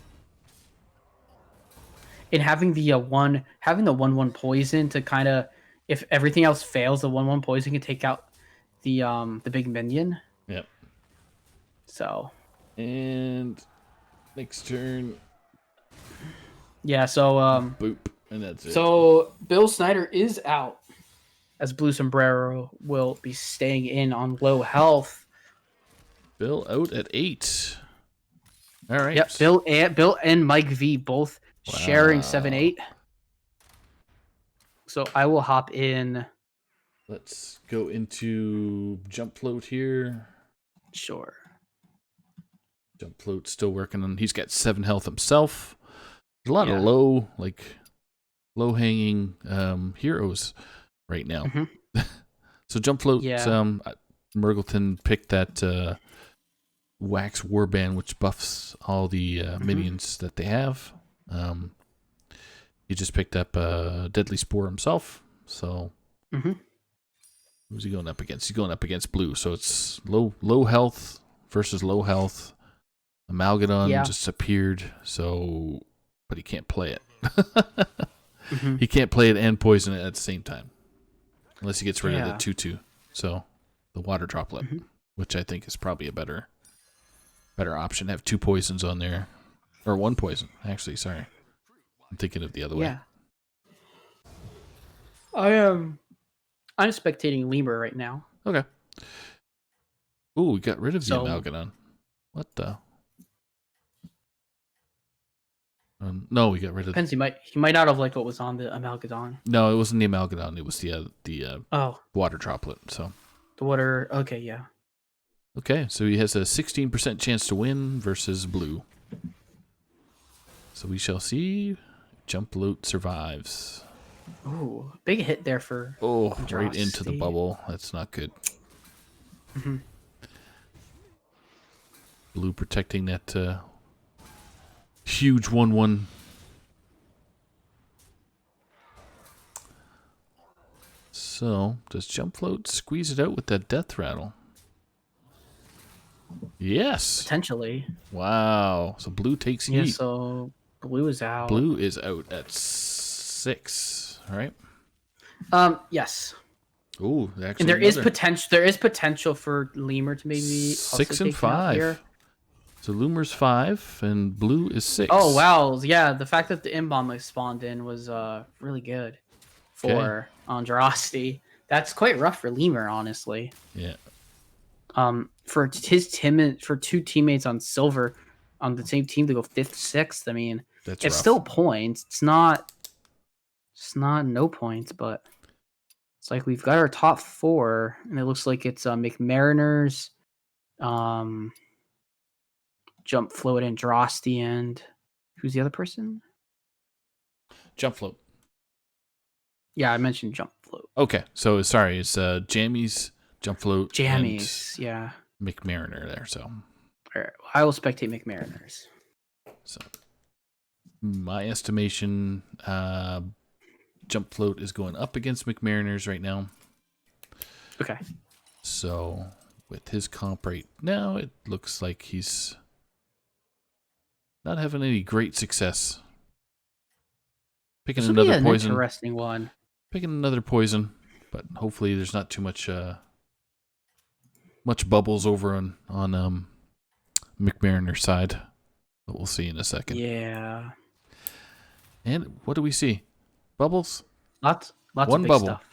And having the 1/1 poison to kind of, if everything else fails, the 1/1 poison can take out the big minion. Yep. So. And next turn. Yeah. So Boop, and that's it. So Bill Snyder is out, as Blue Sombrero will be staying in on low health. Bill out at 8. All right. Yep. Bill and Mike V both sharing 7-8. So I will hop in. Let's go into Jump Float here. Sure. Jump Float still working on. He's got 7 health himself. There's a lot of low hanging heroes right now. Mm-hmm. So Jump Float. Yeah. Murgleton picked that Wax Warband, which buffs all the minions that they have. He just picked up Deadly Spore himself. So who's he going up against? He's going up against Blue. So it's low health versus low health. Amalgadon just appeared, but he can't play it. He can't play it and poison it at the same time, unless he gets rid of the 2/2. So the water droplet, which I think is probably a better option. Have 2 poisons on there, or 1 poison. Actually, sorry, I'm thinking of the other way. I'm spectating Lemur right now. Okay. Ooh, we got rid of the Amalgadon. What the? No, we got rid of. Depends. He might not have liked what was on the Amalgadon. No, it wasn't the Amalgadon. It was the water droplet. So the water. Okay, yeah. Okay, so he has a 16% chance to win versus Blue. So we shall see. Jump Float survives. Ooh, big hit there for. Oh, right into the bubble. That's not good. Blue protecting that huge 1/1. So, does Jump Float squeeze it out with that Death Rattle? Yes. Potentially. Wow. So Blue takes heat. Yeah, so Blue is out. Blue is out at 6. All right. Yes. Ooh, actually, and there is potential for Lemur to maybe 6 and 5 here. So Lemur's 5 and Blue is 6. Oh wow, yeah. The fact that the Imbomb spawned in was really good for Andraste. That's quite rough for Lemur, honestly. Yeah. For 2 teammates on silver on the same team to go 5th, 6th. I mean, it's rough. Still points. It's not no points, but it's like we've got our top 4, and it looks like it's McMariners, Jump Float, Andraste, and who's the other person? Jump Float. Yeah, I mentioned Jump Float. Okay, so sorry, it's Jammies, Jump Float, Jammies, yeah. McMariner there. So all right, I will spectate McMariners. So my estimation, Jump Float is going up against McMariners right now. Okay. So with his comp right now, it looks like he's not having any great success. Picking This will be another an poison. interesting one. Picking another poison, but hopefully there's not too much much bubbles over on McMariner's side. But we'll see in a second. Yeah. And what do we see? Bubbles? Lots One of big bubble. stuff.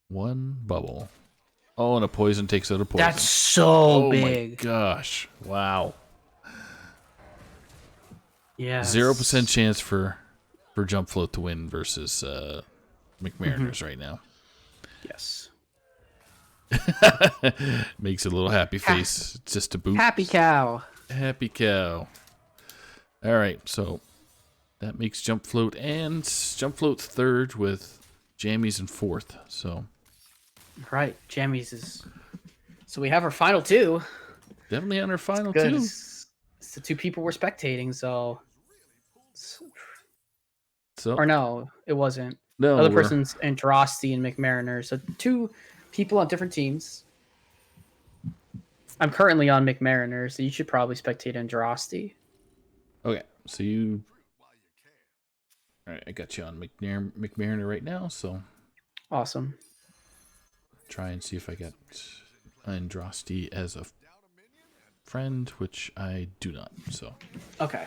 One bubble. Oh, and a poison takes out a poison. That's so oh big. my gosh. Wow. Yeah. 0% chance for Jump Float to win versus McMariners right now. Yes. Makes a little happy face. It's just a boot. Happy cow. Happy cow. All right, so that makes Jump Float and Jump Float third with Jammies in fourth. So Right. Jammies is. So we have our final two. definitely on our final Good. two. It's the two people we're spectating, so. So Or no, it wasn't. no, Other we're- person's Andrasti and McMariner. So two people on different teams. I'm currently on McMariner, so you should probably spectate Andrasti. Okay, so you. All right, I got you on McMariner right now. So Awesome. try and see if I get Andrasti as a friend, which I do not. So Okay.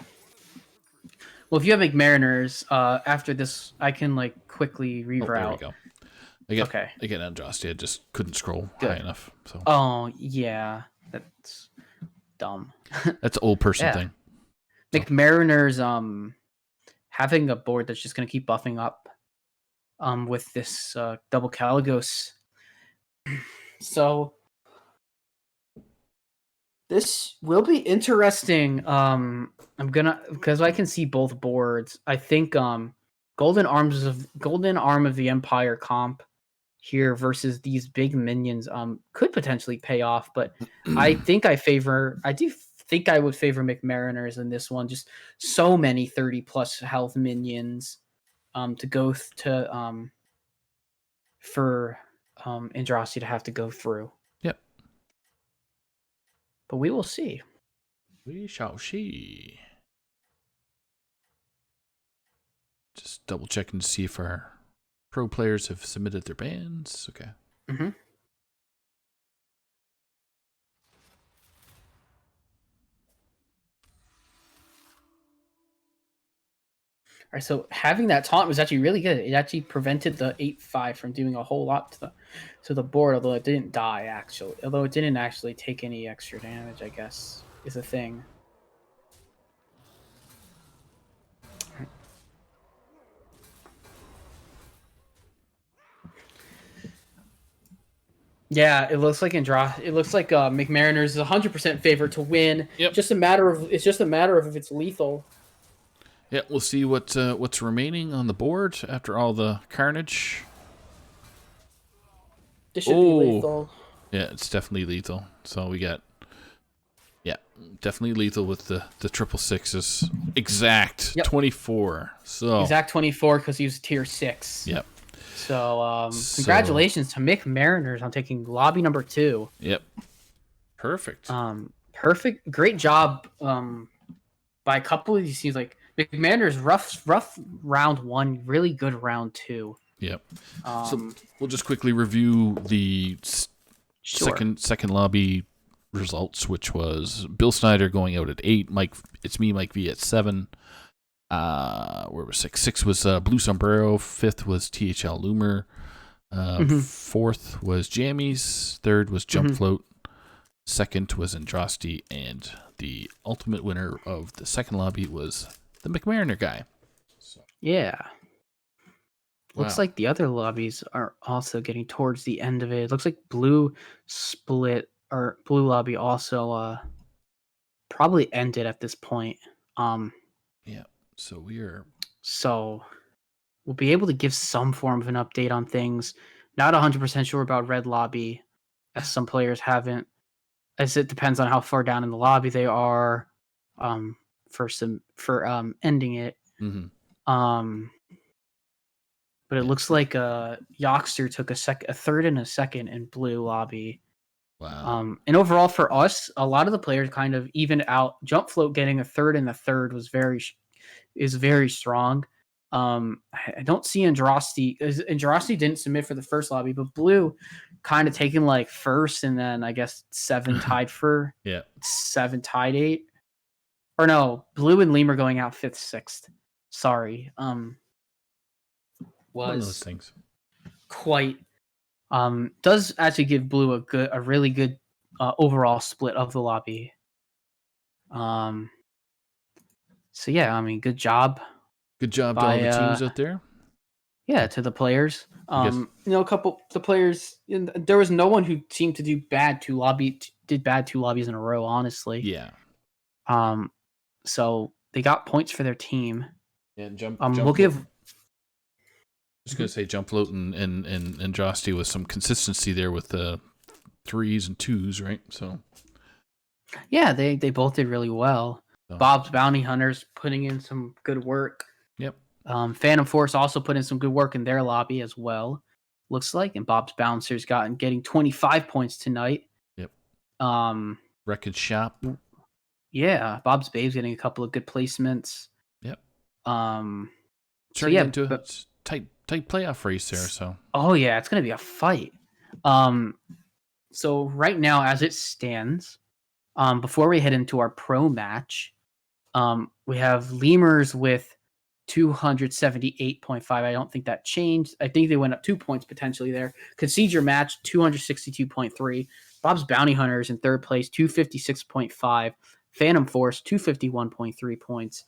Well, if you have McMariners, after this, I can like quickly oh, there we reroute. go. I get Okay. Andrasti. I just couldn't scroll Good. high enough. So Oh yeah, that's dumb. that's an old person Yeah. thing. McMariners having a board that's just gonna keep buffing up with this double Caligos. So this will be interesting. I'm gonna because I can see both boards. I think Golden Arm of the Empire comp here versus these big minions could potentially pay off, but I do think I would favor McMariners in this one. Just so many 30 plus health minions to go for Andrasti to have to go through. Yep. But we will see. We shall see. Just double checking to see if our pro players have submitted their bans. Okay. Mm-hmm. All right, so having that taunt was actually really good. It actually prevented the 8-5 from doing a whole lot to the board, although it didn't die actually. Although it didn't actually take any extra damage, I guess, is a thing. Yeah, it looks like McMariners is 100% favorite to win. Yep. It's just a matter of if it's lethal. Yeah, we'll see what's remaining on the board after all the carnage. This should be Oh. lethal. Yeah, it's definitely lethal. So we got, yeah, definitely lethal with the triple sixes. Exact Yep. 24. So Exact 24 because he was tier 6. Yep. So congratulations to McMariners on taking lobby number 2. Yep. Perfect. Perfect, great job by a couple of these teams. Like McMariners, rough round 1, really good round 2. Yep. Um, So we'll just quickly review the sure. second lobby results, which was Bill Snyder going out at 8, Mike V at 7. Where was 6? 6 was Blue Sombrero. 5th was THL Loomer. 4th was Jammies. 3rd was Jump Float. 2nd was Andrasti, and the ultimate winner of the second lobby was the McMariner guy. So, Yeah. Looks wow. like the other lobbies are also getting towards the end of it. It looks like Blue lobby also probably ended at this point. So we are. So we'll be able to give some form of an update on things. Not 100% sure about Red Lobby, as some players haven't, as it depends on how far down in the lobby they are for ending it. Mhm. But it looks like Yoxter took a third and a second in Blue lobby. Wow. And overall for us, a lot of the players kind of evened out. Jump Float getting a third and the third was is very strong. I don't see Andrasti. Andrasti didn't submit for the first lobby, but Blue kind of taking like first, and then I guess 7 tied for Yeah. 7 tied 8. Or no, Blue and Lemur going out 5th, 6th. Sorry. One of those Was things. quite does actually give Blue a really good overall split of the lobby. So yeah, I mean, good job. Good job to all the teams out there. Yeah, to the players. I guess- A couple the players. There was no one who seemed to do bad did bad 2 lobbies in a row. Honestly. Yeah. So they got points for their team. Yeah. Jump. We'll give. Just gonna say Jump Float and Andrasti with some consistency there with the 3s and 2s, right? So. Yeah, they both did really well. So. Bob's Bounty Hunters putting in some good work. Yep. Phantom Force also put in some good work in their lobby as well. Looks like, and Bob's Bouncers getting 25 points tonight. Yep. Wreckage Shop. Yeah, Bob's Babes getting a couple of good placements. Yep. So Turning yeah, into a tight playoff race there. So. Oh yeah, it's gonna be a fight. So right now, as it stands, before we head into our pro match, we have Lemurs with 278.5. I don't think that changed. I think they went up 2 points potentially there. Concede Your Match, 262.3. Bob's Bounty Hunters in third place, 256.5. Phantom Force, 251.3 points.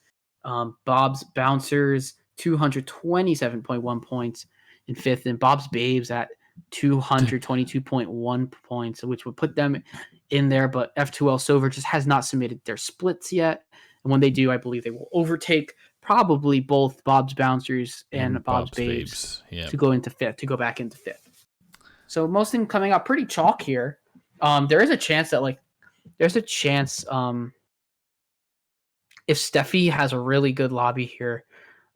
Bob's Bouncers, 227.1 points in fifth. And Bob's Babes at 222.1 points, which would put them in there. But F2L Silver just has not submitted their splits yet. And when they do, I believe they will overtake probably both Bob's Bouncers and Bob's Babes yeah. to go back into fifth. So most of them coming out pretty chalk here. There is a chance that if Steffi has a really good lobby here,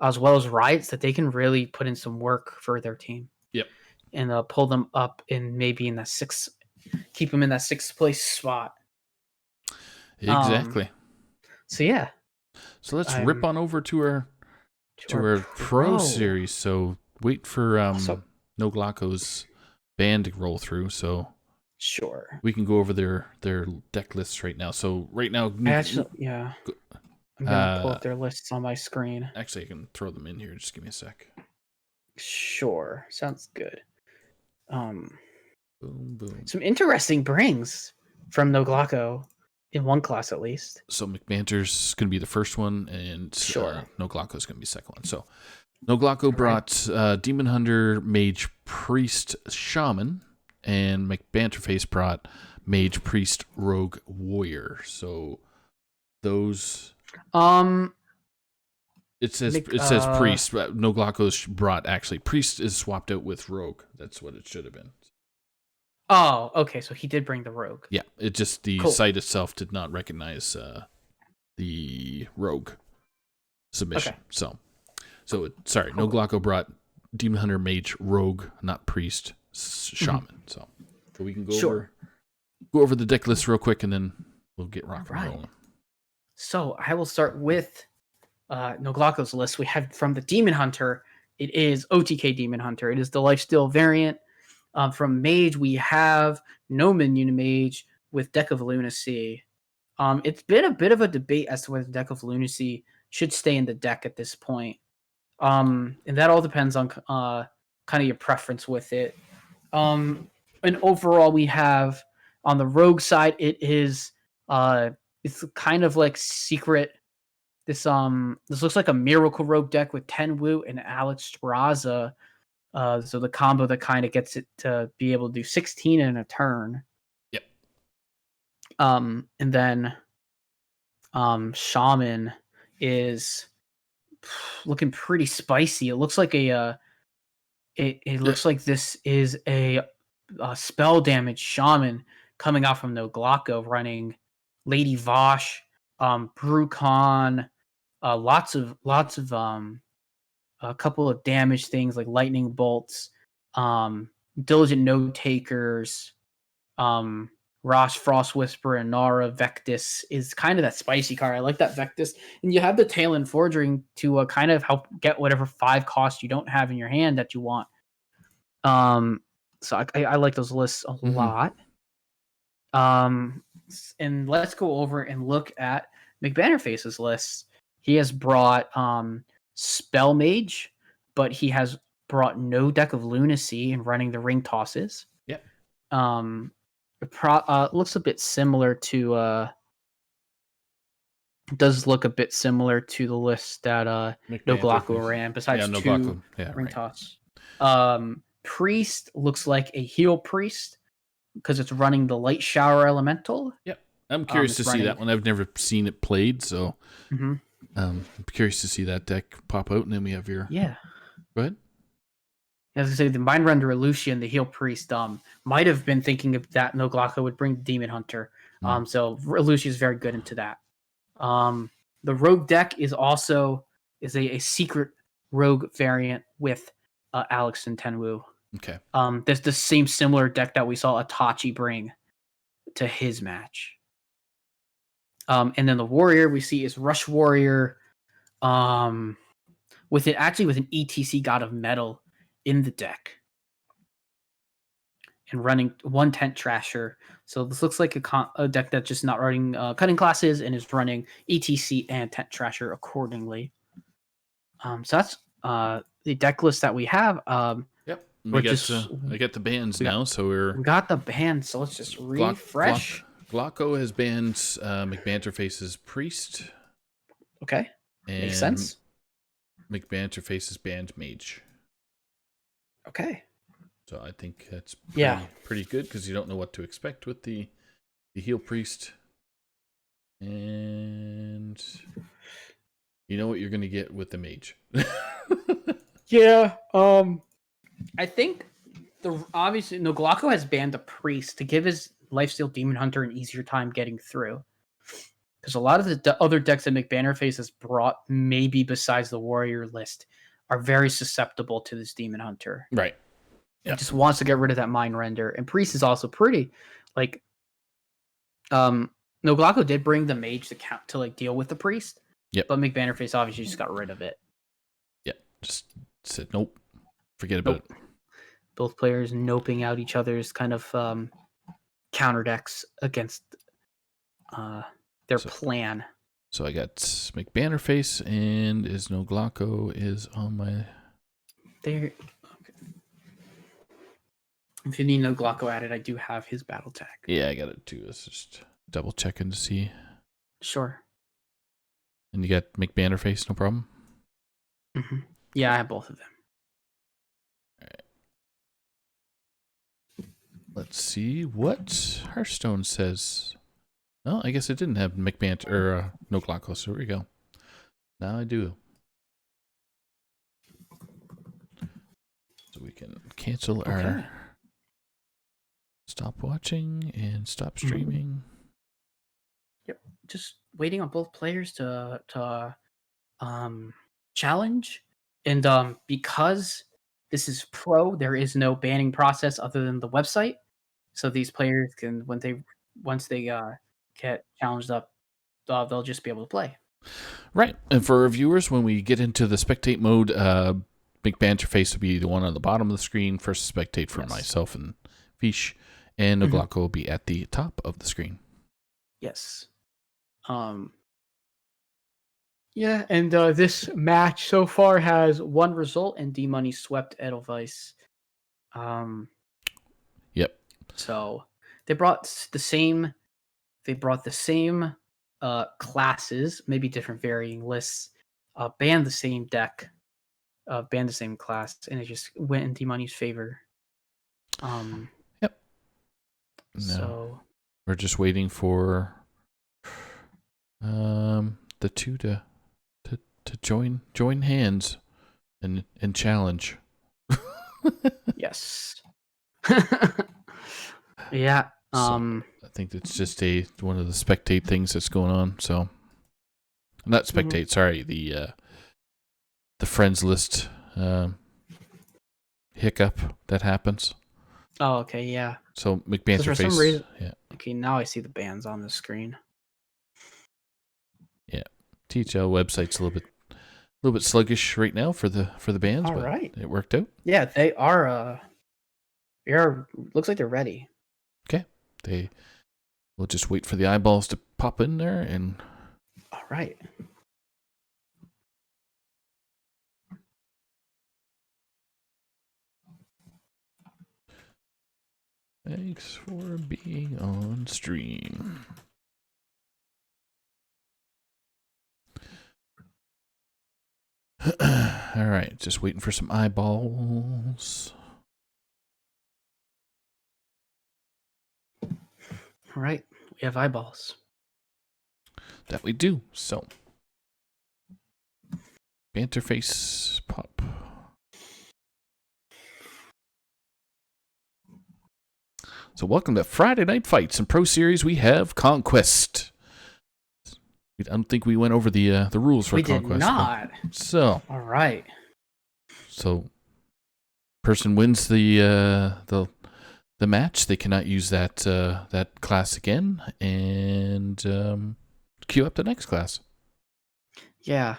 as well as Riots, that they can really put in some work for their team. Yep. And pull them up in maybe in that keep them in that 6th place spot. Exactly. So yeah. So let's rip on over to our pro series. So wait for No Glocko's band to roll through. So sure, we can go over their deck lists right now. So right now, yeah, I'm gonna pull up their lists on my screen. Actually, I can throw them in here. Just give me a sec. Sure, sounds good. Boom, boom. Some interesting brings from No Glocko in one class at least. So McBanter's going to be the first one, and sure, No Glocko's going to be the second one. So No Glocko brought Demon Hunter, Mage, Priest, Shaman, and McBanterface brought Mage, Priest, Rogue, Warrior. So those. It says Priest. But No Glocko's brought actually Priest is swapped out with Rogue. That's what it should have been. Oh, okay. So he did bring the Rogue. Yeah, it just the site itself did not recognize the Rogue submission. Okay. Sorry, No Glocko brought Demon Hunter, Mage, Rogue, not Priest, Shaman. Mm-hmm. So we can go over the deck list real quick, and then we'll get rock and rolling. So I will start with No Glocko's list. We have from the Demon Hunter. It is OTK Demon Hunter. It is the Lifesteal variant. From Mage, we have No Minion Mage with Deck of Lunacy. It's been a bit of a debate as to whether Deck of Lunacy should stay in the deck at this point. And that all depends on kind of your preference with it. And overall, we have on the Rogue side, it is it's kind of like secret. This looks like a Miracle Rogue deck with Tenwu and Alex Straza. So the combo that kind of gets it to be able to do 16 in a turn. Yep. And then Shaman is looking pretty spicy. It looks like it looks like this is a spell damage Shaman coming out from No Glocko, running Lady Vosh, Brucon, lots of a couple of damage things like lightning bolts, diligent note takers, Rosh, Frost Whisperer, Nara, Vectis is kind of that spicy card. I like that Vectis. And you have the Talon Forging to kind of help get whatever 5 cost you don't have in your hand that you want. So I like those lists a lot. And let's go over and look at McBannerface's lists. He has brought Spell Mage, but he has brought no deck of Lunacy and running the ring tosses. Yep. Looks a bit similar to does look a bit similar to the list that Noglaku ran, besides two ring toss. Priest looks like a heal priest because it's running the Light Shower Elemental. Yep. I'm curious to see that one. I've never seen it played, so I'm curious to see that deck pop out. And then we have your Go ahead. As I say, the Mind Render Lucian, the Heal Priest, might have been thinking of that Noglaku would bring Demon Hunter. So Lucian is very good into that. The Rogue deck is also a secret Rogue variant with Alex and Tenwu. Okay. There's the same similar deck that we saw Itachi bring to his match. And then the Warrior we see is Rush Warrior, with an ETC God of Metal in the deck, and running 1 Tent Trasher. So this looks like a deck that's just not running cutting classes and is running ETC and Tent Trasher accordingly. So that's the deck list that we have. Yep. I get the bans now, so we got the bans. So let's just refresh. Glocko has banned McBanterface's Priest. Okay. And makes sense. McBanterface has banned Mage. Okay. So I think that's pretty good because you don't know what to expect with the Heal Priest. And you know what you're going to get with the Mage. Yeah. I think obviously Noglaku has banned the Priest to give his Lifesteal Demon Hunter an easier time getting through. Because a lot of the other decks that McBannerface has brought, maybe besides the Warrior list, are very susceptible to this Demon Hunter. Right. He just wants to get rid of that Mind Render. And Priest is also pretty. Like, Noglaku did bring the Mage to deal with the Priest. Yep. But McBannerface obviously just got rid of it. Yep. Just said, nope. Forget about it. Both players noping out each other's kind of counter decks against their plan. So I got McBannerface and Noglaku is on my... There. Okay. If you need Noglaku added, I do have his battle tag. Yeah, I got it too. Let's just double checking to see. Sure. And you got McBannerface, no problem? Mm-hmm. Yeah, I have both of them. All right. Let's see what Hearthstone says. Oh, I guess it didn't have Noglaku, so here we go. Now I do. So we can cancel our stop watching and stop streaming. Yep. Just waiting on both players to challenge. And because this is pro, there is no banning process other than the website. So these players can, once they get challenged up, they'll just be able to play. Right. And for our viewers, when we get into the spectate mode, McBanterface will be the one on the bottom of the screen. First spectate for myself and Fish, and Noglaku will be at the top of the screen. Yes. Yeah, and this match so far has one result, and D-Money swept Edelweiss. Yep. So they brought the same classes, maybe different varying lists, banned the same deck, banned the same class, and it just went in D-Money's favor. Yep. So we're just waiting for the two to join hands and challenge. Yes. Yeah. So I think it's just one of the spectate things that's going on. So not spectate, sorry, the friends list hiccup that happens. Oh, okay, yeah. So So for some McBanterface, reason, yeah, okay, now I see the bands on the screen. THL website's a little bit sluggish right now for the bands, All but right. it worked out. Yeah, they are. Looks like they're ready. We'll just wait for the eyeballs to pop in there, and All right. thanks for being on stream. All right, just waiting for some eyeballs. All right. We have eyeballs. That we do. So, Banterface pop. So, welcome to Friday Night Fights and Pro Series. We have Conquest. I don't think we went over the rules for We Conquest. did not. So, All right. person wins the match. They cannot use that class again, and queue up the next class. Yeah.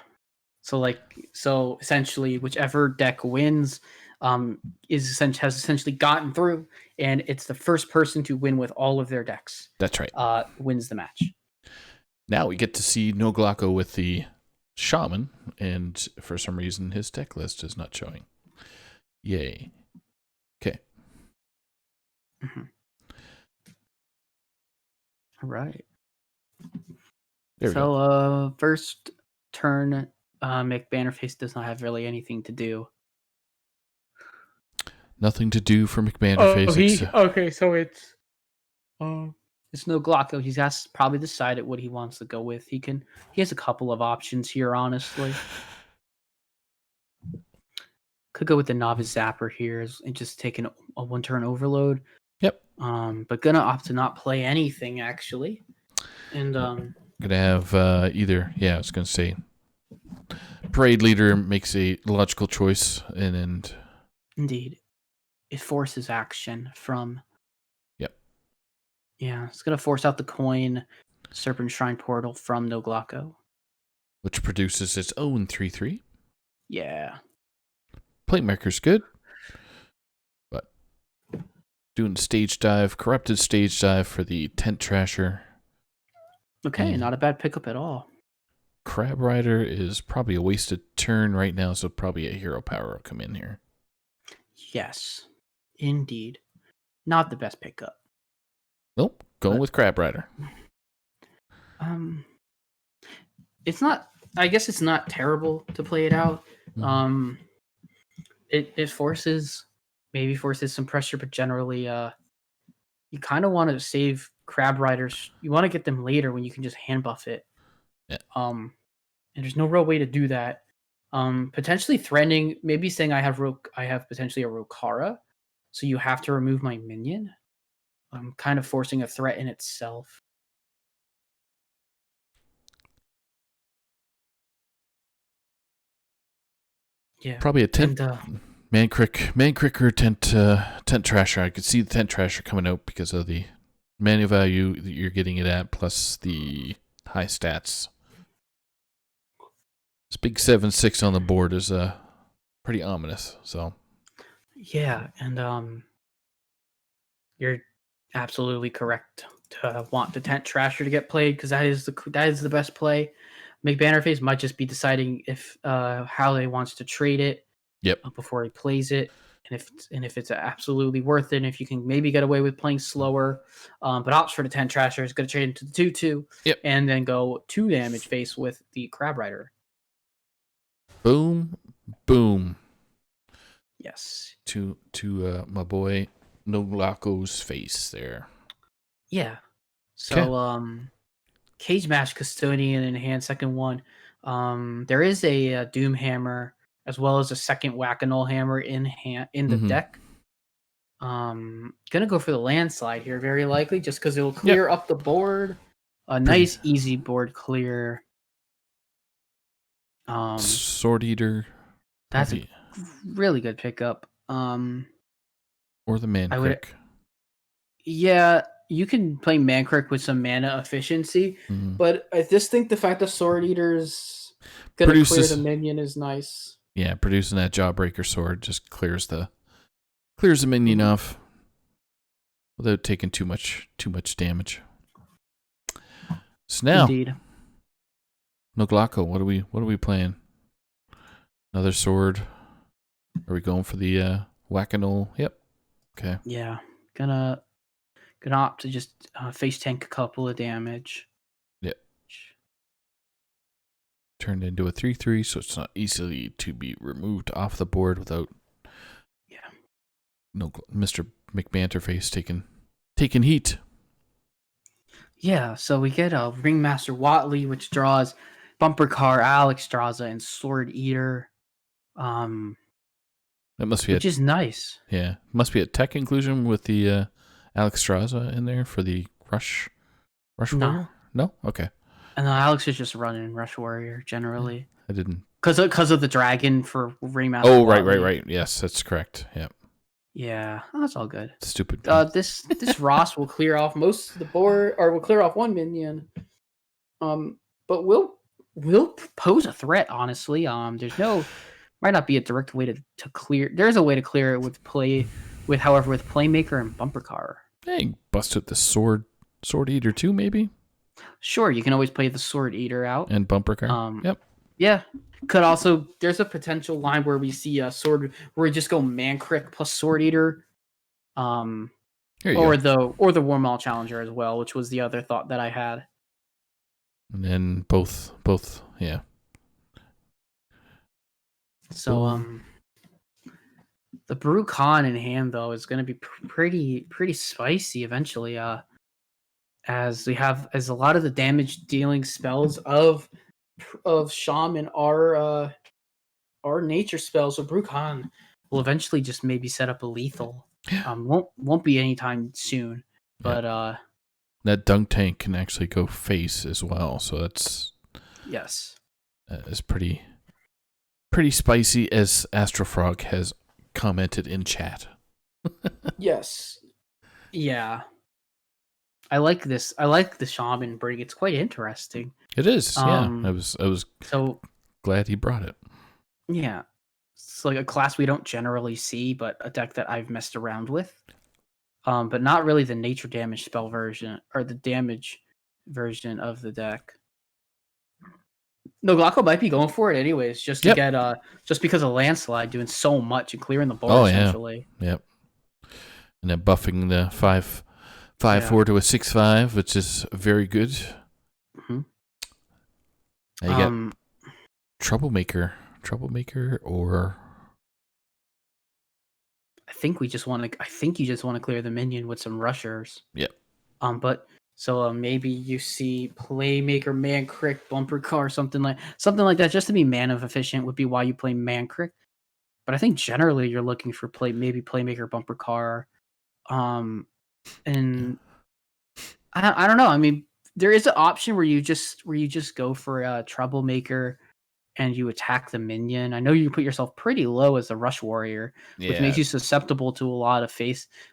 So essentially, whichever deck wins, has essentially gotten through, and it's the first person to win with all of their decks. That's right. Wins the match. Now we get to see No Glocko with the Shaman, and for some reason his deck list is not showing. Yay. Okay. Mm-hmm. All right. There we go. So first turn, McBanterface does not have really anything to do. Nothing to do for McBanterface. Okay, so it's No Glocko. He's has probably decided what he wants to go with. He has a couple of options here, honestly. Could go with the Novice Zapper here and just take a 1-turn overload. Yep. But gonna opt to not play anything actually. And Gonna have either, I was gonna say Parade Leader makes a logical choice, and indeed, it forces action from. Yep. Yeah, it's gonna force out the coin Serpent Shrine Portal from No Glocko, which produces its own 3/3. Yeah. Playmaker's good, but doing stage dive, corrupted stage dive for the Tent Trasher. Okay, not a bad pickup at all. Crab Rider is probably a wasted turn right now, so probably a hero power will come in here. Yes, indeed. Not the best pickup. Nope, going with Crab Rider. It's not. I guess it's not terrible to play it out. Mhm. It forces some pressure, but generally, you kind of want to save Crab Riders. You want to get them later when you can just hand buff it. Yeah. And there's no real way to do that. Potentially threatening, maybe saying I have potentially a Rokara, so you have to remove my minion. I'm kind of forcing a threat in itself. Yeah, Probably a tent Mancrick or tent Trasher. I could see the Tent Trasher coming out because of the mana value that you're getting it at, plus the high stats. This big 7/6 on the board is pretty ominous. So yeah, and you're absolutely correct to want the Tent Trasher to get played because that is the best play. McBanterface might just be deciding if how they wants to trade it. Yep. Before he plays it, and if it's absolutely worth it, and if you can maybe get away with playing slower, but opts for the Tent Trasher, is going to trade into the 2/2. Yep. And then go 2 damage face with the Crab Rider. Boom, boom. Yes. To my boy No Glocko's face there. Yeah. So Cage Match Custodian in hand, second one. There is a Doom Hammer as well as a second Whack-A-Null Hammer in the deck. Gonna go for the Landslide here, very likely, just because it will clear up the board. A nice, easy board clear. Sword Eater. That's a really good pickup. Or the man I would- crick. Yeah, you can play Mankrik with some mana efficiency, Mhm. but I just think the fact that Sword Eater's gonna Produces- clear the minion is nice. Yeah, producing that Jawbreaker sword just clears the minion off without taking too much damage. So now, Indeed. Noglaco, what are we playing? Another sword. Are we going for the Whack-A-Null? Yep. Okay. Yeah, gonna opt to just face tank a couple of damage. Yep. Turned into a 3/3, so it's not easily to be removed off the board without Mr. McBanterface taking heat. Yeah, so we get a Ringmaster Watley, which draws Bumper Car, Alexstrasza, and Sword Eater. That must be Which is nice. Yeah, must be a tech inclusion with the Alexstrasza in there for the Rush No. Warrior? No? Okay. And then Alex is just running Rush Warrior generally. I didn't. Because of the dragon for Ringmaster Oh, Watley. right. Yes, that's correct. Yeah. Yeah, that's all good. Stupid. This Ross will clear off most of the board, or will clear off one minion. But will pose a threat. Honestly, there's no, might not be a direct way to clear. There's a way to clear it with Playmaker and Bumper Car. Hey, bust out the Sword Eater too, maybe, Sure, you can always play the Sword Eater out. and Bumper Car. Yep. Yeah. Could also, there's a potential line where we see a sword where we just go Mankrik plus Sword Eater. Here you Or go. the Wormall Challenger as well, which was the other thought that I had. And then both. Yeah. So the Brew Khan in hand though is going to be pretty spicy eventually. As a lot of the damage dealing spells of Shaman are nature spells, so Brew Khan will eventually just maybe set up a lethal. Won't be anytime soon, but That Dunk Tank can actually go face as well, so that's yes. is pretty spicy, as Astrofrog has commented in chat. Yes. Yeah. I like this. I like the Shaman bring. It's quite interesting. It is, yeah. I was So glad he brought it. yeah, it's like a class we don't generally see, but a deck that I've messed around with. But not really the nature damage spell version or the damage version of the deck. Noglaco might be going for it anyways, just to get just because of Landslide doing so much and clearing the board essentially. Yep. And then buffing the 5/4 to a 6/5, which is very good. Mm-hmm. Now you got Troublemaker, or I think you just want to clear the minion with some rushers. Yep. But so maybe you see Playmaker, Mankrik, Bumper Car, something like that, just to be mana efficient would be why you play Mankrik. But I think generally you're looking for Playmaker, Bumper Car, and I don't know. I mean, there is an option where you just go for a Troublemaker and you attack the minion. I know you put yourself pretty low as a Rush Warrior, which makes you susceptible to a lot of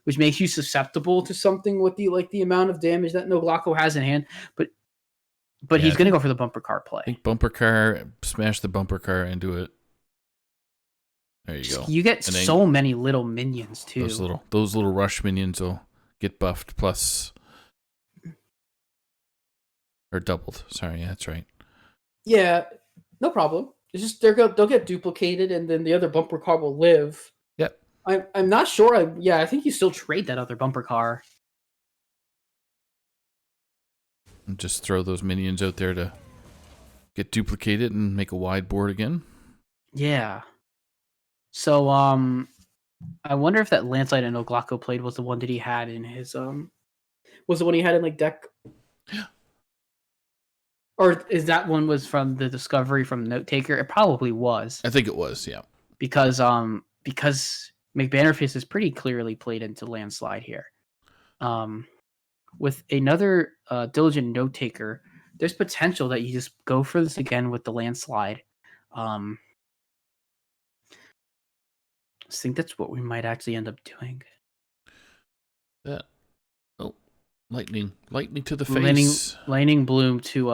which makes you susceptible to something with the amount of damage that Noglaco has in hand. But he's going to go for the Bumper Car play. I think Bumper Car, smash the Bumper Car into it. There you go. You get so many little minions too. Those little Rush minions will get buffed plus or doubled. Sorry, that's right. Yeah, no problem. It's just they'll get duplicated, and then the other Bumper Car will live. Yep. I'm not sure. I think you still trade that other Bumper Car. And just throw those minions out there to get duplicated and make a wide board again. Yeah. So I wonder if that Landslide and Noglaco played was the one that he had in his was the one he had in like deck. Yeah. Or is that one was from the discovery from Note Taker? It probably was. I think it was, yeah. Because McBanterface is pretty clearly played into Landslide here. With another Diligent Note Taker, there's potential that you just go for this again with the Landslide. I think that's what we might actually end up doing. that. Oh, lightning to the Lightning, face. lightning bloom to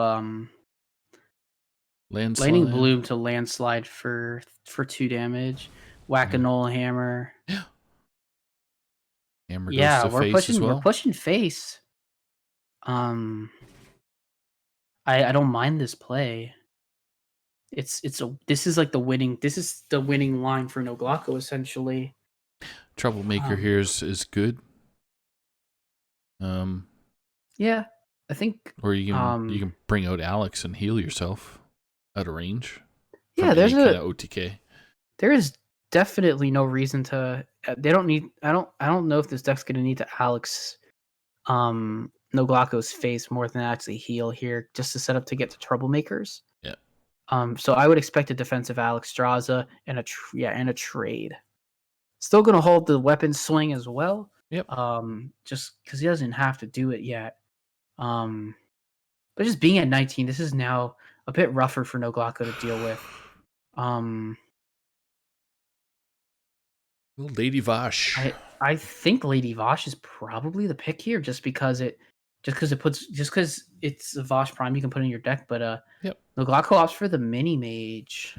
Landslide. lightning bloom to landslide for 2 damage. Whack-a-knoll hammer. Hammer Yeah, goes to we're face pushing. as well. We're pushing face. I don't mind this play. This is like the winning. This is the winning line for Noglaco essentially. Troublemaker here is good. Yeah, I think. Or you can bring out Alex and heal yourself out of range. Yeah, from there's any kind a of OTK. there is definitely no reason to. They don't need. I don't know if this deck's gonna need to Alex, Noglaco's face more than actually heal here, just to set up to get to Troublemakers. Yeah. So I would expect a defensive Alex Straza and a trade. Still gonna hold the weapon swing as well. Yep. Just because he doesn't have to do it yet. But just being at 19, this is now a bit rougher for Noglaco to deal with. Lady Vosh. I think Lady Vosh is probably the pick here, just because it's a Vosh Prime you can put in your deck. But Yep. Noglaco opts for the Mini Mage,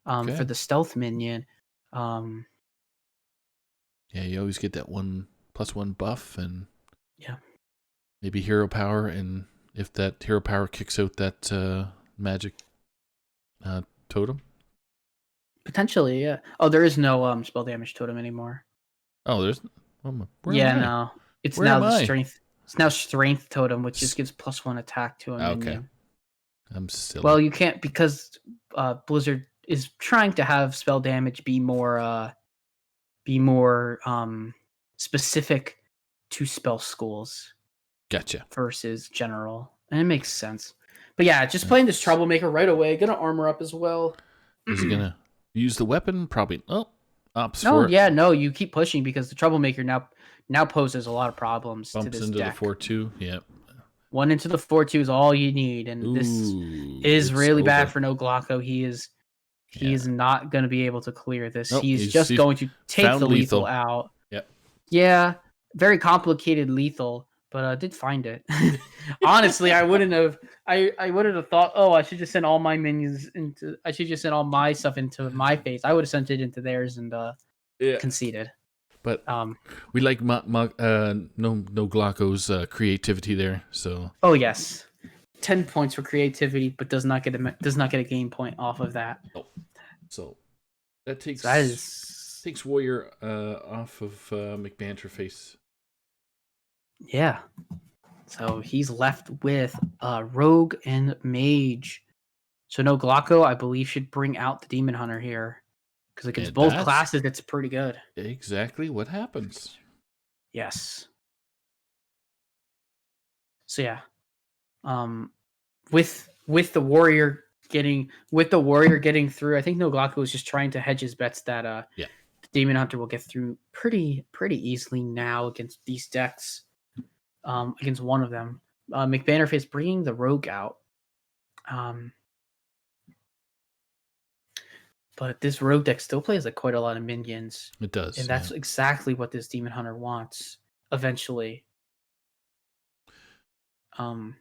Okay. for the stealth minion. Yeah, you always get that 1+1 buff, and Yeah. maybe hero power, and if that hero power kicks out that magic totem. Potentially, yeah. Oh, there is no spell damage totem anymore. Oh, there's where Yeah, am I? no. It's Where now am the I? strength. It's now strength totem, which just gives +1 attack to a Okay. minion. I'm silly. Well, you can't, because Blizzard is trying to have spell damage be more specific to spell schools Gotcha. versus general, and it makes sense. But yeah, just playing this Troublemaker right away, gonna armor up as well. Is he gonna use the weapon? Probably. Oh, opts No, for it. yeah, no, you keep pushing because the Troublemaker now poses a lot of problems to Bumps this into deck. the 4/2. Yep. 1 into the 4/2 is all you need, and this Ooh, is it's really bad over. for Noglaco. He is not going to be able to clear this. Nope, He's just he going to take found the lethal lethal. out. Yep. Yeah, very complicated lethal, but I did find it. Honestly, I wouldn't have thought, oh, I should just send all my minions into. I should just send all my stuff into my face. I would have sent it into theirs and conceded. But Um. we like Noglaco's creativity there. So Oh yes, 10 points for creativity, but does not get a game point off of that. so that takes So that is takes Warrior off of McBanter face. Yeah. So he's left with Rogue and Mage. So Noglaco, I believe, should bring out the Demon Hunter here. Because against And both that's- classes, it's pretty good. Exactly what happens. Yes. So yeah. With the warrior getting through, I think Noglaco is just trying to hedge his bets that Yeah. the Demon Hunter will get through pretty easily now against these decks. Against one of them. McBannerface bringing the Rogue out. But this Rogue deck still plays like quite a lot of minions. It does. And that's exactly what this Demon Hunter wants eventually. So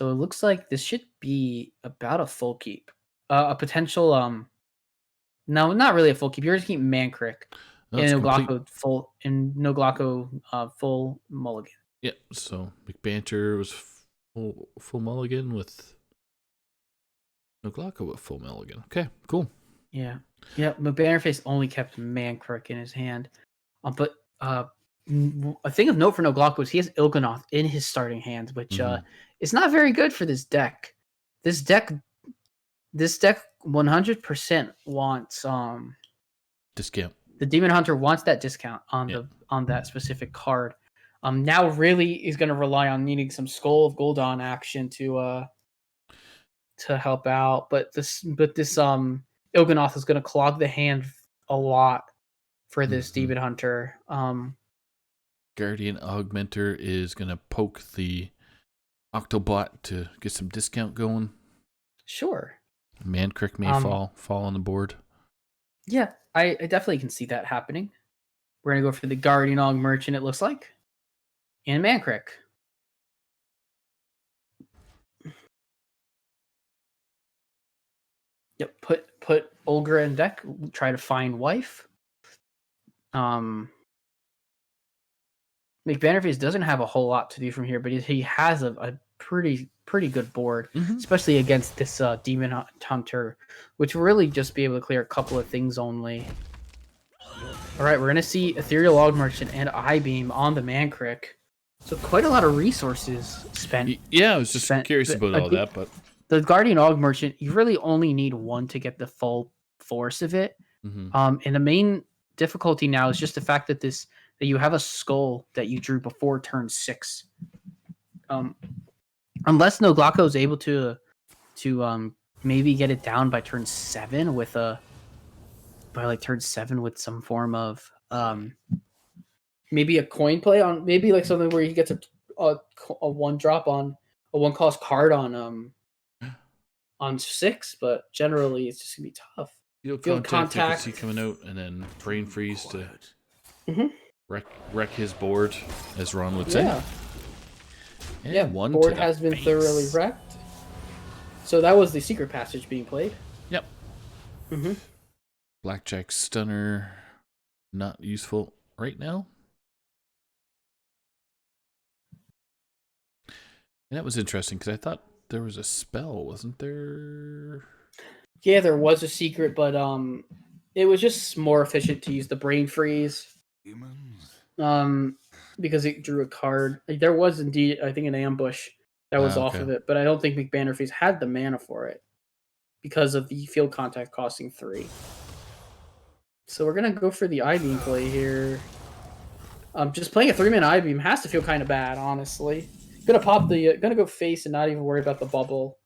it looks like this should be about a full keep. A potential no, not really a full keep. You're just keeping Mankrik. No, And it's Noglaco full mulligan. Yep. So McBanter was full mulligan with Noglaco with full mulligan. Okay, cool. Yeah. McBannerface only kept Mankrik in his hand. But a thing of note for Noglaco is he has Il'gynoth in his starting hand, which is not very good for this deck. This deck 100% wants Discount. the Demon Hunter wants that discount on that specific card. Now really is going to rely on needing some Skull of Gul'dan action to help out, but this Il'gynoth is going to clog the hand a lot for this Demon Hunter. Guardian Augmenter is gonna poke the Octobot to get some discount going. Sure. Mankrik may fall on the board. Yeah, I definitely can see that happening. We're gonna go for the Guardian Og Merchant, it looks like. And Mankrik. Yep, put Olga in deck, try to find wife. McBannerface doesn't have a whole lot to do from here, but he has a pretty good board, especially against this Demon Hunter, which will really just be able to clear a couple of things only. All right, we're going to see Ethereal Og Merchant and I-Beam on the Mankrik. So quite a lot of resources spent. Yeah, I was just curious about all that, but the Guardian Og Merchant, you really only need one to get the full force of it. And the main difficulty now is just the fact that you have a skull that you drew before turn 6. Unless Noglaco is able to maybe get it down by turn 7 with some form of maybe a coin play on, maybe like something where he gets a 1-drop on a 1-cost card on 6, but generally it's just gonna be tough. Field contact you can see coming out, and then Brain Freeze to wreck his board, as Ron would say. Yeah, one board has been thoroughly wrecked. So that was the secret passage being played. Yep. Blackjack Stunner, not useful right now. And that was interesting because I thought there was a spell, wasn't there? Yeah, there was a secret, but it was just more efficient to use the Brain Freeze. Because it drew a card. Like, there was indeed, I think, an ambush that was off of it, but I don't think McBannerface had the mana for it because of the field contact costing 3. So we're gonna go for the I-Beam play here. Just playing a 3-mana I-Beam has to feel kind of bad, honestly. Gonna go face and not even worry about the bubble.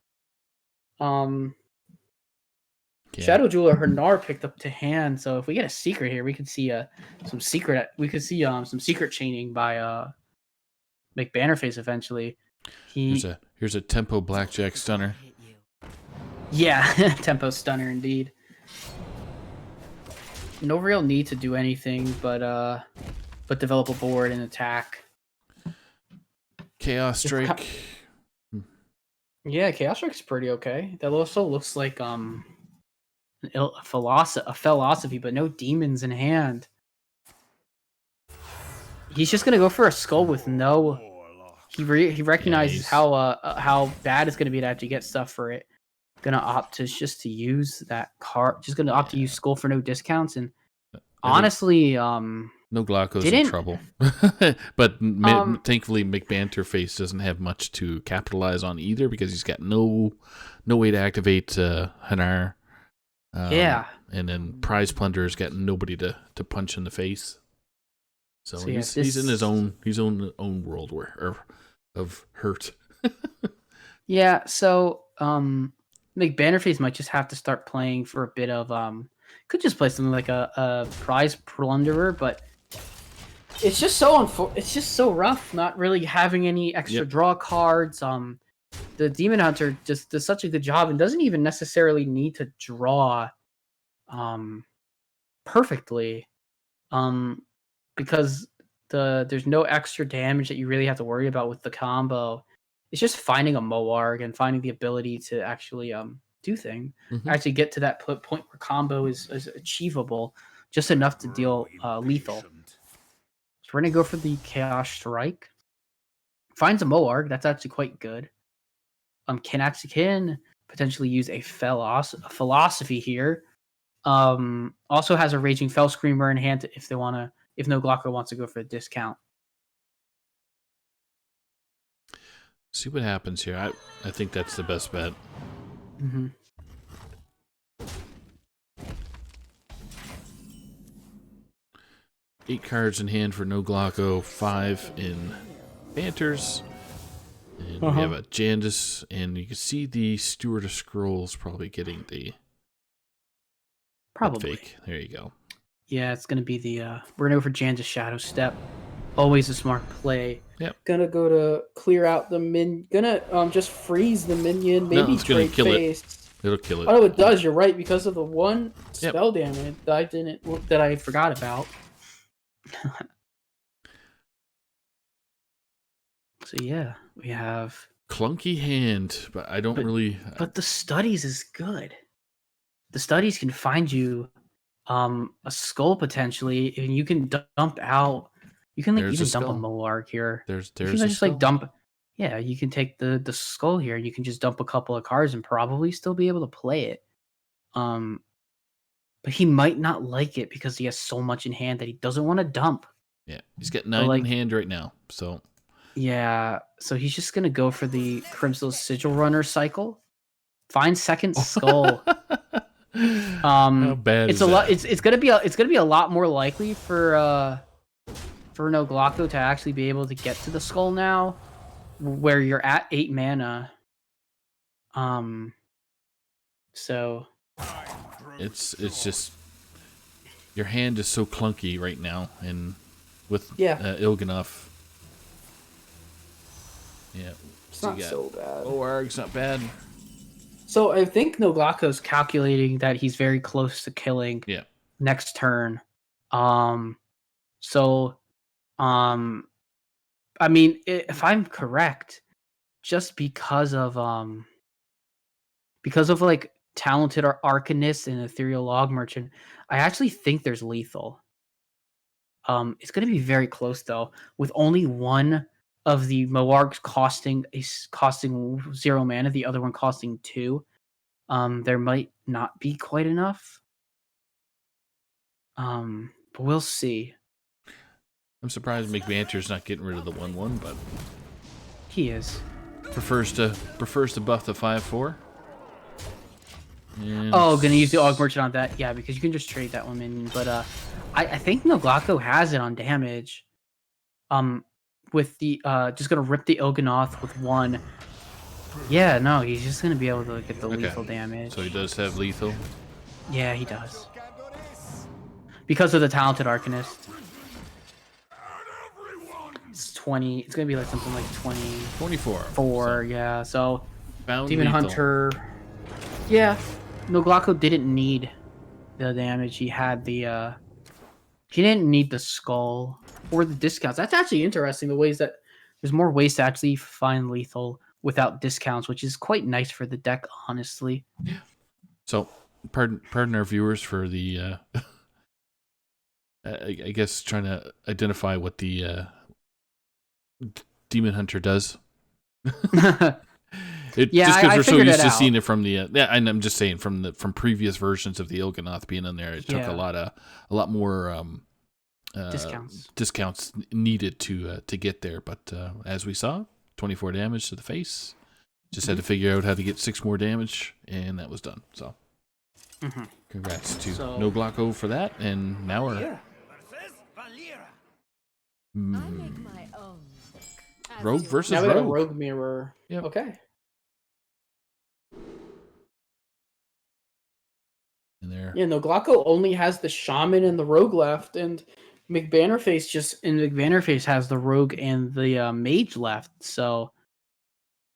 Shadow Jeweler Hernar picked up to hand, so if we get a secret here, we could see some secret chaining by McBannerface eventually. Here's a tempo Blackjack Stunner. Yeah, tempo stunner indeed. No real need to do anything but develop a board and attack. Chaos Drake. Yeah, Chaos Drake's pretty okay. That also looks like a philosophy, but no demons in hand. He's just gonna go for a skull with no. He recognizes how bad it's gonna be to have to get stuff for it. Gonna opt to use that card. Just gonna opt to use skull for no discounts. And honestly, Noglaco's in trouble. But thankfully, McBanterface doesn't have much to capitalize on either because he's got no way to activate Hanar. And then Prize Plunder's got nobody to punch in the face. So he's in his own world of hurt. Yeah, so McBannerface might just have to start playing for a bit of could just play something like a Prize Plunderer, but it's just so rough not really having any extra draw cards. The Demon Hunter just does such a good job and doesn't even necessarily need to draw perfectly because there's no extra damage that you really have to worry about with the combo. It's just finding a Moarg and finding the ability to actually do things, actually get to that point where combo is achievable, just enough to deal lethal. So we're gonna go for the Chaos Strike. Finds a Moarg, that's actually quite good. Can potentially use a philosophy here. Also has a Raging Fell Screamer in hand if Noglaco wants to go for a discount. See what happens here. I think that's the best bet. 8 cards in hand for Noglaco, 5 in Banters. And we have a Jandis, and you can see the Steward of Scrolls probably getting the fake. There you go. Yeah, it's gonna be we're gonna go for Jandis Shadow Step. Always a smart play. Yep. Gonna go to clear out the Gonna just freeze the minion. Maybe it's gonna kill face. It'll kill it. Oh, it does. You're right because of the one spell damage that I forgot about. So yeah, we have. Clunky hand, but I don't really. But the studies is good. The studies can find you a skull potentially, and you can dump out. You can like There's a even dump a skull. Molarg here. There's You a can just skull. like dump. Yeah, you can take the skull here. You can just dump a couple of cards and probably still be able to play it. But he might not like it because he has so much in hand that he doesn't want to dump. Yeah, he's got 9 like- in hand right now. So Yeah, so he's just gonna go for the Crimson Sigil Runner cycle. Find second skull. how bad It's is a lot. that? It's gonna be a lot more likely for Noglaco to actually be able to get to the skull now, where you're at 8 mana. So It's just your hand is so clunky right now, and with Yeah. Il'gynoth. Yeah, it's so not you got so bad. Molarg's not bad. So I think Noglaco's calculating that he's very close to killing Yeah. next turn. So, I mean, if I'm correct, just because of like talented Arcanist and Ethereal Log Merchant, I actually think there's lethal. It's going to be very close though, with only one of the Moargs costing 0 mana, the other one costing 2. There might not be quite enough. But we'll see. I'm surprised McBanter's not getting rid of the 1/1, but He is. prefers to buff the 5/4. And Oh, gonna use the Aug Merchant on that. Yeah, because you can just trade that one minion. But I think Noglaco has it on damage. With the just gonna rip the Il'gynoth with 1. Yeah, no, he's just gonna be able to get the Okay. lethal damage. So he does have lethal. Yeah, he does. Because of the talented Arcanist. It's 20. It's gonna be like something like 24. 24. Yeah. So Found Demon lethal. Hunter. Yeah, Noglaco didn't need the damage. He had the. He didn't need the skull or the discounts. That's actually interesting. The ways that there's more ways to actually find lethal without discounts, which is quite nice for the deck, honestly. So, pardon our viewers for the. I guess trying to identify what the Demon Hunter does. Yeah, just because I we're so figured used it to out. seeing it from the yeah, and I'm just saying from previous versions of the Il'gynoth being in there, it took Yeah. a lot more Discounts. needed to get there. But as we saw, 24 damage to the face. Just had to figure out how to get 6 more damage, and that was done. So, Mhm. congrats to So- Noglaco for that, and now we're Yeah. I make my own. As Rogue you versus Now we got a Rogue. rogue mirror. Yep. Okay. in there. Yeah, Noglaco only has the shaman and the rogue left, and McBannerface has the rogue and the mage left. So,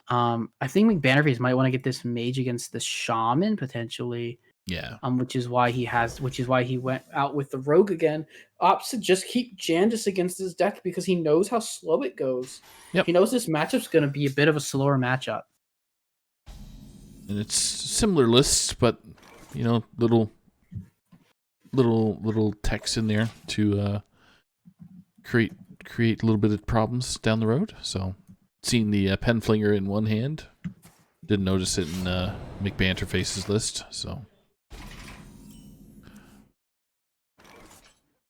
I think McBannerface might want to get this mage against the shaman potentially. Yeah. Which is why he went out with the rogue again. Opts to just keep Jandis against his deck because he knows how slow it goes. Yep. He knows this matchup's going to be a bit of a slower matchup. And it's similar lists, but you know, little text in there to create a little bit of problems down the road. So, seeing the pen flinger in one hand, didn't notice it in McBanterface's list. So,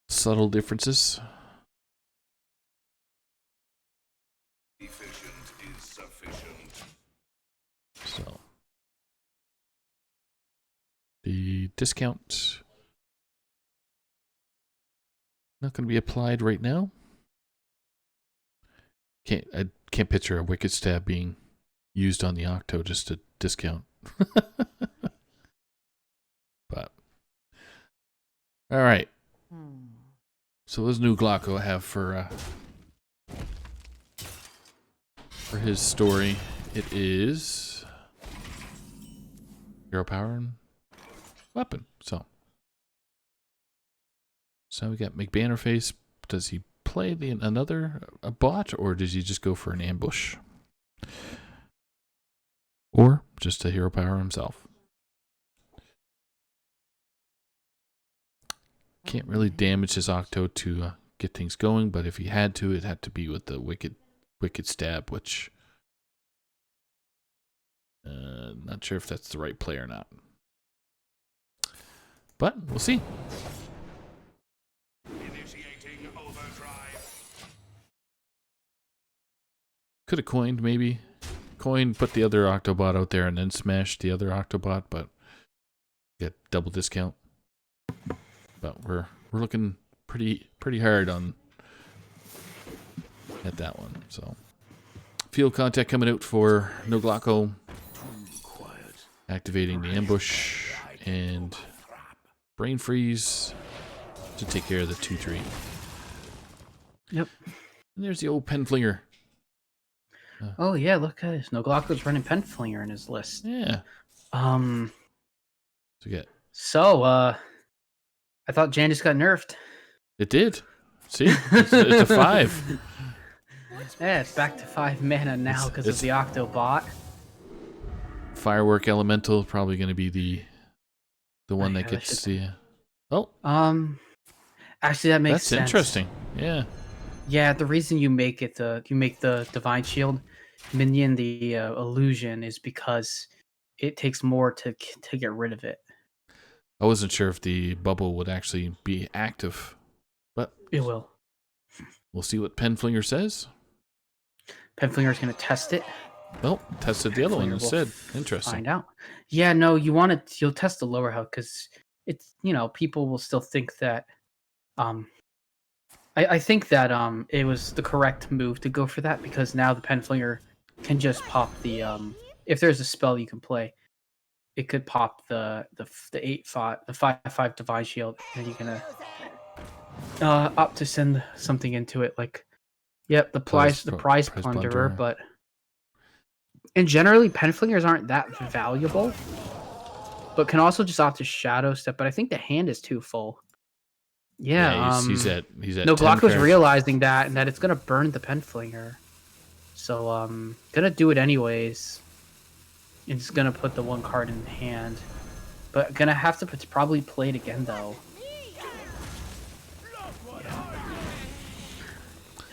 subtle differences. Efficient is sufficient. So, the discount not going to be applied right now. I can't picture a Wicked Stab being used on the Octo just to discount. But all right. So what does Noglaco have for his story? It is hero power and weapon. So we got McBannerface Does he play another bot, or does he just go for an ambush? Or just a hero power himself? Can't really damage his Octo to get things going, but if he had to, it had to be with the wicked stab, which not sure if that's the right play or not. But we'll see. Initiating overdrive. Could have coined, maybe. Put the other Octobot out there and then smashed the other Octobot, but get double discount. But we're looking pretty hard at that one. So field contact coming out for Noglaco. Activating the ambush and brain freeze to take care of the 2-3. Yep. And there's the old Penflinger. Oh yeah, look at this. Noglaco's running Penflinger in his list. Yeah. So get. So I thought Jandice got nerfed. It did. See, it's a 5. Yeah, it's back to 5 mana now because of the Octobot. Firework Elemental probably going to be the one that gets the. Oh, actually that makes sense. That's interesting. Yeah. Yeah, the reason you make the Divine Shield minion the illusion is because it takes more to get rid of it. I wasn't sure if the bubble would actually be active, but It will. we'll see what Penflinger says. Penflinger's going to test it. Well, tested the other one Penflinger will instead. Interesting. Find out. Yeah, no, you'll test the lower health because it's, people will still think that I think that it was the correct move to go for that because now the Penflinger can just pop the if there's a spell you can play, it could pop the 5/5 Divine Shield, and you can opt to send something into it, like the prize plunderer. But and generally Penflingers aren't that valuable, but can also just opt to Shadow Step. But I think the hand is too full. Yeah, he's at Noglaco's realizing that and that it's gonna burn the Penflinger, so gonna do it anyways. It's gonna put the one card in hand, but gonna have to probably play it again though.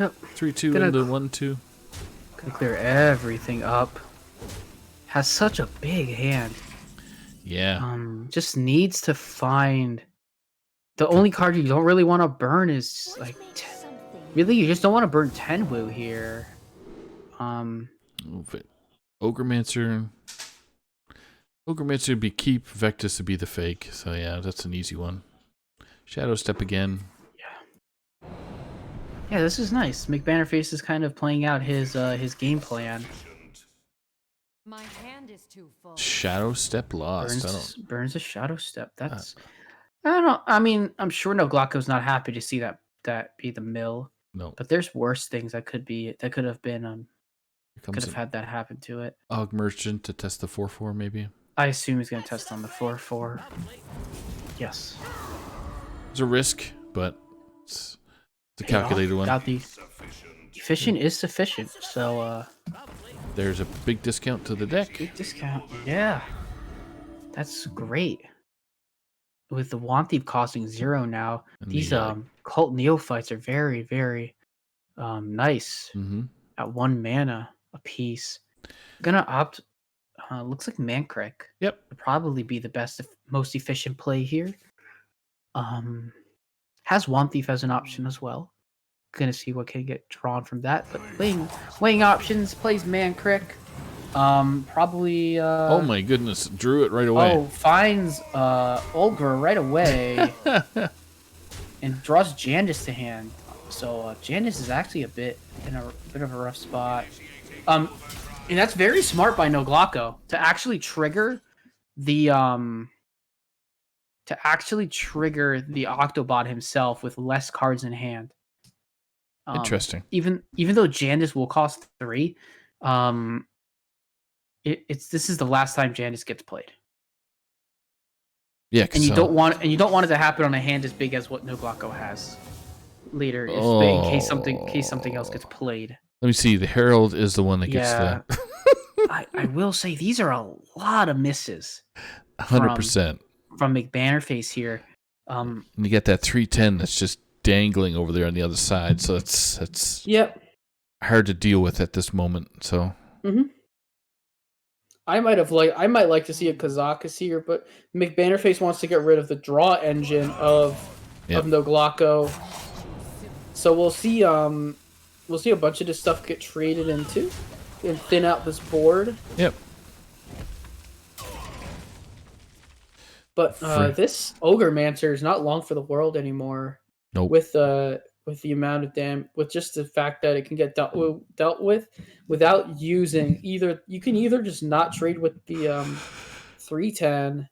Yep. 3-2 into 1-2. Gonna clear everything up. Has such a big hand. Yeah. Just needs to find. The only card you don't really want to burn is like, really, you just don't want to burn Tenwu here. Ogremancer would be keep, Vectus would be the fake. So yeah, that's an easy one. Shadow Step again. Yeah, this is nice. McBannerface is kind of playing out his game plan. My hand is too full. Shadow Step lost. Burns a Shadow Step. That's I don't know. I mean, I'm sure Noglaco's not happy to see that be the mill. No. But there's worse things that could have been could have had that happen to it. Og Merchant to test the 4/4 maybe. I assume he's gonna test on the 4/4. Yes. It's a risk, but it's a calculated one. Efficient is sufficient, so there's a big discount to the deck. big discount. Yeah. That's great. With the Wand Thief costing 0 now, And these the, cult neophytes are very, very nice at 1 mana a piece. Gonna opt. Looks like Mankrik. Yep. Would probably be the best, most efficient play here. Has Wand Thief as an option as well. Gonna see what can get drawn from that. But weighing options, plays Mankrik. Probably. oh my goodness! Drew it right away. Oh, finds Olger right away, and draws Jandice to hand. So Jandice is actually a bit of a rough spot. And that's very smart by Noglaco to actually trigger the Octobot himself with less cards in hand. Interesting. Even though Jandice will cost 3, this is the last time Jandice gets played. Yeah, and you don't want it to happen on a hand as big as what Noglaco has. later, in case something else gets played. Let me see. The Herald is the one that gets Yeah. the I will say these are a lot of misses 100%. from McBannerface here. And you get that 310 that's just dangling over there on the other side. So it's Yep. hard to deal with at this moment. So I might like to see a Kazakus here, but McBannerface wants to get rid of the draw engine of Noglaco. So we'll see a bunch of this stuff get traded into and thin out this board. Yep. But this Ogre Mancer is not long for the world anymore. Nope. With the amount of with just the fact that it can get dealt with without using you can either just not trade with the 310,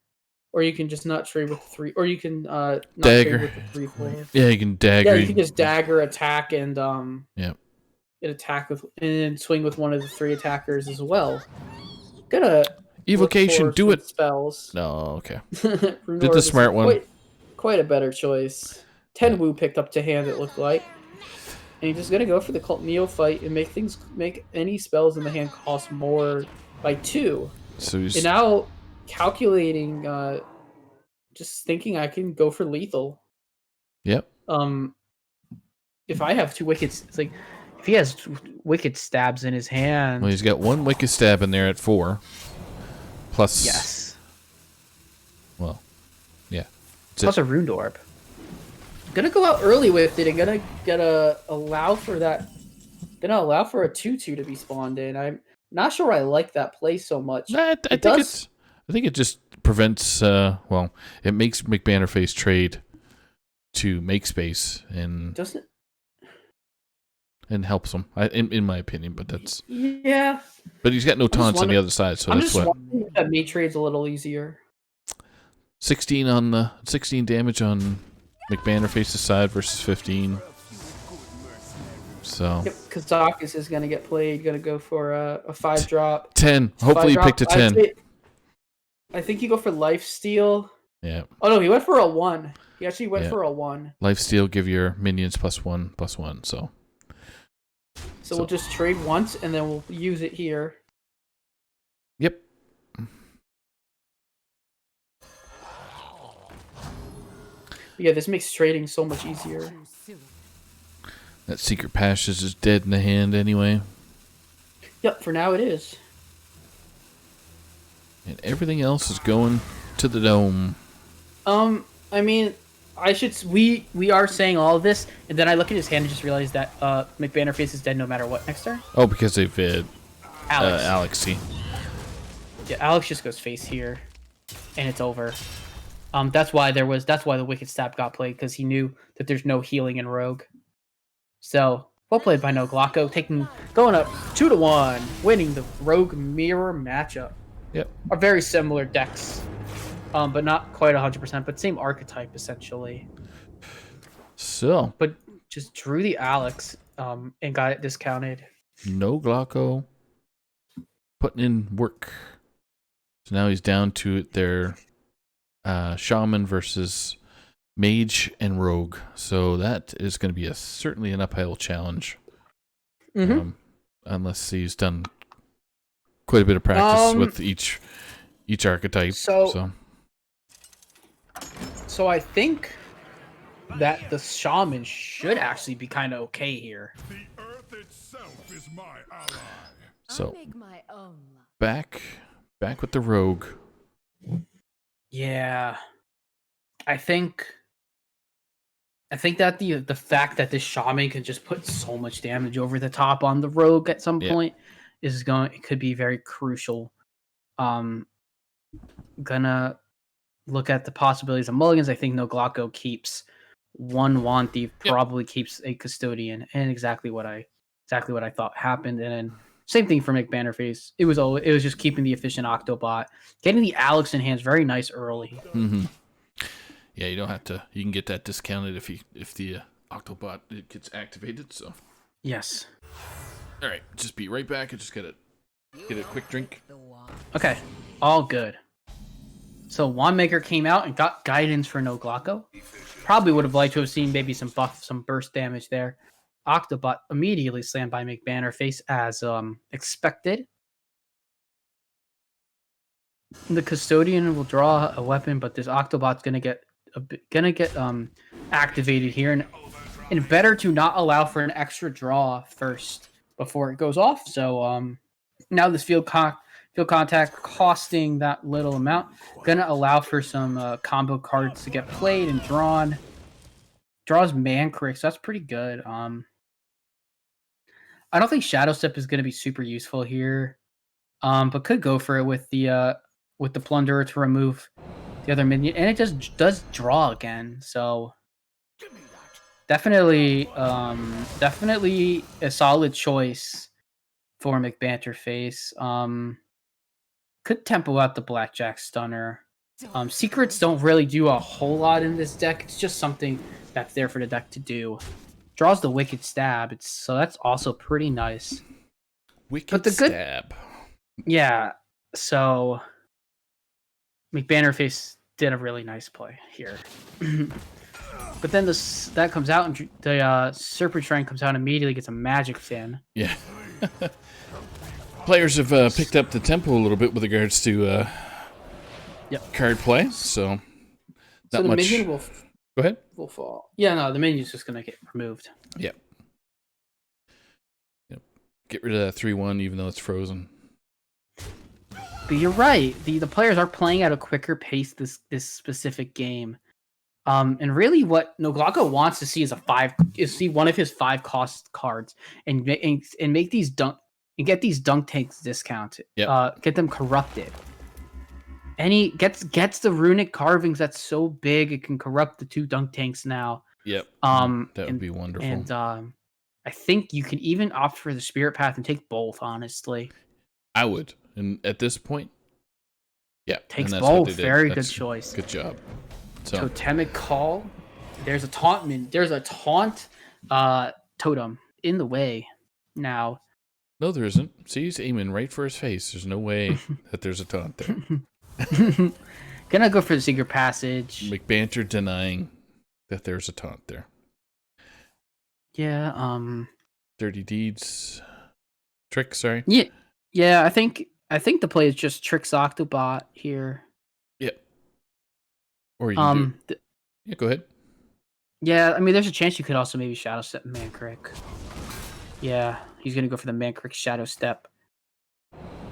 or you can just not trade with the 3, or you can not dagger trade with the 3-4. Yeah, you can dagger. Yeah, you can just dagger attack and Yep. attack with and swing with one of the 3 attackers as well. Gonna Evocation, look for do some it. spells. No, okay. Runor Did the is smart one. Quite a better choice. Tenwu picked up to hand, it looked like. And he's just gonna go for the Cult Neophyte and make any spells in the hand cost more by 2. So he's And now calculating, just thinking I can go for lethal. Yep. If I have 2 wickets, it's like if he has wicked stabs in his hand. Well, he's got 1 wicked stab in there at 4. Plus Yes. Well, yeah. Plus a Rune Orb. Gonna go out early with it and gonna allow for that. Gonna allow for a 2/2 to be spawned in. I'm not sure I like that play so much. I think it just prevents it makes McBannerface trade to make space and Doesn't and helps him in my opinion, but that's yeah. but he's got no just taunts on the wondering- other side, so I'm that's just what wondering if that mate trade's a little easier. 16 on the 16 damage on McBannerface's side versus 15. So Yep, Kazakus is gonna get played. Gonna go for a 5-drop. 10. Hopefully he picked a 10. I think you go for Lifesteal. Yeah. Oh no, he went for a 1. He actually went Yeah. for a 1. Lifesteal give your minions +1/+1, so So we'll just trade once and then we'll use it here. yep. Yeah, this makes trading so much easier. Too soon. That Secret Passage is dead in the hand anyway. Yep, for now it is. And everything else is going to the dome. I mean, We are saying all of this, and then I look at his hand and just realize that McBannerface is dead no matter what next turn. Oh, because they've Alex. Alexi. Yeah, Alex just goes face here, and it's over. That's why the Wicked Stab got played, because he knew that there's no healing in Rogue. So, well played by Noglaco, going up 2-1, winning the Rogue Mirror matchup. Yep. Are very similar decks, but not quite 100%, but same archetype essentially. So, But just drew the Alex, and got it discounted. no Glauco putting in work. So now he's down to their Shaman versus Mage and Rogue. So that is going to be certainly an uphill challenge. Unless he's done quite a bit of practice with each archetype. So I think that the Shaman should actually be kind of okay here. The earth itself is my ally. So- I'll make my own luck. back with the Rogue. Yeah, I think that the fact that this Shaman can just put so much damage over the top on the Rogue at some point it could be very crucial. Gonna look at the possibilities of mulligans. I think Noglaco keeps one Wand Thief, probably keeps a Custodian, and exactly what I thought happened. And then same thing for McBannerface. It was just keeping the efficient Octobot, getting the Alex in hands very nice early. Mm-hmm. Yeah, you don't have to. You can get that discounted if the Octobot gets activated. So Yes. all right, just be right back. I just get a quick drink. The wand. Okay. All good. So Wandmaker came out and got guidance for Noglaco. Probably would have liked to have seen maybe some burst damage there. Octobot immediately slammed by McBannerface as expected. The Custodian will draw a weapon, but this Octobot's gonna get activated here, and better to not allow for an extra draw first before it goes off. So now this field contact costing that little amount, gonna allow for some combo cards to get played and drawn. Draws Mankrik, so that's pretty good. I don't think Shadow Step is gonna be super useful here, but could go for it with the Plunderer to remove the other minion, and it just does draw again. So definitely a solid choice for McBanterface. Could tempo out the Blackjack Stunner. Secrets don't really do a whole lot in this deck. It's just something that's there for the deck to do. Draws the Wicked Stab, so that's also pretty nice. Wicked Stab. Yeah, so McBannerface did a really nice play here. But then that comes out, and the Serpent Shrine comes out immediately, gets a Magic Fin. Yeah. Players have picked up the tempo a little bit with regards to card play, so So the much. minion will Go ahead. will fall. Yeah, no, the minion's just gonna get removed. Yep. Get rid of that 3/1, even though it's frozen. But you're right. The players are playing at a quicker pace this specific game. And really, what Noglaco wants to see is see one of his 5 cost cards and make these get these dunk tanks discounted. Yep. Get them corrupted. And he gets the runic carvings that's so big it can corrupt the 2 dunk tanks now. Yep. That would be wonderful. And I think you can even opt for the Spirit Path and take both. Honestly, I would. And at this point, yeah, takes and that's what both. they did. Very That's good choice. Good job. So Totemic Call. There's a taunt. There's a taunt totem in the way now. no, there isn't. See, he's aiming right for his face. There's no way that there's a taunt there. Gonna go for the Secret Passage. McBanter denying that there's a taunt there. Yeah. Dirty Deeds. Trick, sorry. Yeah. I think the play is just Tricks Octobot here. Yep. Or you can yeah, go ahead. Yeah, I mean, there's a chance you could also maybe Shadow Step Mankrik. Yeah, he's gonna go for the Mankrik Shadow Step.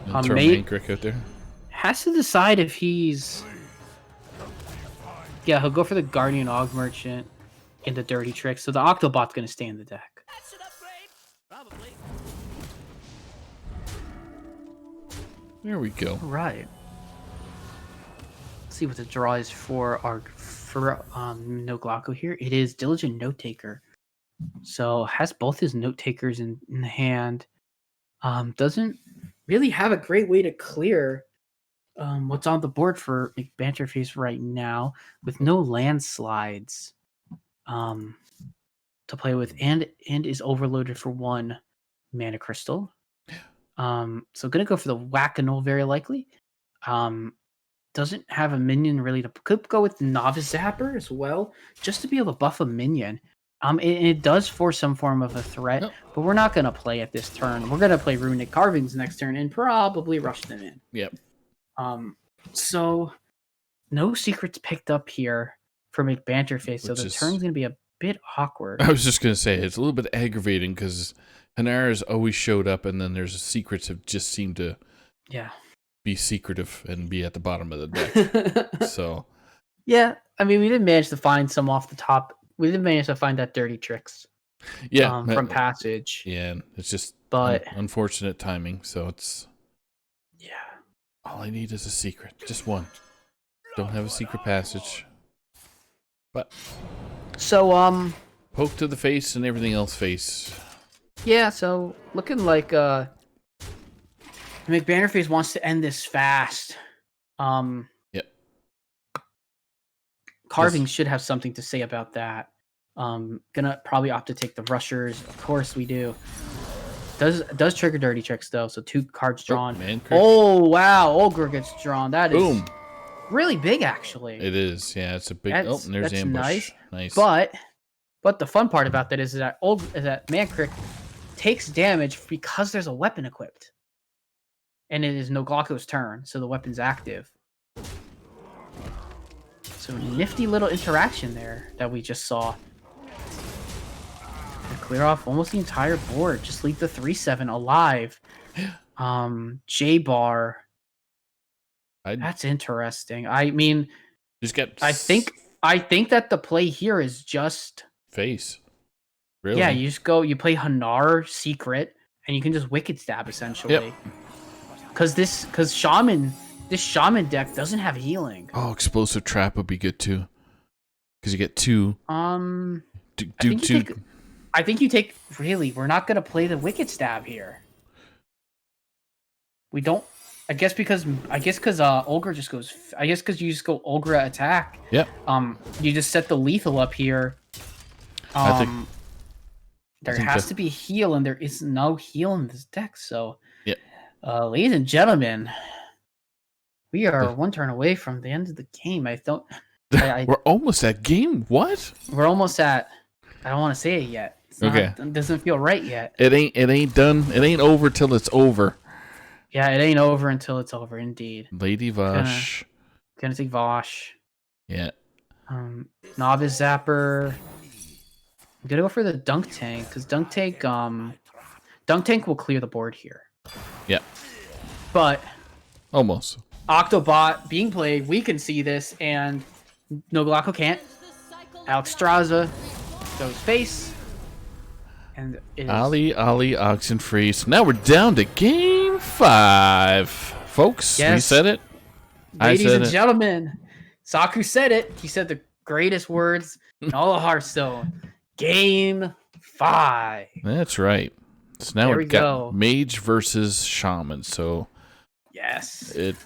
And throw Mankrik out there. Has to decide if he's. Yeah, he'll go for the Guardian Og Merchant in the Dirty Trick. So the Octobot's gonna stay in the deck. That's an upgrade. Probably. There we go. Right. Let's see what the draw is for Noglaco here. It is Diligent Note Taker. So has both his note takers in the hand. Doesn't really have a great way to clear what's on the board for McBanterface right now, with no landslides to play with, and is overloaded for 1 mana crystal. So gonna go for the Whack-A-Null very likely. Doesn't have a minion really could go with the Novice Zapper as well, just to be able to buff a minion. It does force some form of a threat, but we're not gonna play it this turn. We're gonna play Runic Carvings next turn and probably rush them in. Yep. So no secrets picked up here for McBanterface, so the turn's gonna be a bit awkward. I was just gonna say it's a little bit aggravating because Hanara's always showed up, and then there's secrets have just seemed to be secretive and be at the bottom of the deck. So yeah, I mean, we did manage to find some off the top. We did manage to find that Dirty Tricks. Yeah, from Passage. Yeah, it's just unfortunate timing. So it's all I need is a secret, just one. Don't have a secret passage, but so poke to the face and everything else face. Yeah, so looking like McBanterface wants to end this fast. Yep. Carving should have something to say about that. Gonna probably opt to take the Rushers. Of course we do. Does trigger Dirty Tricks though, so 2 cards drawn. Oh wow, Ogre gets drawn. That is really big actually. It is, yeah. It's a big. And there's that's ambush. Nice. Nice. But the fun part about that is that Mankrik takes damage because there's a weapon equipped. And it is Noglako's turn, so the weapon's active. So nifty little interaction there that we just saw. To clear off almost the entire board. Just leave the 3/7 alive. J-Bar. That's interesting. I mean, just get. I think that the play here is just face. Really? Yeah, you play Hanar Secret, and you can just Wicked Stab essentially. Yep. Because this Shaman deck doesn't have healing. Oh, Explosive Trap would be good too. Because you get 2. I think you take. Really, we're not gonna play the Wicked Stab here. We don't. I guess because Olgra just goes. I guess because you just go Olgra attack. Yep. You just set the lethal up here. There has to be heal, and there is no heal in this deck. So, yep. Ladies and gentlemen, we are one turn away from the end of the game. We're almost at game. What? We're almost at. I don't want to say it yet. It doesn't feel right yet. It ain't done. It ain't over till it's over. Yeah, it ain't over until it's over. Indeed. Lady Vosh. Gonna take Vosh. Yeah. Novice Zapper. I'm gonna go for the Dunk Tank because Dunk Tank will clear the board here. Yeah. But almost. Octobot being played, we can see this, and Noglako can't. Alex Straza goes face. And it is... Ali Oxenfree. So now we're down to game 5. Folks, yes. We said it. Ladies and gentlemen, Saku said it. He said the greatest words in all of Hearthstone. Game 5. That's right. So now we've got Mage versus Shaman. So yes, it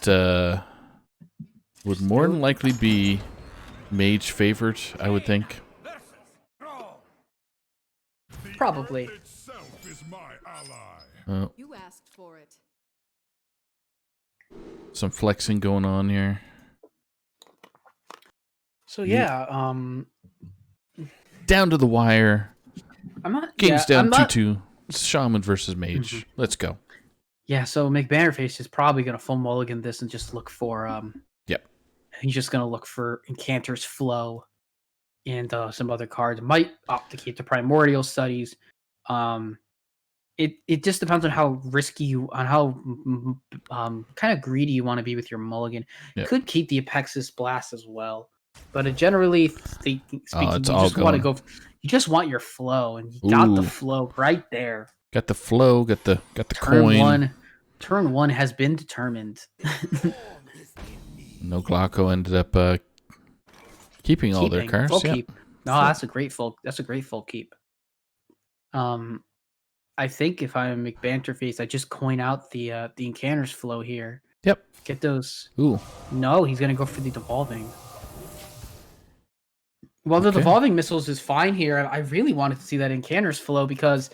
would more than likely be Mage favored, I would think. Probably. You asked for it. Some flexing going on here. So yeah, down to the wire. Game's down 2-2. Shaman versus Mage. Mm-hmm. Let's go. Yeah, so McBannerface is probably gonna full mulligan this and just look for Yep. He's just gonna look for Incanter's Flow and some other cards. Might opt to keep the Primordial Studies. It just depends on how risky how kind of greedy you want to be with your mulligan. Yep. Could keep the Apexis Blast as well, but generally speaking, you just want to go. You just want your flow, and you got the flow right there. Got the flow. Got the coin. Turn 1 has been determined. Noglaco ended up keeping all their cards. Full keep. No, that's a great full keep. I think if I'm McBanterface, I just coin out the Incanter's Flow here. Yep. Get those. Ooh. No, he's gonna go for the Devolving. Well, the Devolving Missiles is fine here. I really wanted to see that Incanter's Flow because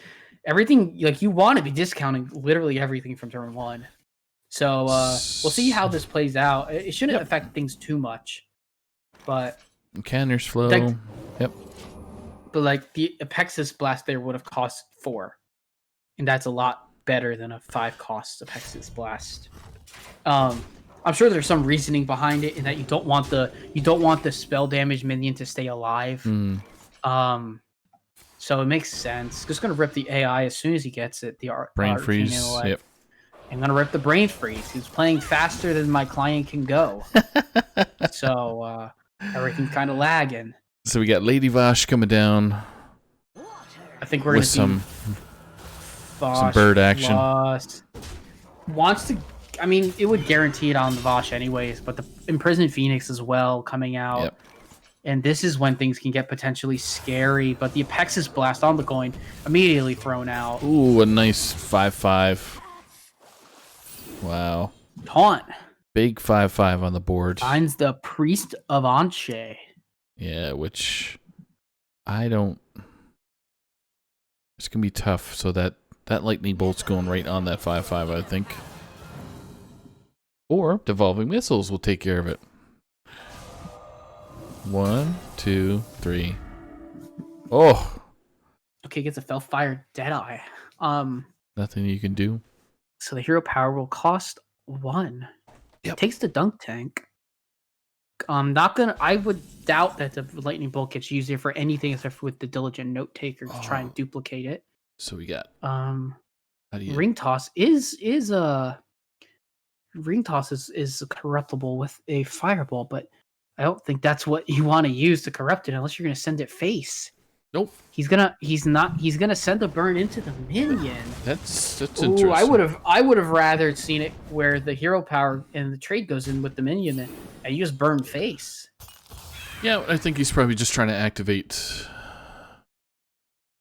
everything, like, you want to be discounting literally everything from turn 1. So we'll see how this plays out. It shouldn't affect things too much, but Incanter's Flow. Yep. But like the Apexis Blast there would have cost 4, and that's a lot better than a 5 cost Apexis Blast. I'm sure there's some reasoning behind it in that you don't want the spell damage minion to stay alive. So it makes sense. Just gonna rip the AI as soon as he gets it. The Brain Freeze. Yep. I'm gonna rip the Brain Freeze. He's playing faster than my client can go. So everything's kind of lagging. So we got Lady Vosh coming down. I think we're gonna see some bird action. Wants to. I mean, it would guarantee it on the Vosh anyways, but the Imprisoned Phoenix as well coming out. Yep. And this is when things can get potentially scary, but the Apexis Blast on the coin immediately thrown out. Ooh, a nice 5/5. Wow. Taunt. Big 5/5 on the board. Finds the Priest of Anshe. Yeah, which I don't... It's going to be tough, so that Lightning Bolt's going right on that 5/5, I think. Or Devolving Missiles will take care of it. 1, 2, 3. Oh, Okay, gets a Felfire Deadeye. nothing you can do. So the hero power will cost 1. Yep. Takes the dunk tank. Not gonna. I would doubt that the lightning bolt gets used here for anything except with the diligent note taker to try and duplicate it. So we got. How do you? Ring toss is ring toss is corruptible with a fireball, but I don't think that's what you want to use to corrupt it unless you're gonna send it face. Nope. He's gonna send a burn into the minion. That's Ooh, interesting. I would have rather seen it where the hero power and the trade goes in with the minion and you just burn face. Yeah, I think he's probably just trying to activate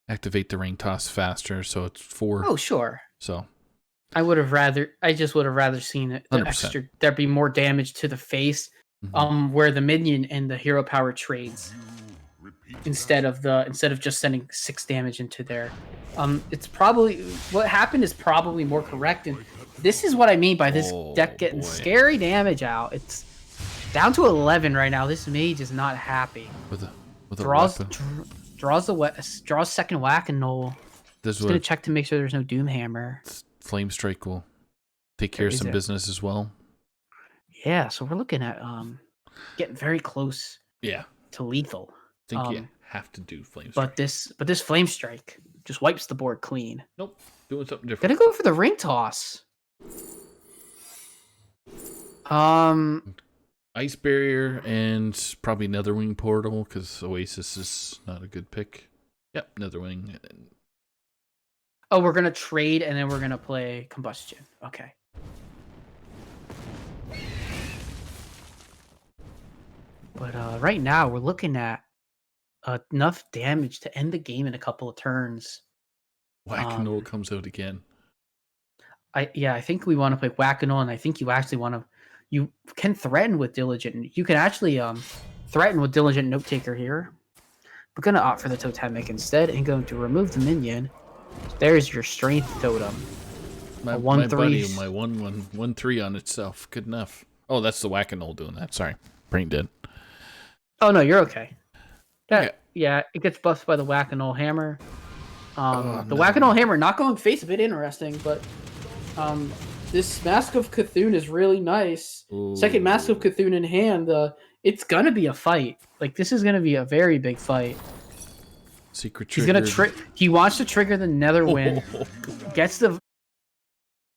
the ring toss faster, so it's 4. Oh sure. So I just would have rather seen it 100%. there'd be more damage to the face, where the minion and the hero power trades. Instead of just sending 6 damage into there. It's probably what happened is probably more correct, and this is what I mean by this deck getting scary damage out. It's down to 11 right now. This mage is not happy. with a Draws weapon. draws second whack and null. This Just gonna check to make sure there's no Doomhammer. Flame Strike will take care of some business as well. Yeah, so we're looking at getting very close Yeah, to lethal. I think you have to do Flame Strike. But this flame strike just wipes the board clean. Nope, doing something different. Gonna go for the ring toss. Ice Barrier and probably Netherwing Portal because Oasis is not a good pick. Yep, Netherwing. Oh, we're gonna trade and then we're gonna play Combustion. Okay. But right now we're looking at enough damage to end the game in a couple of turns. Whack-a-Mole comes out again. I think we want to play Whack-a-Mole, and I think you can threaten with Diligent. You can actually threaten with Diligent Note Taker here. We're gonna opt for the Totemic instead and going to remove the minion. There's your Strength Totem. My 1/3. buddy, my 1/3 on itself. Good enough. Oh, that's the Whack-a-Mole doing that. Sorry, brain dead. Oh no, you're okay. Yeah, it gets buffed by the Whack-a-Mole Hammer. The Whack-a-Mole Hammer not going face, a bit interesting, but this Mask of Cthulhu is really nice. Ooh. Second Mask of Cthulhu in hand. It's gonna be a fight. Like this is gonna be a very big fight. Secret He's trigger. gonna he wants to trigger the Netherwind. Gets the